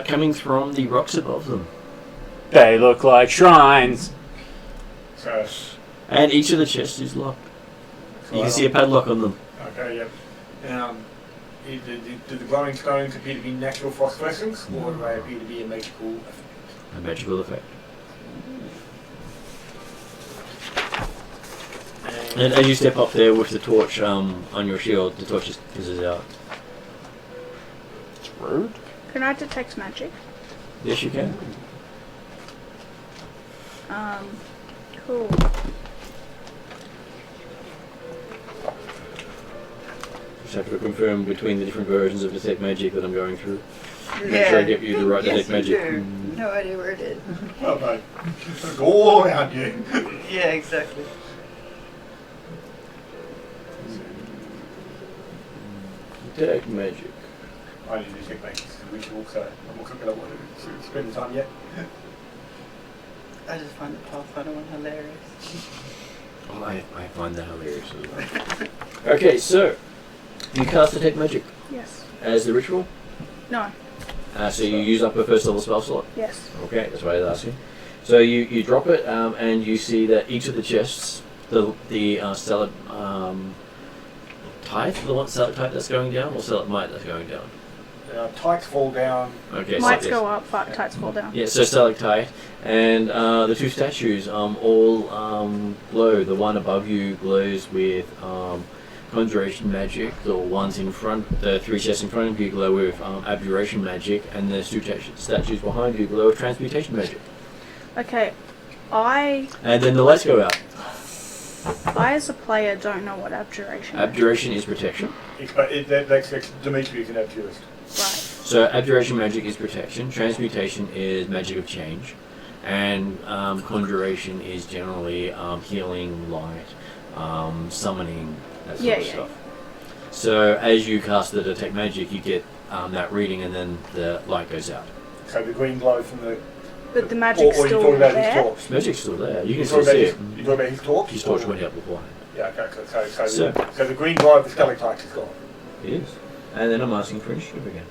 Coming from the rocks above them. They look like shrines. So, And each of the chests is locked. You can see a padlock on them. Okay, yep. Do the glowing stones appear to be natural phosphorescence, or do they appear to be a magical effect? A magical effect. And as you step up there with the torch on your shield, the torch just fizzes out. It's rude. Can I detect magic? Yes, you can. Cool. Just have to confirm between the different versions of detect magic that I'm going through. Make sure I get you the right Yes, detect you magic. do. No idea where it is. Oh, no. It'll go all around you. Yeah, exactly. Detect magic. I need to detect magic. It's a ritual, so I'm not going to spend the time yet. I just find the Pathfinder one hilarious. Oh, I find that hilarious as well. Okay, so you cast detect magic Yes. as the ritual. No. So you use up a first level spell slot. Yes. Okay, that's what I was asking. So you drop it, and you see that each of the chests, the stalactite, the one stalactite that's going down, or stalagmite that's going down. Tights fall down. Okay, Mites so go up, tights fall down. yeah, so stalactite, and the 2 statues all glow. The one above you glows with conjuration magic. The ones in front, the 3 chests in front of you glow with abjuration magic, and the 2 statues behind you glow with transmutation magic. Okay, And then the lights go out. I as a player don't know what abjuration is. Abjuration is protection. That's Dimitri is an abjurist. Right. So abjuration magic is protection. Transmutation is magic of change, and conjuration is generally healing, light, summoning, that sort of stuff. So as you cast the detect magic, you get that reading, and then the light goes out. So the green glow from the... But the magic's or you still talking about his there. torch? Magic's still there. You can You still talking see about it. his, you talking about his torch? His torch went out beforehand. Yeah, okay. So the green glow of the stalactites is gone. It is. And then I'm asking for initiative again.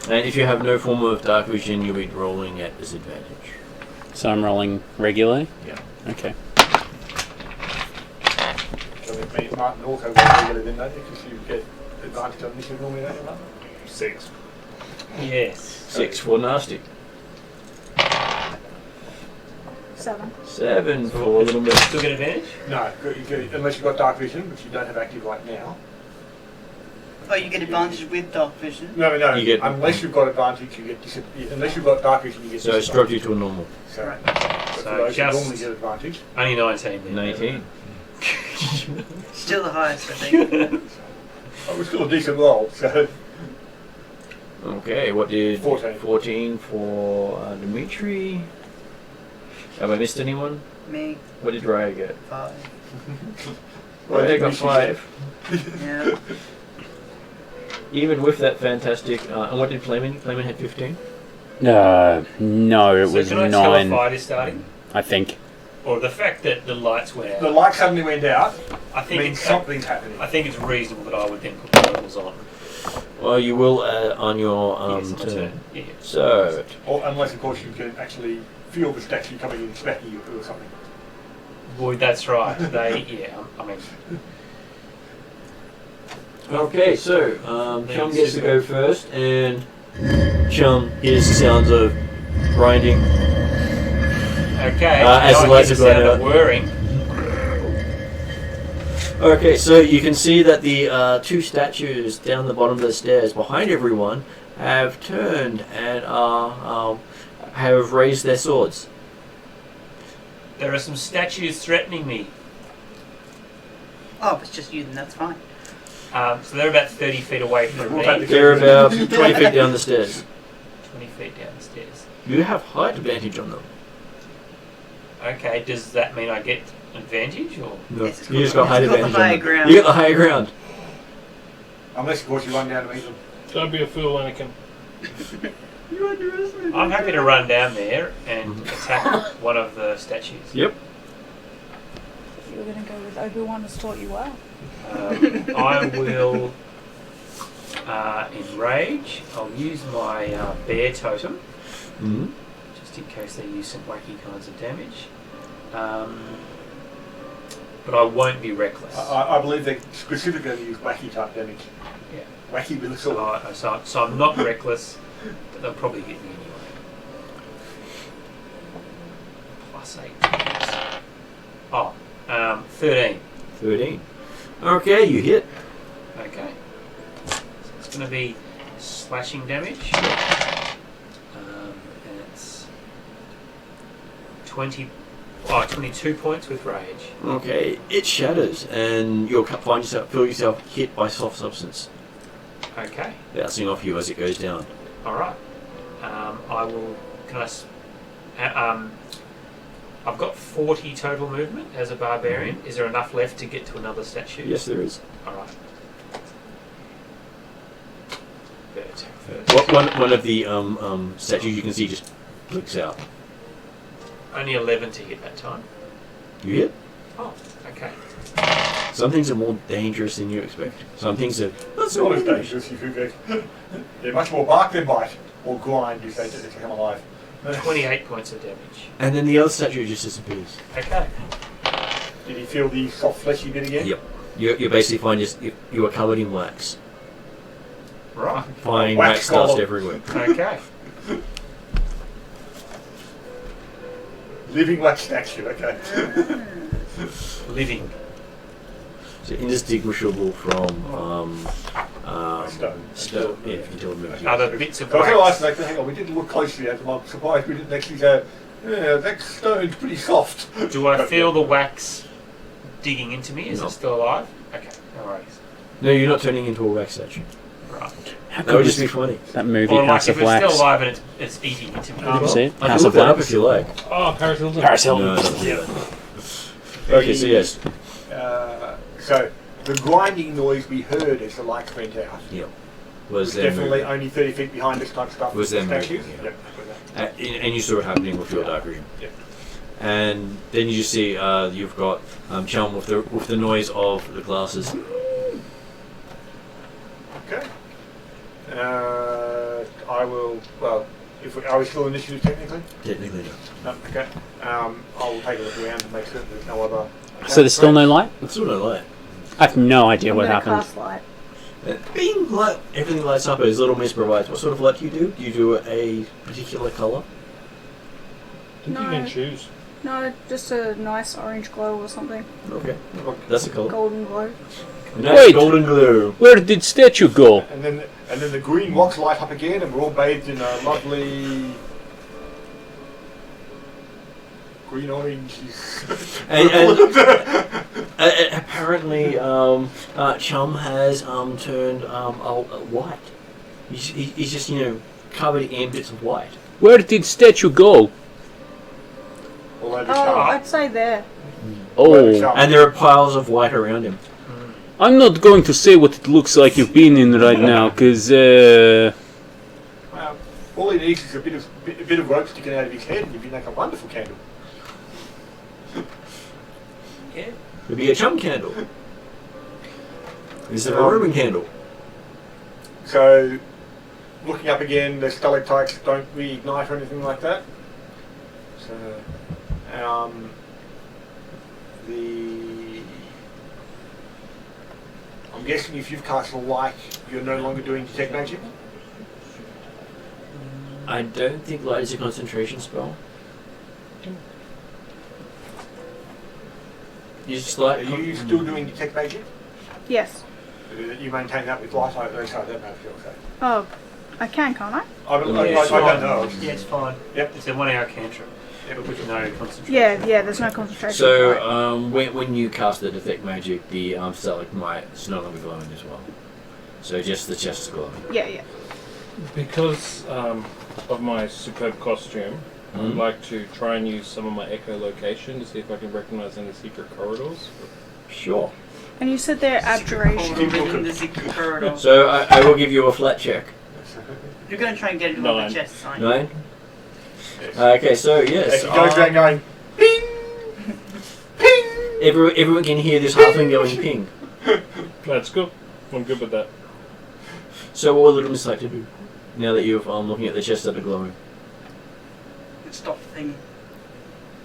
And if you have no form of dark vision, you'll be rolling at disadvantage. So I'm rolling regularly? Yeah. Okay. So it means Martin also rolls regular, then, don't you? Because you get advantage on initiative normally, don't you, Martin? 6. Yes. 6 for nasty. 7. 7 for little miss. Still get advantage? No, unless you've got dark vision, which you don't have active right now. Oh, you get advantage with dark vision. No, You get- unless you've got advantage, you get unless you've got dark vision, you get So it's dropped you to a normal. So, Right. but So for those who just- normally get advantage. Only 19 then. 19. Still the highest, I think. Oh, it's still a decent roll, so Okay, what did 14. 14 for Dimitri? Have I missed anyone? Me, What did Raya get? 5. Raya got 5. Yeah. Even with that fantastic. And what did Playman? Playman had 15. No, it So was can I tell a 9, fight is starting? I think. Or the fact that the lights went the out? light suddenly went out. I think Means it's something's happening. I think it's reasonable that I would then put the levels on. Well, you will on your Yes, on my turn. turn. Yeah. So, Or unless, of course, you can actually feel the statue coming in and smacking you or something. Boy, that's right. I mean, okay, so Chum gets to go first, and Chum hears the sounds of grinding. okay. As now the I lights hear are going sound out. of whirring. Okay, so you can see that the 2 statues down the bottom of the stairs behind everyone have turned and have raised their swords. There are some statues threatening me. Oh, if it's just you, then that's fine. So they're about 30 feet away from We'll me. take the- They're about 20 feet down the stairs. 20 feet down the stairs. You have height advantage on them. Okay, does that mean I get advantage or? No, Yes, it's you just got- got height it's got the advantage on higher them. ground. You got the higher ground. Unless, of course, you run down to meet them. Don't be a fool, Anakin. You underestimated. I'm happy to run down there and attack one of the statues. Yep. You were going to go with Obi-Wan has taught you well. I will enrage. I'll use my bear totem Mm-hmm. just in case they use some wacky kinds of damage. But I won't be reckless. I believe they specifically only use wacky type damage. Yeah. Wacky with a sword. So I'm not reckless, but they'll probably hit me anyway. +8. Oh, 13. 13. Okay, you hit. Okay. So it's going to be slashing damage. And it's 22 points with rage. Okay, it shatters, and you'll feel yourself hit by soft substance, Okay. bouncing off you as it goes down. Alright. I will. Can I. I've got 40 total movement as a barbarian. Is there enough left to get to another statue? Yes, there is. Alright. One of the statues you can see just blinks out. Only 11 to hit that time. You hit. Oh, okay. Some things are more dangerous than you expect. Some things are not It's so not as dangerous. dangerous if you get. They're much more bark than bite, or grind if they come alive. 28 points of damage. And then the other statue just disappears. Okay. Did you feel the soft fleshy bit again? Yep. You basically find you are covered in wax. Right. Fine Wax wax dust column. everywhere. Okay. Living wax statue, okay. Living. So indistinguishable from Stone. stone. Yeah, if you tell them. Other bits of So I feel wax. like, hang on, we didn't look closely at them. I'm surprised we didn't actually say, yeah, that stone's pretty soft. Do I feel the wax digging into me? Is No. it still alive? Okay, no worries. No, you're not turning into a wax statue. Right. How That would good just was be funny. that movie, Or like House if of it's Wax? still alive and it's eating into me. Have you seen it? I House can of look that up Wax? if you like. Oh, Paris Hilton. Paris Hilton. No, I don't do that. Okay, so yes. So the grinding noise we heard as the lights went out Yep. was them definitely moving. only 30 feet behind us type stuff. Was them statues. moving, Yep. And you saw it happening with your dark vision. Yeah. And then you just see you've got Chum with the noise of the glasses. Okay. I will. Well, Are we still initiative technically? Technically, no. No. Okay. I will take a look around to make certain there's no other. So there's still no light? It's sort of light. I have no idea I'm what gonna happened. cast light. Bing! Light. Everything lights up as Little Miss provides. What sort of light do you do? Do you do a particular colour? I think you can choose. No, just a nice orange glow or something. Okay. That's a colour. Golden glow. Nice Wait. golden glow. Where did statue go? And then the green rocks light up again, and we're all bathed in a lovely green orange. And apparently, Chum has turned white. He's just covered in bits of white. Where did statue go? Although Oh, I'd say there. Oh, And there are piles of white around him. I'm not going to say what it looks like you've been in right now, because all he needs is a bit of rope sticking out of his head, and you'd be like a wonderful candle. Yeah. It'd be a Chum candle. Is it a Reuben candle? So, looking up again, the stalactites don't reignite or anything like that. So, I'm guessing if you've cast a light, you're no longer doing detect magic. I don't think light is a concentration spell. You just Are you still doing detect magic? Yes. You maintain that with light. I don't know if you'll say. Oh, I can't I? I don't It's know. fine. Yeah, it's fine. Yep. It's a 1 hour cantrip. But with no concentration. Yeah, there's no concentration. So, when you cast the detect magic, the stalagmite is no longer glowing as well. So just the chest is glowing. Yeah. Because of my superb costume, I'd like to try and use some of my echolocation to see if I can recognize any secret corridors. Sure. And you said they're abjuration. In the secret corridor. So I will give you a flat check. You're going to try and get it on the 9. chest sign. 9? Okay, so yes. If you go around going, ping, ping. Everyone can hear this halfling going ping. That's good. I'm good with that. So what would Little Miss like to do? Now that you're looking at the chests that are glowing. Stop the thing.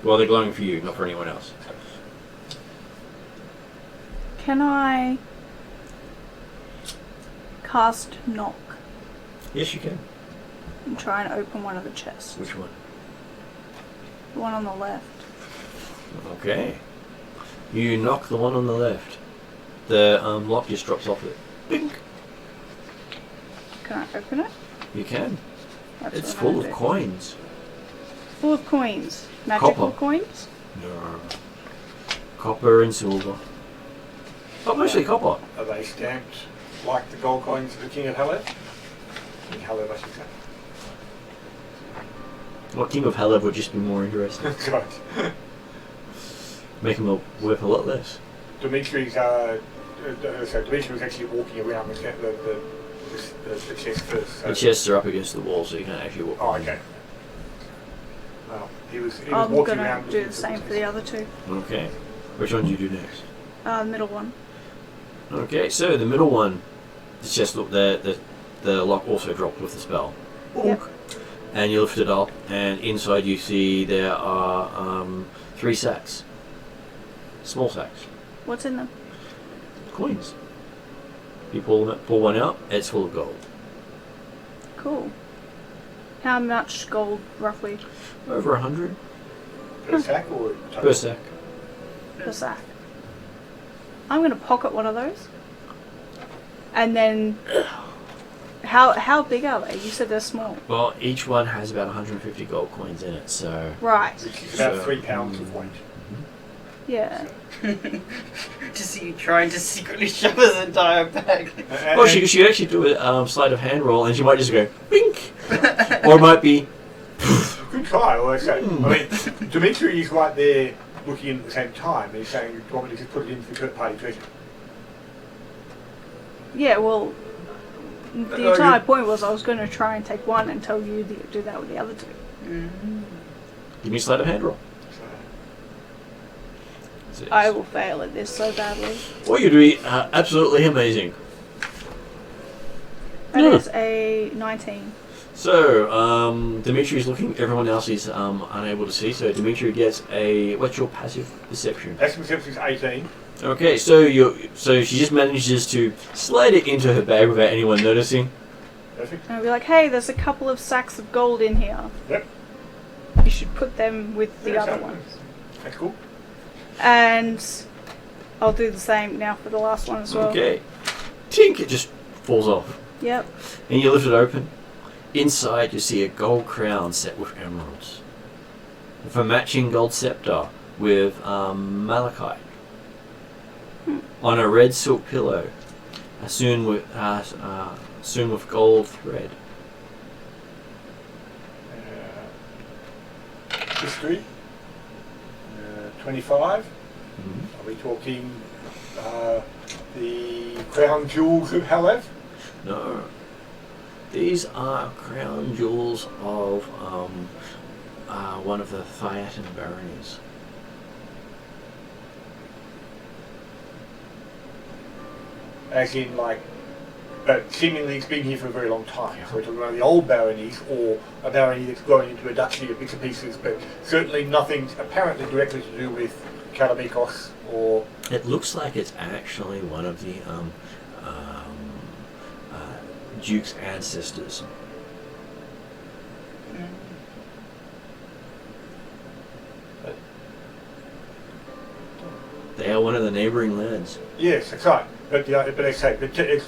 Well, they're glowing for you, not for anyone else. Can I cast knock Yes, you can. and try and open one of the chests? Which one? The one on the left. Okay. You knock the one on the left. The lock just drops off it. Bing. Can I open it? You can. That's It's what I'm full gonna of do. coins. Full of coins. Magical Copper. coins? No. Copper and silver. Oh, mostly copper. Are they stamped like the gold coins of the King of Halev? King Halev, I should say. Well, King of Halev would just be more interesting. Right. Make him worth a lot less. Dimitri's, Dimitri was actually walking around the chest first. So. The chests are up against the wall, so you can't actually walk. Oh, okay. Well, he was I'm walking gonna around. do the same for the other two. Okay. Which one do you do next? The middle one. Okay, so the middle one, the chest, the lock also dropped with the spell. Yep. And you lift it up, and inside you see there are 3 sacks. Small sacks. What's in them? Coins. You pull one out, it's full of gold. Cool. How much gold, roughly, Over 100 Per sack or total? per sack. per sack? I'm gonna pocket one of those. And then, how big are they? You said they're small. Well, each one has about 150 gold coins in it, so... Right. Which is about So, 3 pounds of weight. Yeah. To see you trying to secretly shove his entire bag. Well, she could actually do a sleight of hand roll, and she might just go, bink! Or it might be... Good try. Well, I mean, Dimitri is right there looking in at the same time, and he's saying, do you want me to just put it into the third party treasure? Yeah, well, the entire point was I was going to try and take one and tell you to do that with the other two. Mm-hmm. Give me a sleight of hand roll. So, I will fail at this so badly. What you're doing, absolutely amazing. That is a 19. So, Dimitri's looking. Everyone else is unable to see. So Dimitri gets a. What's your passive perception? Passive perception is 18. Okay, so she just manages to slide it into her bag without anyone noticing. Perfect. And I'll be like, hey, there's a couple of sacks of gold in here. Yep. You should put them with the other ones. That's cool. And I'll do the same now for the last one as well. Okay. Tink, it just falls off. Yep. And you lift it open. Inside, you see a gold crown set with emeralds. With a matching gold scepter with malachite. On a red silk pillow, sewn with gold thread. History. 25. Mm-hmm. Are we talking the crown jewels of Halev? No. These are crown jewels of one of the Thyatan baronies. As in, like, but seemingly it's been here for a very long time. So we're talking about the old baronies, or a barony that's grown into a duchy of bits and pieces, but certainly nothing apparently directly to do with Karameikos or... It looks like it's actually one of the Duke's ancestors. They are one of the neighbouring lands. Yes, that's right. But I say, as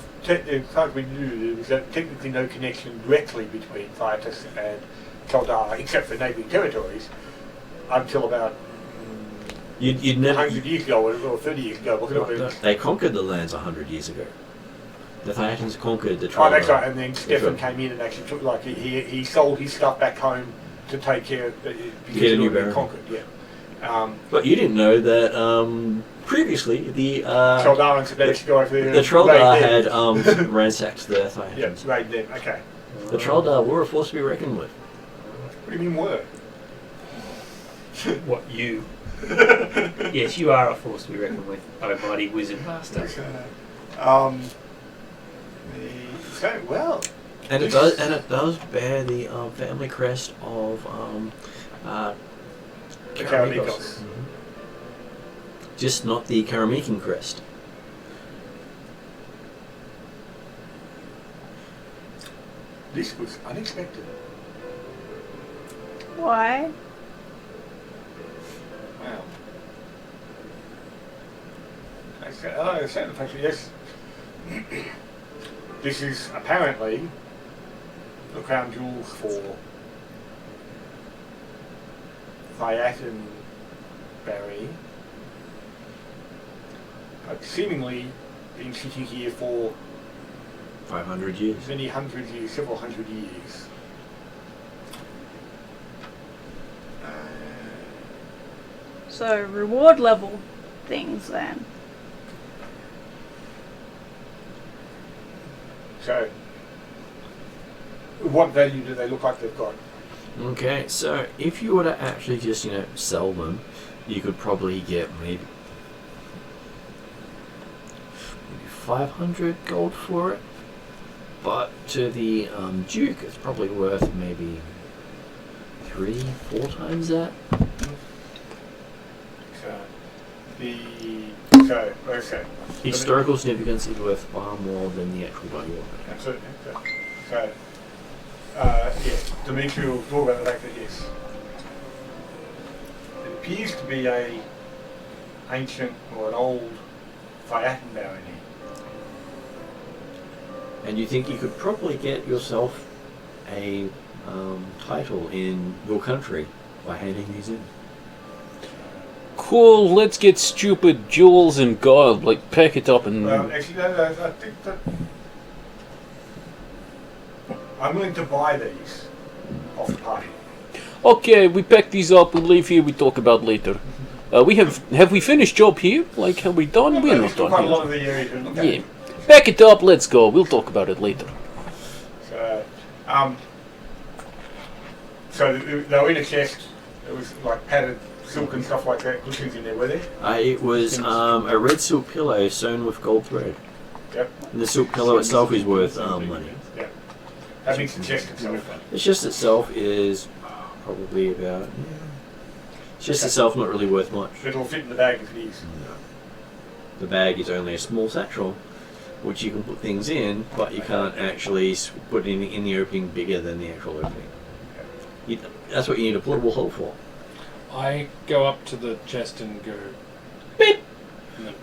far as we knew, there was technically no connection directly between Thyatus and Chaldar, except for neighbouring territories, until about You'd never. 100 years ago, or 30 years ago, wasn't it? They conquered the lands 100 years ago. The Thyatans conquered the Oh, tribe. that's right. And then Stefan came in and actually took, like, he sold his stuff back home to take care of because Get a new it had been barony. conquered. Yeah. But you didn't know that previously the Chaldarans managed to go over there. the and Troldar raid them. had ransacked the Thyatans. Yeah, raid them. Okay. The Troldar were a force to be reckoned with. What do you mean were? What, you? Yes, you are a force to be reckoned with, oh mighty wizard master. So, well. And it does bear the family crest of The Karameikos. Karameikos. Mhm. Just not the Karameikan crest. This was unexpected. Why? Wow. I said the fact that yes, this is apparently the crown jewels for Thyatan Barry, but seemingly been sitting here for 500 years. many hundred years, several hundred years. So, reward level things then. So, what value do they look like they've got? Okay, so if you were to actually just, sell them, you could probably get maybe 500 gold for it. But to the Duke, it's probably worth maybe 3-4 times that. Okay. Historical significance is worth far more than the actual value of it. Absolutely. So, yes, Dimitri will talk about the fact that yes, it appears to be a ancient or an old Thyatan barony. And you think you could probably get yourself a title in your country by handing these in. Cool, let's get stupid jewels and gold, like pack it up and... Actually, no, I think that I'm willing to buy these off the party. Okay, we pack these up, we leave here, we talk about later. Have we finished job here? Like, have we done? We're not done quite a lot here. of the area to look at. Yeah. Pack it up, let's go, we'll talk about it later. So they were in a chest. It was like padded silk and stuff like that. Cushions in there, were there? It was a red silk pillow sewn with gold thread. Yep. And the silk pillow itself is worth money. Yeah. How big's the chest itself? The chest itself is probably about. Chest itself not really worth much. It'll fit in the bag if it is. No. The bag is only a small satchel, which you can put things in, but you can't actually put it in the opening bigger than the actual opening. That's what you need a portable hole for. I go up to the chest and go beep, and then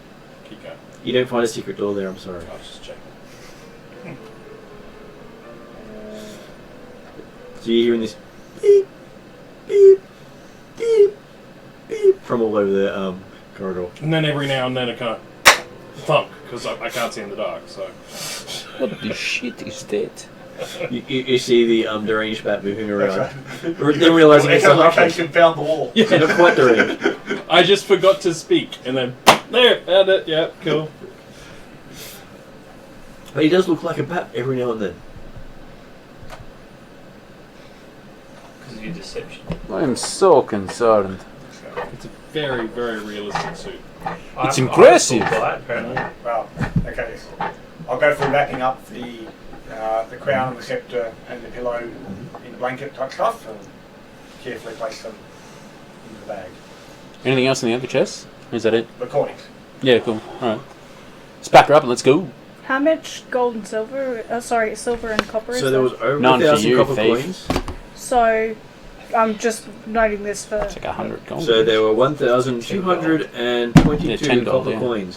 keep going. You don't find a secret door there. I'm sorry. I'll just check. So you're hearing this beep, beep, beep, beep from all over the corridor. And then every now and then a kind of thunk because I can't see in the dark. So What the shit is that? You see the deranged bat moving around. Then realizing it's a halfling. Echolocation found the wall. Yeah, not quite deranged. I just forgot to speak, and then there, found it. Yeah, cool. But he does look like a bat every now and then. Because of your deception. I am so concerned. It's a very, very realistic suit. It's impressive. Apparently. Well, okay. So I'll go through wrapping up the crown, the sceptre, and the pillow in blanket type stuff, and carefully place them in the bag. Anything else in the other chest? Is that it? The coins. Yeah, cool. Alright. Let's pack her up and let's go. How much gold and silver? Silver and copper is So there was there? over None for 1,000 you, copper thief. coins. So I'm just noting this for. It's like 100 gold. So there were 1,222 Yeah, 10 gold, copper yeah. coins.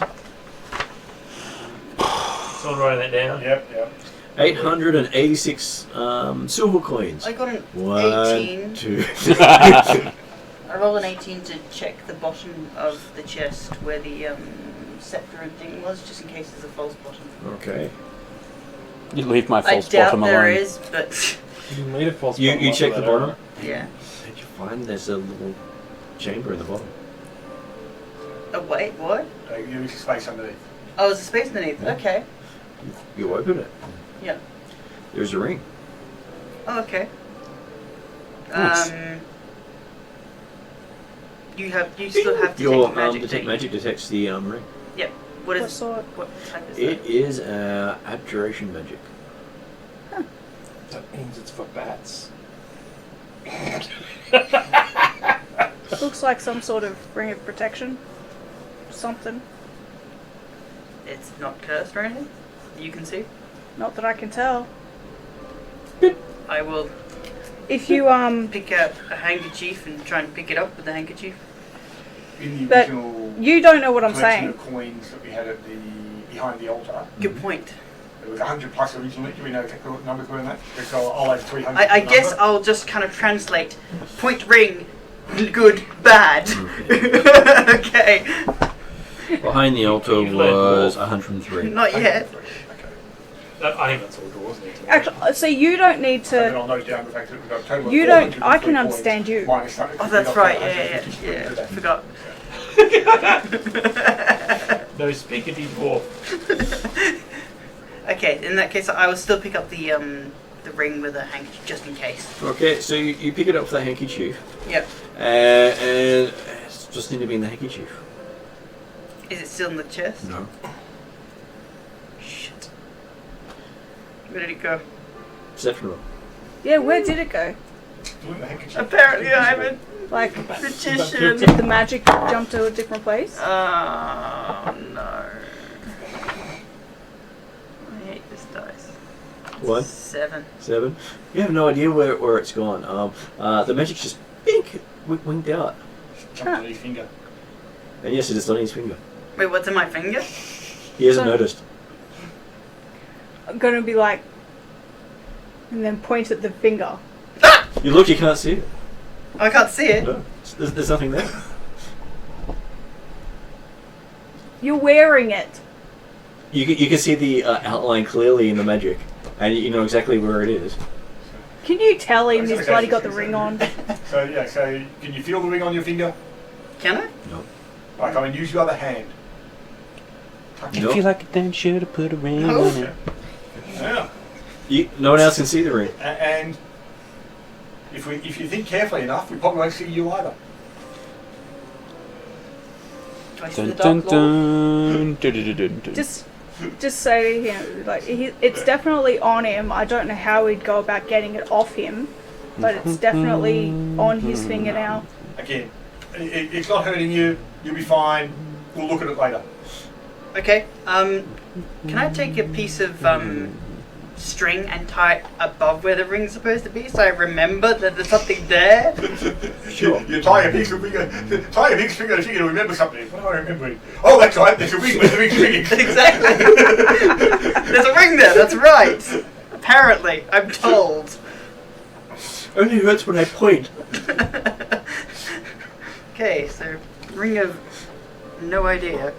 Someone writing that down. Yep. 886 silver coins. I got an 18. 1, 2. I rolled an 18 to check the bottom of the chest where the scepter and thing was, just in case there's a false bottom. Okay. You leave my I false doubt bottom there alone. is, but You made a false. You bottom check off the of bottom? that yeah. Did you find there's a little chamber in the bottom? Oh wait, what? There is space underneath. Oh, there's a space underneath. Yeah. Okay. You open it. Yeah. There's a ring. Oh, okay. Nice. You still have Your detect magic. detect don't you? magic detects the ring. What What is sort? what type is It that? is abjuration magic. That means it's for bats. Looks like some sort of ring of protection. Something. It's not cursed or anything. You can see. Not that I can tell. I will If you pick out a handkerchief and try and pick it up with the handkerchief. In the But original you don't know what I'm collection saying. of coins that we had at behind the altar, Good point. it was 100 plus originally. Do we know exactly what number we're in that? Because I'll add 300. I to the guess number. I'll just kind of translate point ring, good, bad. Okay. Behind the altar You've learned was more. 103. Not yet. Okay. I think that's all doors need to be. Actually, so you don't need And then to. I'll note down the fact that we've got a total of You don't. 403 I can coins understand you. minus that. Oh, that's right. Yeah. Forgot. No spiggity dwarf. Okay, in that case, I will still pick up the ring with a handkerchief just in case. Okay, so you pick it up with the handkerchief. Yep. And it's just need to be in the handkerchief. Is it still in the chest? No. Shit. Where did it go? Perception roll. Yeah, where did it go? Apparently, I haven't. Like, Magician. did the magic jump to a different place? Oh no. I hate this dice. What? 7. 7. You have no idea where it's gone. The magic's just pink, winked out. Jumped on his finger. And yes, it is on his finger. Wait, what's in my finger? He hasn't So- noticed. I'm gonna be like, and then point at the finger. You look, you can't see it. Oh, I can't see it. No, there's nothing there. You're wearing it. You can see the outline clearly in the magic, and you know exactly where it is. Can you tell him Okay, he's bloody got the so- ring on? So yeah, so can you feel the ring on your finger? Can I? No. Like, I mean, use your other hand. Touch Nope. I feel like a damn sure to put a ring Oh. on it. Yeah. No one else can see the ring. And if you think carefully enough, we probably won't see you either. Do I see Dun the dun dark lord? dun. Dun, dun, dun, dun, dun. Just just say to him, like, it's definitely on him. I don't know how he'd go about getting it off him, but it's definitely on his finger now. Again, it's not hurting you. You'll be fine. We'll look at it later. Okay. Can I take a piece of string and tie it above where the ring's supposed to be, so I remember that there's something there? Sure. You tie a big string on a finger to remember something. What am I remembering? Oh, that's right. There's a ring with a big string. Exactly. There's a ring there. That's right. Apparently, I'm told. Only hurts when I point. Okay, so ring of no idea.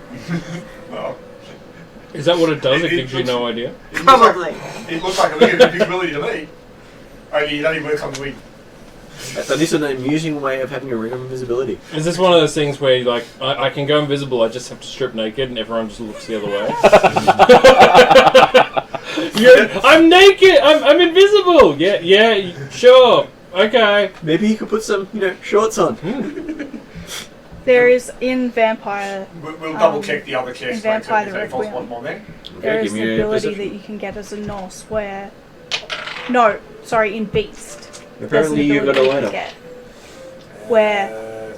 Well, Is that what it does? It gives you no idea? Probably. It looks like a ring of invisibility to me. Only it only works on the wing. That is an amusing way of having a ring of invisibility. Is this one of those things where, like, I can go invisible, I just have to strip naked and everyone just looks the other way? I'm naked! I'm invisible! Yeah, sure. Okay. Maybe he could put some, shorts on. There is in Vampire. We'll double check the other chest. in Vampire the there's no false Requiem. bottom on there. There Okay, is give the me a ability perception. that you can get as a Norse where. No, sorry, in Beast. Apparently there's you've an got a ability you light can up. get where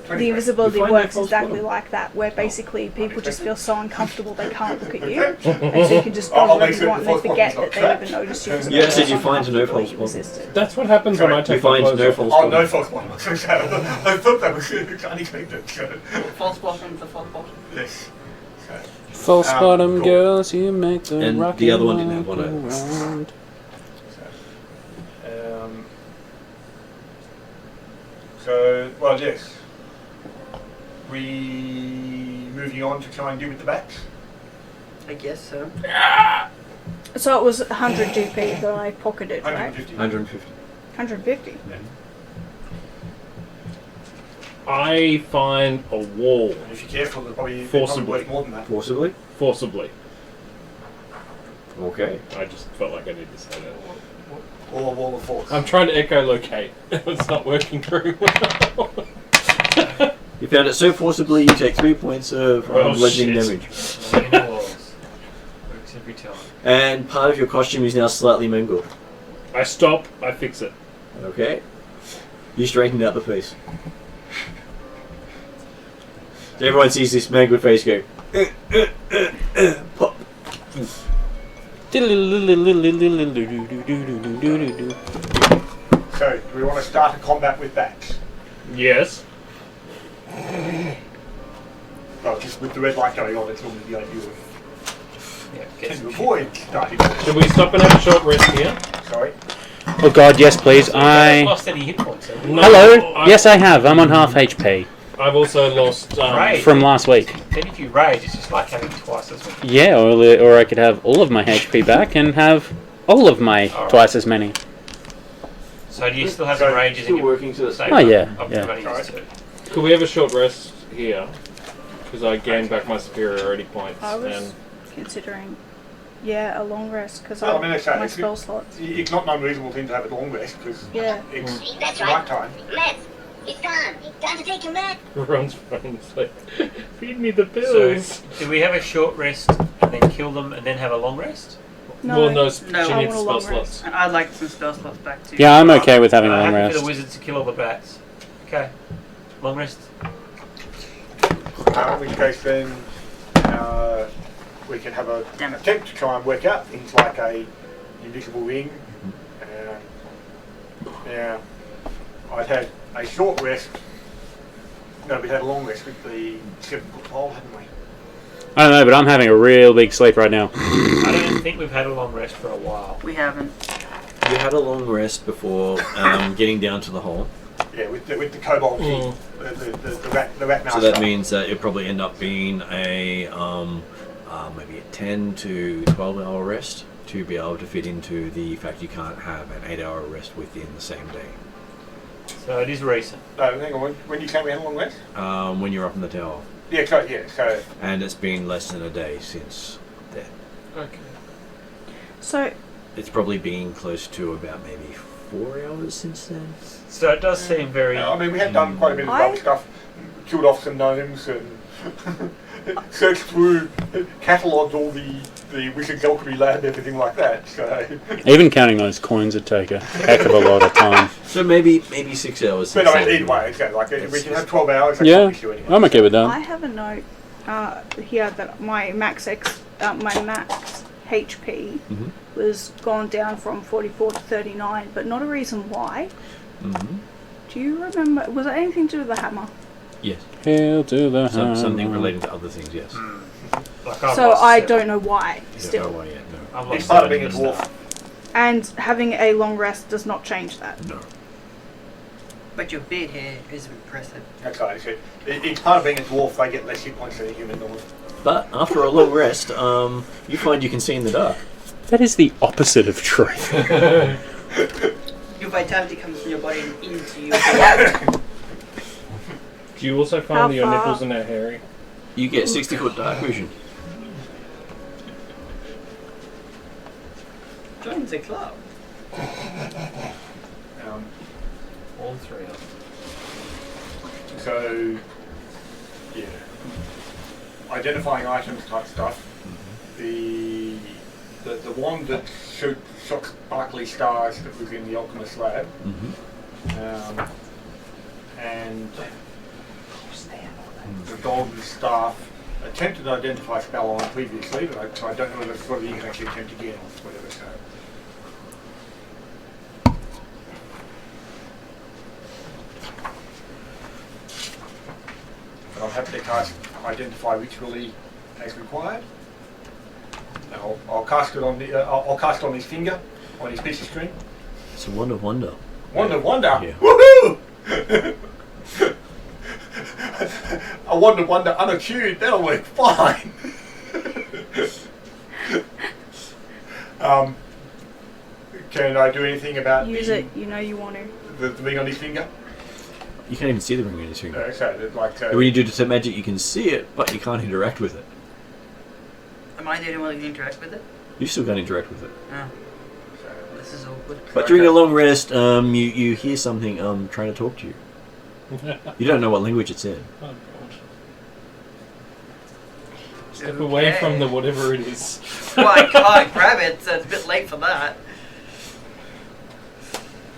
20 the invisibility You find works that false exactly bottom? like that, where basically people just feel so uncomfortable they can't look at you, and so you can just go I'll wherever make you sure want the and they false forget bottom's that not they even noticed you. Yeah, so you find no false you bottom. resisted. That's what happens when I take You my find clothes no off. false Oh, bottom. no false bottom. I thought that was unexpected. False bottom, the false bottom. Yes. False bottom cool. girls, you make the And rock the other one and didn't have roll one around. So, well, yes. We moving on to try and deal with the bats. I guess so. So it was 100 GP that I pocketed, right? 150. 150. 150. I find a wall. And if you're careful, they're probably Forcibly. worth more than that. Forcibly? Forcibly. Okay. I just felt like I needed to say that. Or a wall of force. I'm trying to echolocate. It's not working very well. You found it so forcibly, you take 3 points of bludgeoning shit. damage. Laying the walls. Works every time. And part of your costume is now slightly mangled. I stop, I fix it. Okay. You straightened out the face. So everyone sees this mangled face go. Pop. So, do we want to start a combat with bats? Yes. Well, just with the red light going on, it's normally the ideal. Yeah, Can get you some avoid starting? Should we stop and have a short rest here? Sorry. Oh god, yes please. You haven't I... lost any hit points, have you? No, Hello? Yes I have. I'm on half HP. I've also lost. Right. From last week. Then if you rage, it's just like having twice as much. Yeah, or I could have all of my HP back and have all of my Alright. twice as many. So do you still have So, some rages in Still your working to the save? Oh, yeah, I've yeah. only used two. Could we have a short rest here? Because I gained back my superiority points. I was And considering, a long rest because Well, I mean, it's, my it's, spell slots. it's not an unreasonable thing to have a long rest because Yeah. it's That's night right. time. Let's. It's time. Time to take him back. everyone's phone's like, feed me the So pills. do we have a short rest and then kill them and then have a long rest? No, Well, no, No, she I needs want a spell long slots. And I'd like some spell slots back too. Yeah, I'm okay with having a long Happy rest. for the wizards to kill all the bats. Okay. Long rest. In which case then we can have a Damn it. attempt to try and work out things like a invisible ring. Yeah, I'd had a short rest. No, we had a long rest with the 7-foot pole, hadn't we? I don't know, but I'm having a real big sleep right now. I don't think we've had a long rest for a while. We haven't. You had a long rest before getting down to the hole. Yeah, with the kobold king, the rat master. So that means that it'll probably end up being a maybe a 10 to 12 hour rest to be able to fit into the fact you can't have an 8-hour rest within the same day. So it is recent. No, hang on. When you came we had a long rest? When you're up in the tower. Yeah, so And it's been less than a day since then. Okay. So It's probably been close to about maybe 4 hours since then. So it does seem very. I mean, we had done quite a bit of I- other stuff, killed off some gnomes and searched through, catalogued all the the wizard's alchemy lab and everything like that. So, Even counting those coins would take a heck of a lot of time. So maybe 6 hours. but I mean, either way, okay, like we can have 12 hours. That's Yeah, not an issue anyway. I'm okay with I that. have a note here that my max HP Mhm. was gone down from 44 to 39, but not a reason why. Mm-hmm. Do you remember? Was it anything to do with the hammer? Yes. Hail to the Something hammer. related to other things. Yes. Like I've So lost I 7. don't know why. You Still, don't know why yet. No. I've lost It's part of 7 being a in the dwarf. start. and having a long rest does not change that. No. But your beard hair is impressive. That's right. It's part of being a dwarf. They get less hit points than a human normally. But after a long rest, you find you can see in the dark. That is the opposite of truth. Your vitality comes from your body and into you. Do you also How find that your far? nipples are now hairy? You get 60-foot dark vision. Join the club. All 3 of them. So, yeah, identifying items type stuff. The wand that shot sparkly stars that was in the alchemist lab, Mm-hmm. and the golden staff. Attempted to identify spell on previously, but I don't know whether you can actually attempt again or whatever. So. But I'm happy to cast identify ritually as required. And I'll cast it on the I'll cast it on his finger, on his piece of string. It's a wand of wonder. Wand of wonder. Yeah. Woohoo! A wand of wonder unattuned. That'll work fine. Can I do anything about Use it. You know you want to. the ring on his finger? You can't even see the ring on his finger. Okay, like And when you do detect magic, you can see it, but you can't interact with it. Am I the only one who can interact with it? You still can't interact with it. Oh. This is awkward. But during a long rest, you hear something trying to talk to you. You don't know what language it's in. Oh, God. Step away from the whatever it is. Well, I can't grab it, so it's a bit late for that.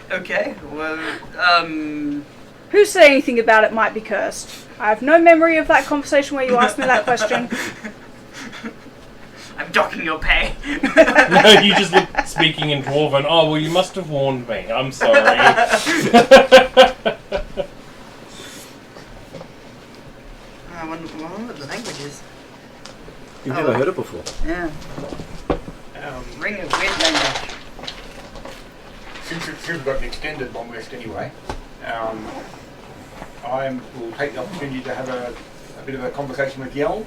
Okay, well, Who said anything about it might be cursed? I have no memory of that conversation where you asked me that question. I'm docking your pay. No, you just look speaking in Dwarven. Oh, well, you must have warned me. I'm sorry. I wonder what the language is. You've never heard it before. Yeah. Ring of weird language. Since we've got an extended long rest anyway, I will take the opportunity to have a bit of a conversation with Yell,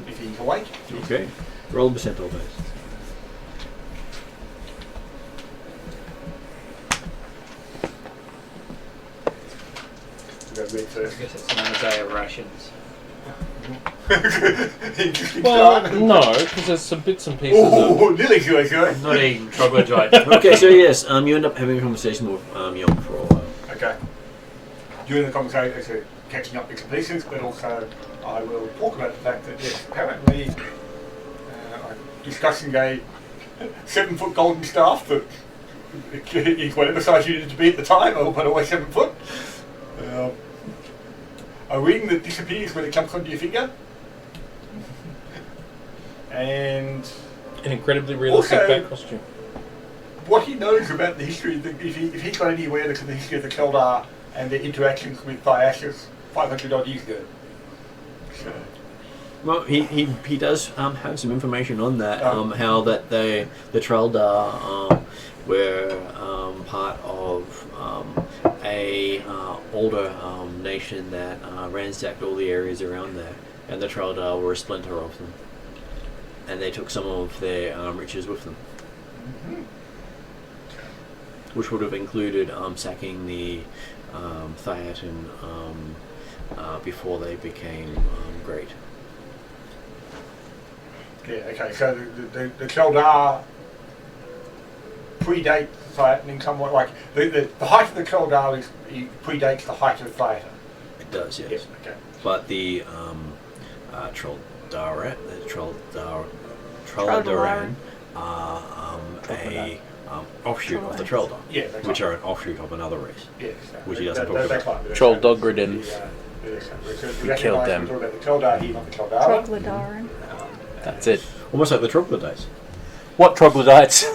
if he's awake. Okay. Roll a percentile dice. We'll go red I first. guess it's another day of rations. Interesting Well, start. no, because there's some bits and pieces of... Oh, nearly sure. I'm not eating troglodyte. Okay, so yes, you end up having a conversation with Young for a while. Okay. During the conversation, so catching up bits and pieces, but also I will talk about the fact that yes, apparently I'm discussing a 7-foot golden staff that is whatever size you needed to be at the time, but always 7 foot. A ring that disappears when it comes onto your finger, and An incredibly realistic Also- back costume. what he knows about the history, if he's got any awareness of the history of the Keldar and their interactions with Thyashus 500 odd years ago. So, Well, he does have some information on that. Oh. How that the Traldar were part of a older nation that ransacked all the areas around there, and the Traldar were a splinter of them, and they took some of their riches with them, which would have included sacking the Thiatin before they became great. yeah, okay, so the Keldar predate Thiatin in some way, like the height of the Keldar predates the height of Thiatin. It does, yes. Yes, okay. But the Troldaret, the Trollodaran are a offshoot of the Trolldog, Yeah, that's which right. are an offshoot of another race. Yes, Which he doesn't talk that's about. right. Trolldogridden. We killed them. We're talking about the Troldar here, not the Troldara. Troglodaran. That's it. Almost like the troglodytes. What troglodytes?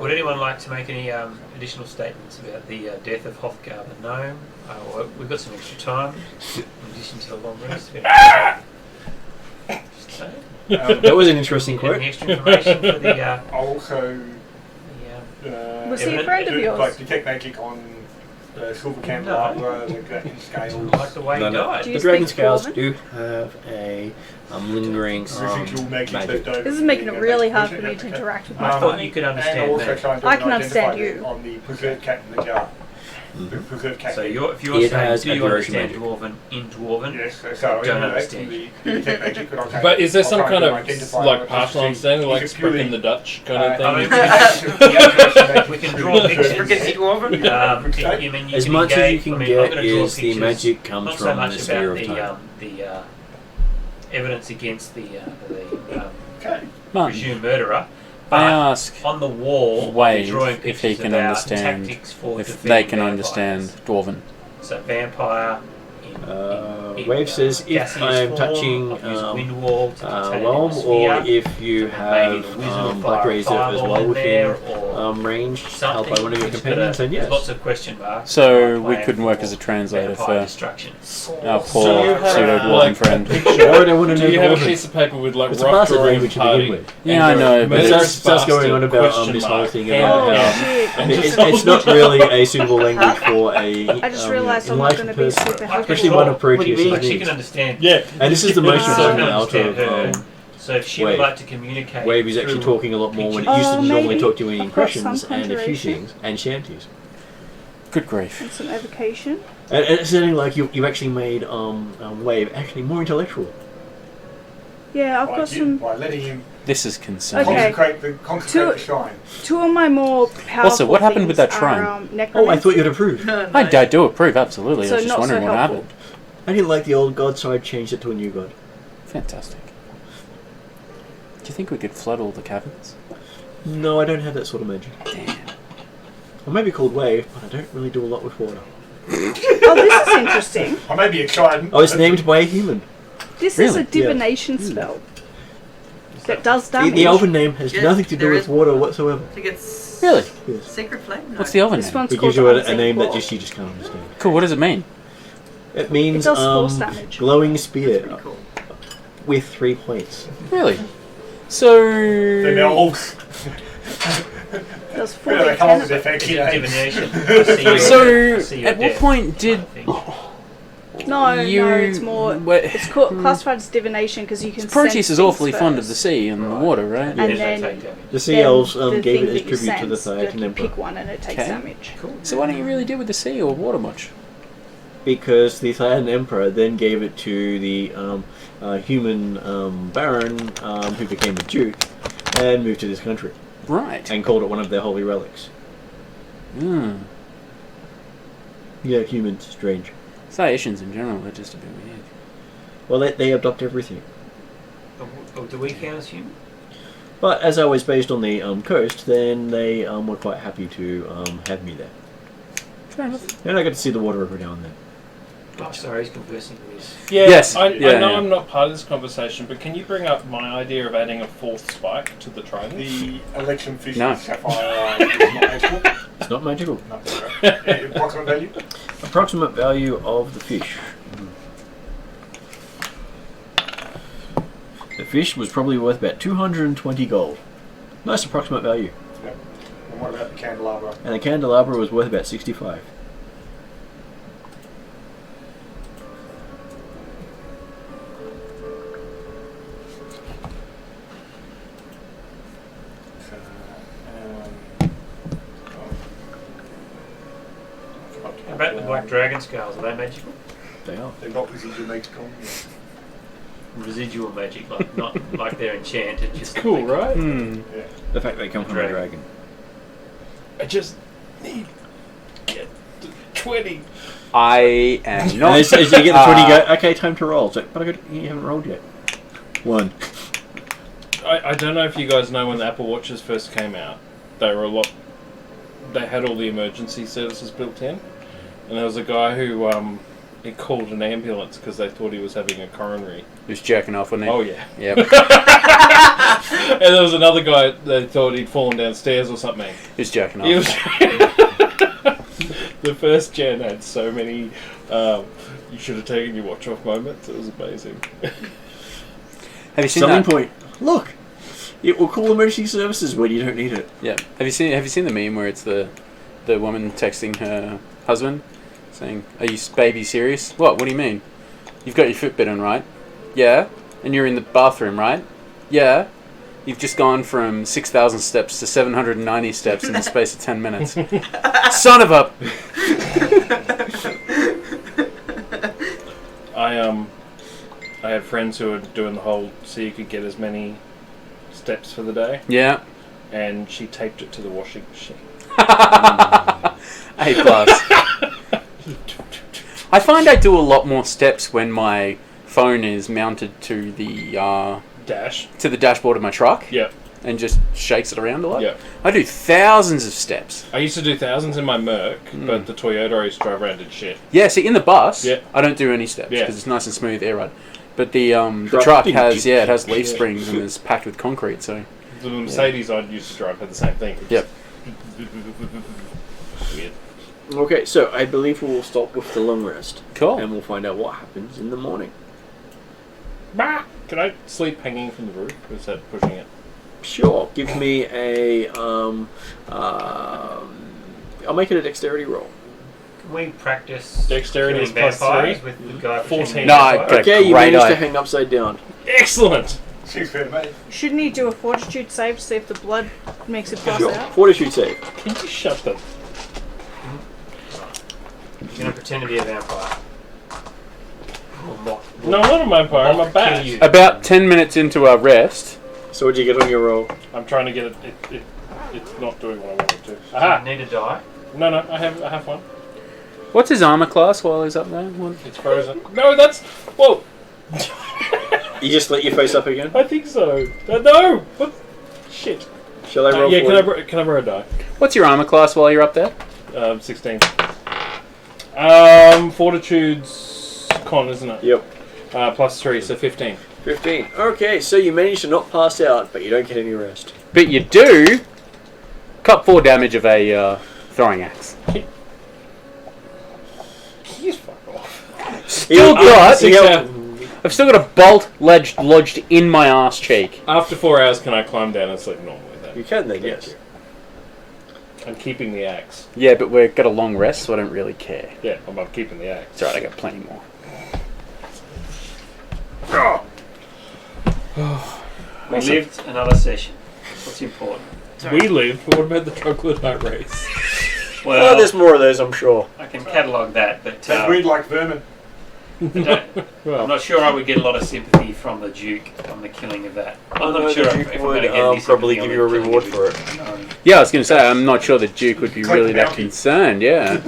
Would anyone like to make any additional statements about the death of Hrothgar the gnome? Well, we've got some extra time in addition to the long rest. Just saying. That was an interesting quote. Any extra information for the Also, Was he a friend of yours? Like detect magic on the silver candelabra, the dragon scales. like the way he died? Do you The dragon speak scales Dwarven? do have a lingering Residual magic. magic. That don't This is making it really really make hard push for me it. to interact with my I thought phone. you could And understand also that. try and do I an can understand identifier you. on the preserved cat in the jar. The preserved cat. So if you're It saying, has do you abjuration understand magic. Dwarven in Dwarven? Yes, so Don't anyway, understand. the detect magic, but I'll try But is there I'll some try kind and of identify like it. partial understanding, like It's purely- speaking the Dutch kind of I mean, thing? we can draw pictures. Frigates Dwarven? You mean you As can much as engage- you I can mean, I'm get gonna draw is the pictures, magic comes not so from much the sphere about of time. the evidence against the Okay. Martin, presumed murderer. I But ask on the wall, Wade I'll be drawing if pictures he can about understand, tactics for if defeating they can vampires. understand Dwarven. So vampire. Wave says if gaseous I'm form, touching I've used wind wall to contain Loam, a or sphere, if you maybe have the wizard will Black fire a Razor as fireball well in within there, or range, held something. by one of your It's got companions, then there's yes. lots of question marks. So I'm we playing couldn't work for as a translator vampire for destruction. our So poor you have, pseudo-Dwarven like, friend. Why would I want to Do know you have a Dwarven? piece of paper with like It's a rough bastard drawing language to party? begin with. Yeah, I know, but It Murderous starts going on bastard, about question this mark. whole thing Hell about Oh how shit! And it's not really a suitable language for a I just realised I'm not going enlightened to be person, super especially helpful. one of Proteus' Like she can needs. understand. Yeah. And this is the most So I important can out understand of her. So if she Wave. would like to communicate, Wave is actually through talking a lot more when it pictures- used to Oh, normally maybe. talk to you in I've got impressions some and a few conjuration. things and shanties. Good grief. And some evocation. And it's sounding like you've actually made Wave actually more intellectual. Yeah, I've got some. By letting him This is concerning. Okay. concentrate the shine. Two of my more powerful. Also, what happened with things that shrine? Are, Oh, I necromancy. thought you'd approve. I do approve, absolutely. I So was just not so wondering what helpful. happened. I didn't like the old god, so I changed it to a new god. Fantastic. Do you think we could flood all the caverns? No, I don't have that sort of magic. Damn. I may be called Wave, but I don't really do a lot with water. Oh, this is interesting. I may be excited. I was named by a human. This is Really? a divination spell that does The, damage. the elven name has Yes, nothing to do there with is- water whatsoever. To get s- Really? Yes. Sacred flame? No. What's the elven This name? one's It called gives you a Unseen name that Claw. you just can't understand. Cool, what does it mean? It means It does force damage. glowing spear Pretty cool. with 3 points. Really? So... Then they're all. Does Where do they come up with 4d10 their fancy names? divination. I see your- I So, see your at what death. point did No, you... no, it's more. What- It's classified as divination because you can. Proteus sense is awfully things fond of the first. sea and the water, right? And Yes, they then- take damage. The sea Then elves the gave thing it as that you tribute to the sense, Thyatan you Emperor. pick one and it takes Okay. damage. So why don't you really deal with the sea or water much? Because the Thyatan Emperor then gave it to the human baron who became a duke and moved to this country Right. and called it one of their holy relics. Hmm. Yeah, humans, strange. Phaeacians in general are just a bit weird. Well, they adopt everything. Oh, do we count as human? But as I was based on the coast, then they were quite happy to have me there. Fair enough. And I got to see the water every now and then. Oh, sorry, he's conversing with his. Yeah, Yes, I yeah, know yeah. I'm not part of this conversation, but can you bring up my idea of adding a fourth spike to the trident? The election fish No. sapphire is not magical. It's not magical. Nothing. Right? Approximate value? Approximate value of the fish. The fish was probably worth about 220 gold. Nice approximate value. Yeah. And what about the candelabra? And the candelabra was worth about 65. So, How about the black dragon scales? Are they magical? They are. They're not residual magical. Yeah. Residual magic, like not like they're enchanted. It's Just cool, like, right? Hmm. Yeah. The fact they come from a dragon. I just need to get to 20. I am And not. as you get the 20, you go, okay, time to roll. It's like, but you haven't rolled yet. 1. I don't know if you guys know when the Apple Watches first came out, they were a lot. They had all the emergency services built in, and there was a guy who he called an ambulance because they thought he was having a coronary. He was jacking off, wasn't he? Oh yeah. Yep. And there was another guy they thought he'd fallen downstairs or something. He was jacking off. He was the first gen had so many. You should have taken your watch off moments. It was amazing. Have you seen Selling that? point. Look, it will call emergency services when you don't need it. Yeah. Have you seen the meme where it's the woman texting her husband saying, "Are you baby serious? What? What do you mean? You've got your Fitbit on, right? Yeah. And you're in the bathroom, right? Yeah. You've just gone from 6,000 steps to 790 steps in the space of 10 minutes. Son of a..." I had friends who were doing the whole so you could get as many steps for the day, Yeah. and she taped it to the washing machine. A plus. I find I do a lot more steps when my phone is mounted to the Dash. dashboard of my truck. Yep. And just shakes it around a lot. Yep. I do thousands of steps. I used to do thousands in my Merc, but the Toyota I used to drive around did shit. Yeah, see, in the bus, Yeah. I don't do any steps Yeah. because it's nice and smooth air ride. But the Truck truck didn't has do- it has leaf Yeah. springs and is packed with concrete. So The Mercedes I used to drive had the same thing. Yep. Weird. Okay, so I believe we will stop with the long rest. cool. And we'll find out what happens in the morning. Bah! Can I sleep hanging from the roof? Or is that pushing it? Sure, give me a... I'll make it a dexterity roll. Can we practice Dexterity is killing plus vampires 3? with the guy 14. No, I got a Okay, you great managed eye. to hang upside down. Excellent! Seems fair to me. Shouldn't he do a fortitude save to see if the blood makes it pass Sure. out? Fortitude save. Can you shut them? You're going to pretend to be a vampire. Or not. No, I'm not a vampire, I'm a Kill bat. you. About 10 minutes into our rest, So what'd you get on your roll? I'm trying to get it. It's not doing what I want it to. Do Aha! you need to die? No, I have one. what's his armor class while he's up there? What? It's frozen. No, that's. Whoa! You just let your face up again? I think so. No! What? Shit. Shall I roll Yeah, for you? can I borrow a die? What's your armor class while you're up there? 16. Fortitude's con, isn't it? Yep. Plus 3, so 15. 15. Okay, so you managed to not pass out, but you don't get any rest. But you do cut 4 damage of a throwing axe. You fuck off. Still got. Six hours. I've still got a bolt lodged in my arse cheek. After 4 hours, can I climb down and sleep normally then? You can then, yes. I'm keeping the axe. Yeah, but we've got a long rest, so I don't really care. Yeah, I'm keeping the axe. It's alright, I got plenty more. We lived another session. What's important? We lived. What about the troglodyte race? Well, Oh, there's more of those, I'm sure. I can catalogue that, but They breed like vermin. I'm not sure I would get a lot of sympathy from the Duke on the killing of that. I'm not sure if I'm would going to get any probably sympathy give on you a the reward killing for it. of Yeah, I was going to say, I'm not sure the Duke would be Click really that bounty. concerned, yeah.